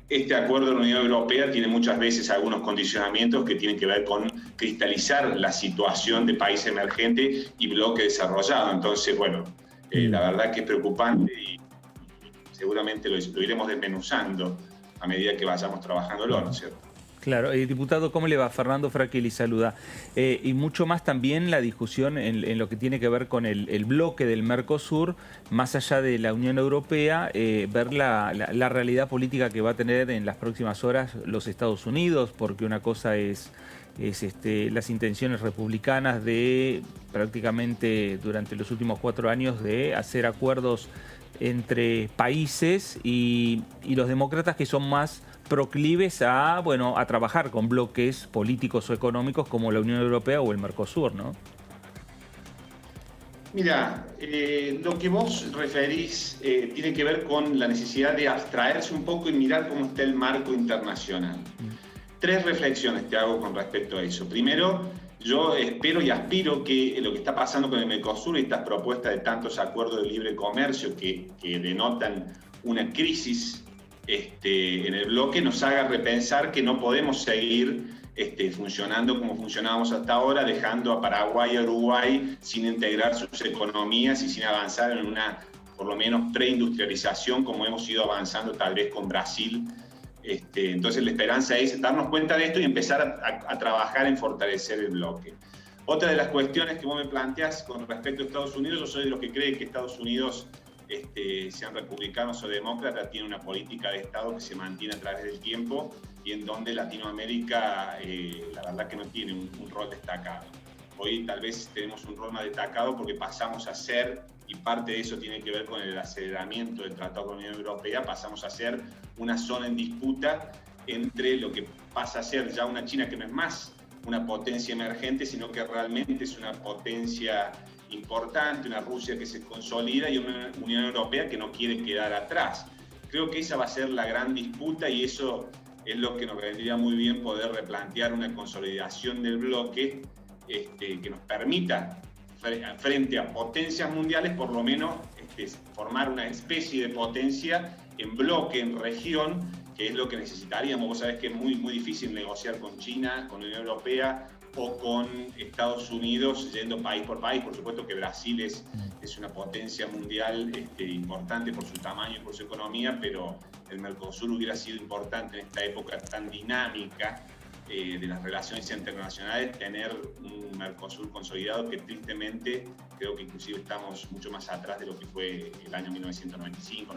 este acuerdo de la Unión Europea tiene muchas veces algunos condicionamientos que tienen que ver con cristalizar la situación de país emergente y bloque desarrollado. Entonces, bueno, la verdad que es preocupante y seguramente lo iremos desmenuzando a medida que vayamos trabajándolo, ¿no es cierto? Claro, diputado, ¿cómo le va? Fernando Fraquelli saluda. Y mucho más también la discusión en lo que tiene que ver con el bloque del Mercosur, más allá de la Unión Europea, ver la realidad política que va a tener en las próximas horas los Estados Unidos, porque una cosa es las intenciones republicanas de prácticamente durante los últimos 4 años de hacer acuerdos entre países, y los demócratas que son más proclives a trabajar con bloques políticos o económicos como la Unión Europea o el Mercosur, ¿no? Mira, lo que vos referís tiene que ver con la necesidad de abstraerse un poco y mirar cómo está el marco internacional. 3 reflexiones te hago con respecto a eso. Primero, yo espero y aspiro que lo que está pasando con el Mercosur y estas propuestas de tantos acuerdos de libre comercio que denotan una crisis en el bloque nos haga repensar que no podemos seguir funcionando como funcionábamos hasta ahora, dejando a Paraguay y a Uruguay sin integrar sus economías y sin avanzar en una, por lo menos, preindustrialización como hemos ido avanzando tal vez con Brasil. Entonces la esperanza es darnos cuenta de esto y empezar a trabajar en fortalecer el bloque. Otra de las cuestiones que vos me planteás con respecto a Estados Unidos, yo soy de los que cree que Estados Unidos, sean republicanos o demócratas, tiene una política de Estado que se mantiene a través del tiempo y en donde Latinoamérica, la verdad que no tiene un rol destacado. Hoy tal vez tenemos un rol más destacado porque pasamos a ser, y parte de eso tiene que ver con el aceleramiento del Tratado con la Unión Europea, pasamos a ser una zona en disputa entre lo que pasa a ser ya una China que no es más una potencia emergente, sino que realmente es una potencia importante, una Rusia que se consolida y una Unión Europea que no quiere quedar atrás. Creo que esa va a ser la gran disputa y eso es lo que nos vendría muy bien poder replantear una consolidación del bloque que nos permita, frente a potencias mundiales, por lo menos formar una especie de potencia en bloque, en región, que es lo que necesitaríamos. Vos sabés que es muy, muy difícil negociar con China, con la Unión Europea o con Estados Unidos, yendo país por país. Por supuesto que Brasil es una potencia mundial importante por su tamaño y por su economía, pero el Mercosur hubiera sido importante en esta época tan dinámica de las relaciones internacionales, tener un Mercosur consolidado que tristemente creo que inclusive estamos mucho más atrás de lo que fue el año 1995.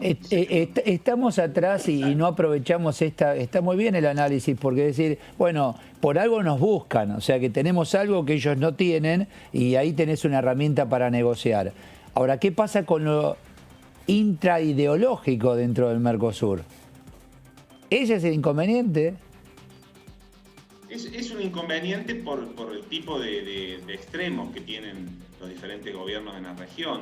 Estamos atrás y no aprovechamos está muy bien el análisis, porque es decir, bueno, por algo nos buscan, o sea que tenemos algo que ellos no tienen y ahí tenés una herramienta para negociar. Ahora, ¿qué pasa con lo intraideológico dentro del Mercosur? ¿Ese es el inconveniente? Es un inconveniente por el tipo de extremos que tienen los diferentes gobiernos en la región.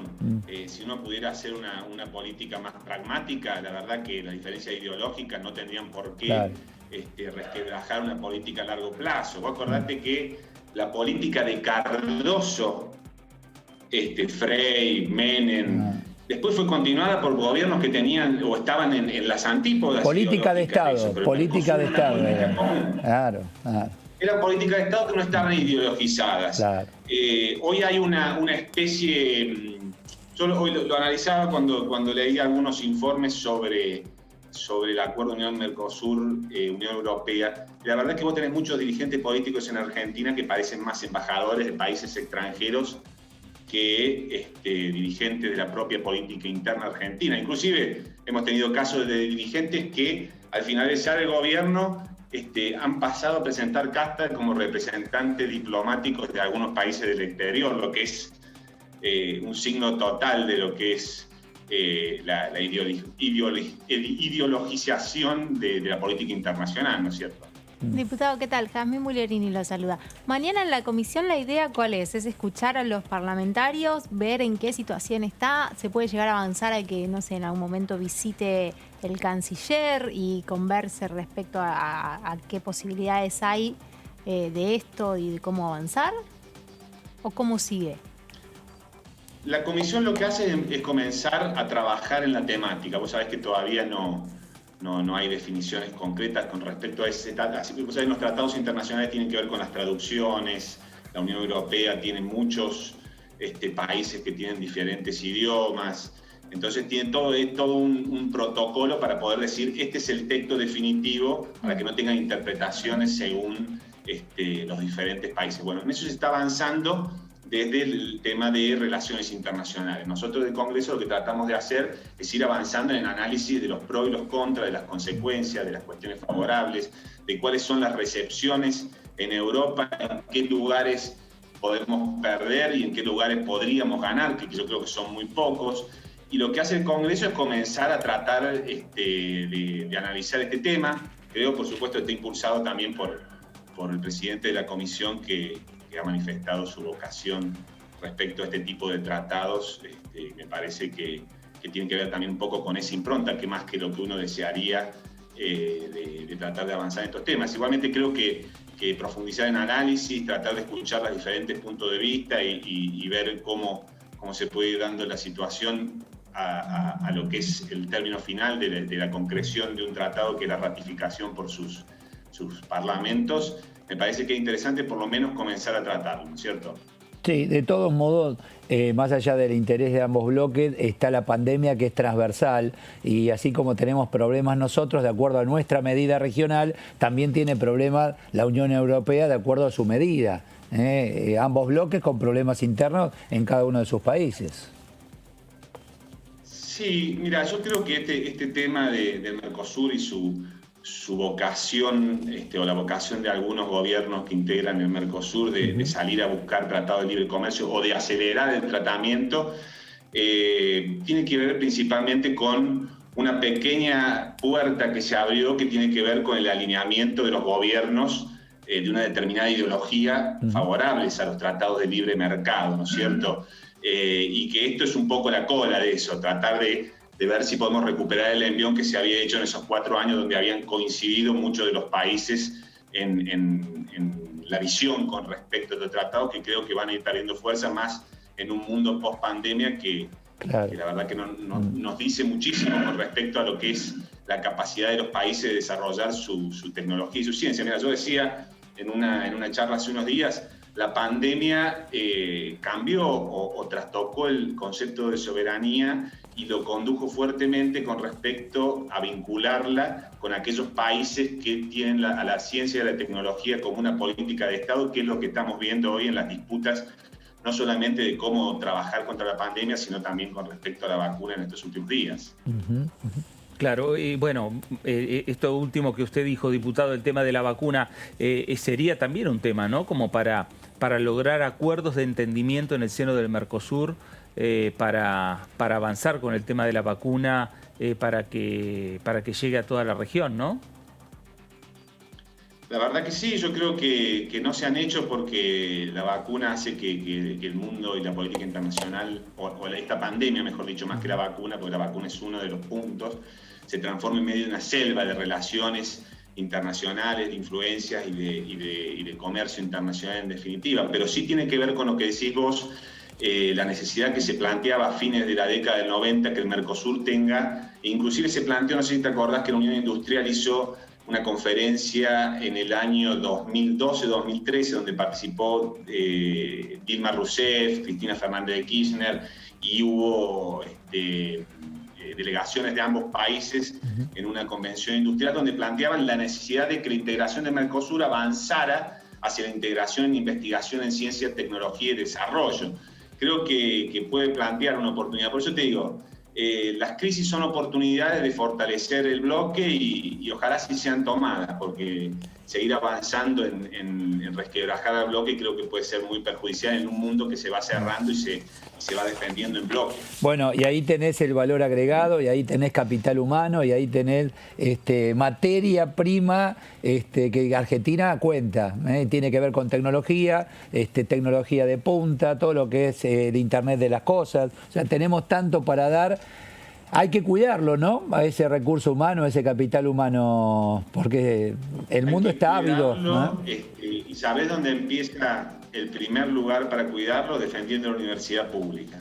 Si uno pudiera hacer una política más pragmática, la verdad que las diferencias ideológicas no tendrían por qué resquebrajar una política a largo plazo. Vos acordate que la política de Cardoso, Frei, Menem, después fue continuada por gobiernos que tenían o estaban en las antípodas. Política de Estado, política de Estado. Claro. Eran políticas de Estado que no estaban ideologizadas. Claro. Hoy hay una especie, yo hoy lo analizaba cuando leí algunos informes sobre el acuerdo Unión-Mercosur, Unión Europea. La verdad es que vos tenés muchos dirigentes políticos en Argentina que parecen más embajadores de países extranjeros que dirigentes de la propia política interna argentina. Inclusive hemos tenido casos de dirigentes que al finalizar el gobierno han pasado a presentar casta como representantes diplomáticos de algunos países del exterior, lo que es un signo total de lo que es la ideologización de la política internacional, ¿no es cierto? Diputado, ¿qué tal? Jazmín Buliorini lo saluda. Mañana en la comisión la idea ¿cuál es? ¿Es escuchar a los parlamentarios, ver en qué situación está? ¿Se puede llegar a avanzar a que, no sé, en algún momento visite el canciller y converse respecto a qué posibilidades hay de esto y de cómo avanzar? ¿O cómo sigue? La comisión lo que hace es comenzar a trabajar en la temática. Vos sabés que todavía no hay definiciones concretas con respecto a ese tratado. Así que los tratados internacionales tienen que ver con las traducciones. La Unión Europea tiene muchos países que tienen diferentes idiomas. Entonces tiene todo un protocolo para poder decir este es el texto definitivo para que no tengan interpretaciones según los diferentes países. Bueno, en eso se está avanzando desde el tema de relaciones internacionales. Nosotros del Congreso lo que tratamos de hacer es ir avanzando en el análisis de los pros y los contras, de las consecuencias, de las cuestiones favorables, de cuáles son las recepciones en Europa, en qué lugares podemos perder y en qué lugares podríamos ganar, que yo creo que son muy pocos. Y lo que hace el Congreso es comenzar a tratar de analizar este tema. Creo, por supuesto, está impulsado también por el presidente de la Comisión que ha manifestado su vocación respecto a este tipo de tratados, me parece que tiene que ver también un poco con esa impronta, que más que lo que uno desearía de tratar de avanzar en estos temas. Igualmente creo que profundizar en análisis, tratar de escuchar los diferentes puntos de vista y ver cómo se puede ir dando la situación a lo que es el término final de la concreción de un tratado, que es la ratificación por sus parlamentos, me parece que es interesante por lo menos comenzar a tratarlo, ¿no es cierto? Sí, de todos modos, más allá del interés de ambos bloques, está la pandemia, que es transversal, y así como tenemos problemas nosotros de acuerdo a nuestra medida regional, también tiene problemas la Unión Europea de acuerdo a su medida. Ambos bloques con problemas internos en cada uno de sus países. Sí, mira, yo creo que este tema del Mercosur y su vocación, o la vocación de algunos gobiernos que integran el Mercosur de salir a buscar tratados de libre comercio o de acelerar el tratamiento, tiene que ver principalmente con una pequeña puerta que se abrió, que tiene que ver con el alineamiento de los gobiernos de una determinada ideología favorables a los tratados de libre mercado, ¿no es cierto? Y que esto es un poco la cola de eso, tratar de ver si podemos recuperar el envión que se había hecho en esos 4 años donde habían coincidido muchos de los países en la visión con respecto a los tratados, que creo que van a ir perdiendo fuerza más en un mundo post-pandemia que la verdad que nos dice muchísimo con respecto a lo que es la capacidad de los países de desarrollar su tecnología y su ciencia. Mira, yo decía en una charla hace unos días, la pandemia cambió o trastocó el concepto de soberanía y lo condujo fuertemente con respecto a vincularla con aquellos países que tienen a la ciencia y a la tecnología como una política de Estado, que es lo que estamos viendo hoy en las disputas, no solamente de cómo trabajar contra la pandemia, sino también con respecto a la vacuna en estos últimos días. Claro, y bueno, esto último que usted dijo, diputado, el tema de la vacuna, sería también un tema, ¿no? Como para lograr acuerdos de entendimiento en el seno del Mercosur, para avanzar con el tema de la vacuna, para que llegue a toda la región, ¿no? La verdad que sí, yo creo que no se han hecho porque la vacuna hace que el mundo y la política internacional, o esta pandemia, mejor dicho, más que la vacuna, porque la vacuna es uno de los puntos, se transforme en medio de una selva de relaciones internacionales, de influencias y de comercio internacional en definitiva. Pero sí tiene que ver con lo que decís vos, la necesidad que se planteaba a fines de la década del 90 que el Mercosur tenga, e inclusive se planteó, no sé si te acordás, que la Unión Industrial hizo una conferencia en el año 2012-2013 donde participó Dilma Rousseff, Cristina Fernández de Kirchner, y hubo delegaciones de ambos países en una convención industrial donde planteaban la necesidad de que la integración de Mercosur avanzara hacia la integración en investigación en ciencia, tecnología y desarrollo. Creo que puede plantear una oportunidad. Por eso te digo, las crisis son oportunidades de fortalecer el bloque y ojalá sí sean tomadas, porque seguir avanzando en resquebrajar al bloque creo que puede ser muy perjudicial en un mundo que se va cerrando y se va defendiendo en bloque. Bueno, y ahí tenés el valor agregado, y ahí tenés capital humano, y ahí tenés materia prima que Argentina cuenta. Tiene que ver con tecnología, tecnología de punta, todo lo que es el Internet de las cosas. O sea, tenemos tanto para dar. Hay que cuidarlo, ¿no? A ese recurso humano, a ese capital humano, porque el mundo está ávido, ¿no? ¿Y sabés dónde empieza el primer lugar para cuidarlo? Defendiendo la universidad pública.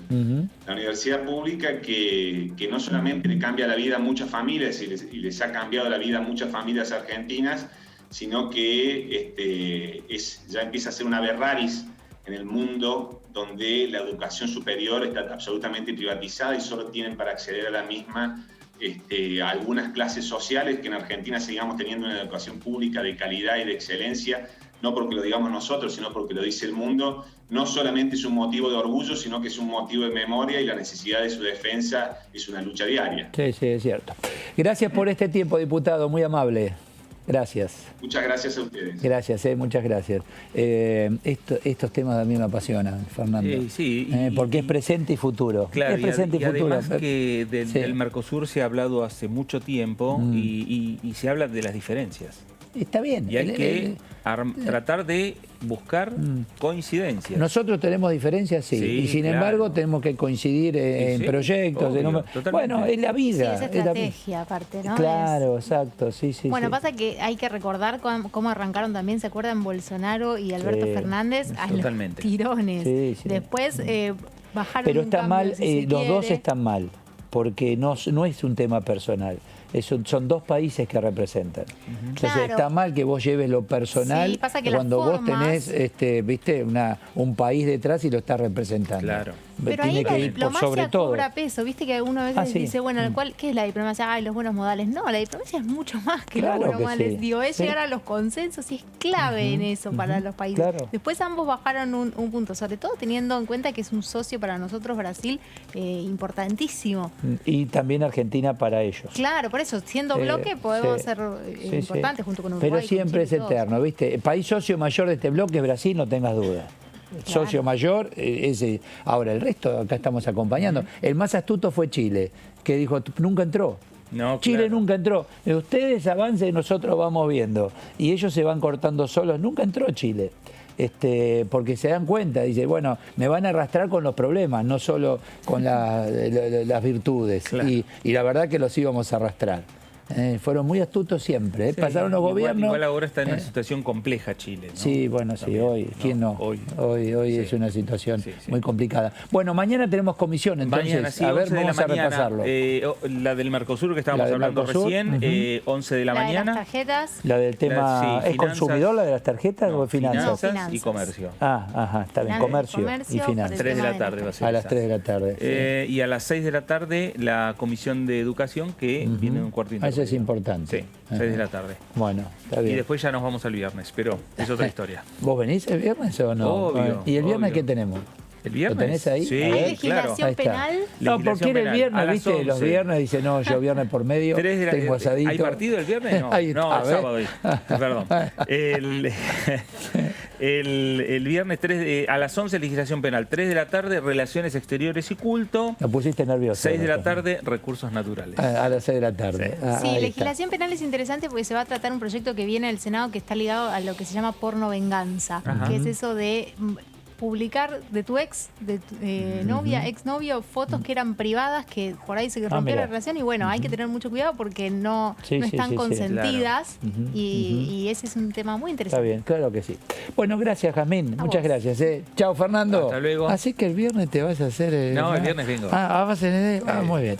La universidad pública que no solamente le cambia la vida a muchas familias y les ha cambiado la vida a muchas familias argentinas, sino que ya empieza a ser una aberraris en el mundo donde la educación superior está absolutamente privatizada y solo tienen para acceder a la misma algunas clases sociales, que en Argentina sigamos teniendo una educación pública de calidad y de excelencia, no porque lo digamos nosotros, sino porque lo dice el mundo. No solamente es un motivo de orgullo, sino que es un motivo de memoria, y la necesidad de su defensa es una lucha diaria. Sí, sí, es cierto. Gracias por este tiempo, diputado, muy amable. Gracias. Muchas gracias a ustedes. Gracias, muchas gracias. Estos temas a mí me apasionan, Fernando. Sí, porque es presente y futuro. Claro, es presente y futuro. Además que del Mercosur se ha hablado hace mucho tiempo y se habla de las diferencias. está bien. Y hay que tratar de buscar coincidencias. Nosotros tenemos diferencias, sí, y sin embargo tenemos que coincidir en proyectos. Obvio, bueno, es la vida. Sí, es estrategia aparte, ¿no? Claro, exacto, sí. Bueno, pasa que hay que recordar cómo arrancaron también, ¿se acuerdan? Bolsonaro y Alberto Fernández a los tirones. Después bajaron. Pero un está cambio, mal, si los dos están mal, porque no es un tema personal. Son dos países que representan. Entonces está mal que vos lleves lo personal cuando vos tenés viste, un país detrás y lo estás representando. Claro. Pero ahí la diplomacia cobra peso, viste que uno a veces dice, bueno, ¿qué es la diplomacia? Ay, los buenos modales. No, la diplomacia es mucho más que los buenos modales. Digo, es llegar a los consensos y es clave en eso para los países. Después ambos bajaron un punto, sobre todo teniendo en cuenta que es un socio para nosotros, Brasil, importantísimo. Y también Argentina para ellos. Claro, por eso, siendo bloque podemos ser importantes junto con Uruguay. Pero siempre es eterno, ¿viste? El país socio mayor de este bloque es Brasil, no tengas duda. Claro. Socio mayor, ahora el resto acá estamos acompañando. El más astuto fue Chile, que dijo, nunca entró. No, Chile nunca entró. Ustedes avancen, nosotros vamos viendo. Y ellos se van cortando solos. Nunca entró Chile. Porque se dan cuenta, dice, bueno, me van a arrastrar con los problemas, no solo con las virtudes. Claro. Y la verdad que los íbamos a arrastrar. Fueron muy astutos siempre. Pasaron los gobiernos. Igual ahora está en una situación compleja Chile, ¿no? Sí, bueno, sí, hoy. ¿Quién no? Hoy es una situación muy complicada. Bueno, mañana tenemos comisión, entonces. Mañana, sí, a ver, vamos a mañana, repasarlo. La del Mercosur que estábamos hablando recién, 11 de la mañana. De las tarjetas. La del tema. ¿Es consumidor la de las tarjetas o finanzas? Finanzas y comercio. Ajá, está bien. Comercio y finanzas. 3 de la tarde va a ser. A las 3 de la tarde. Y a las 6 de la tarde, la comisión de educación que viene en un cuarto Eso es importante. Sí, 6 de la tarde. Bueno, está bien. Y después ya nos vamos al viernes, pero es otra historia. ¿Vos venís el viernes o no? Obvio. ¿Y el viernes qué tenemos? ¿El viernes? ¿Lo tenés ahí? Sí, ¿Hay legislación penal? No, porque era el viernes, ¿viste? Los viernes dice, no, yo viernes por medio tengo asadito. ¿Hay partido el viernes? No, el sábado. Perdón. El viernes a las 11, legislación penal. 3 de la tarde, relaciones exteriores y culto. Me pusiste nervioso. 6 de la tarde, recursos naturales. A las 6 de la tarde. Sí, legislación penal es interesante porque se va a tratar un proyecto que viene del Senado que está ligado a lo que se llama porno venganza, que es eso de publicar de tu ex, de tu, novia, exnovio, fotos que eran privadas, que por ahí se rompió la relación y bueno, hay que tener mucho cuidado porque no están consentidas y ese es un tema muy interesante. Está bien, claro que sí. Bueno, gracias, Jazmín, muchas gracias. Chao, Fernando. Hasta luego. Así que el viernes te vas a hacer... No, el viernes vengo. Muy bien.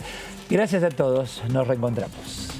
Gracias a todos, nos reencontramos.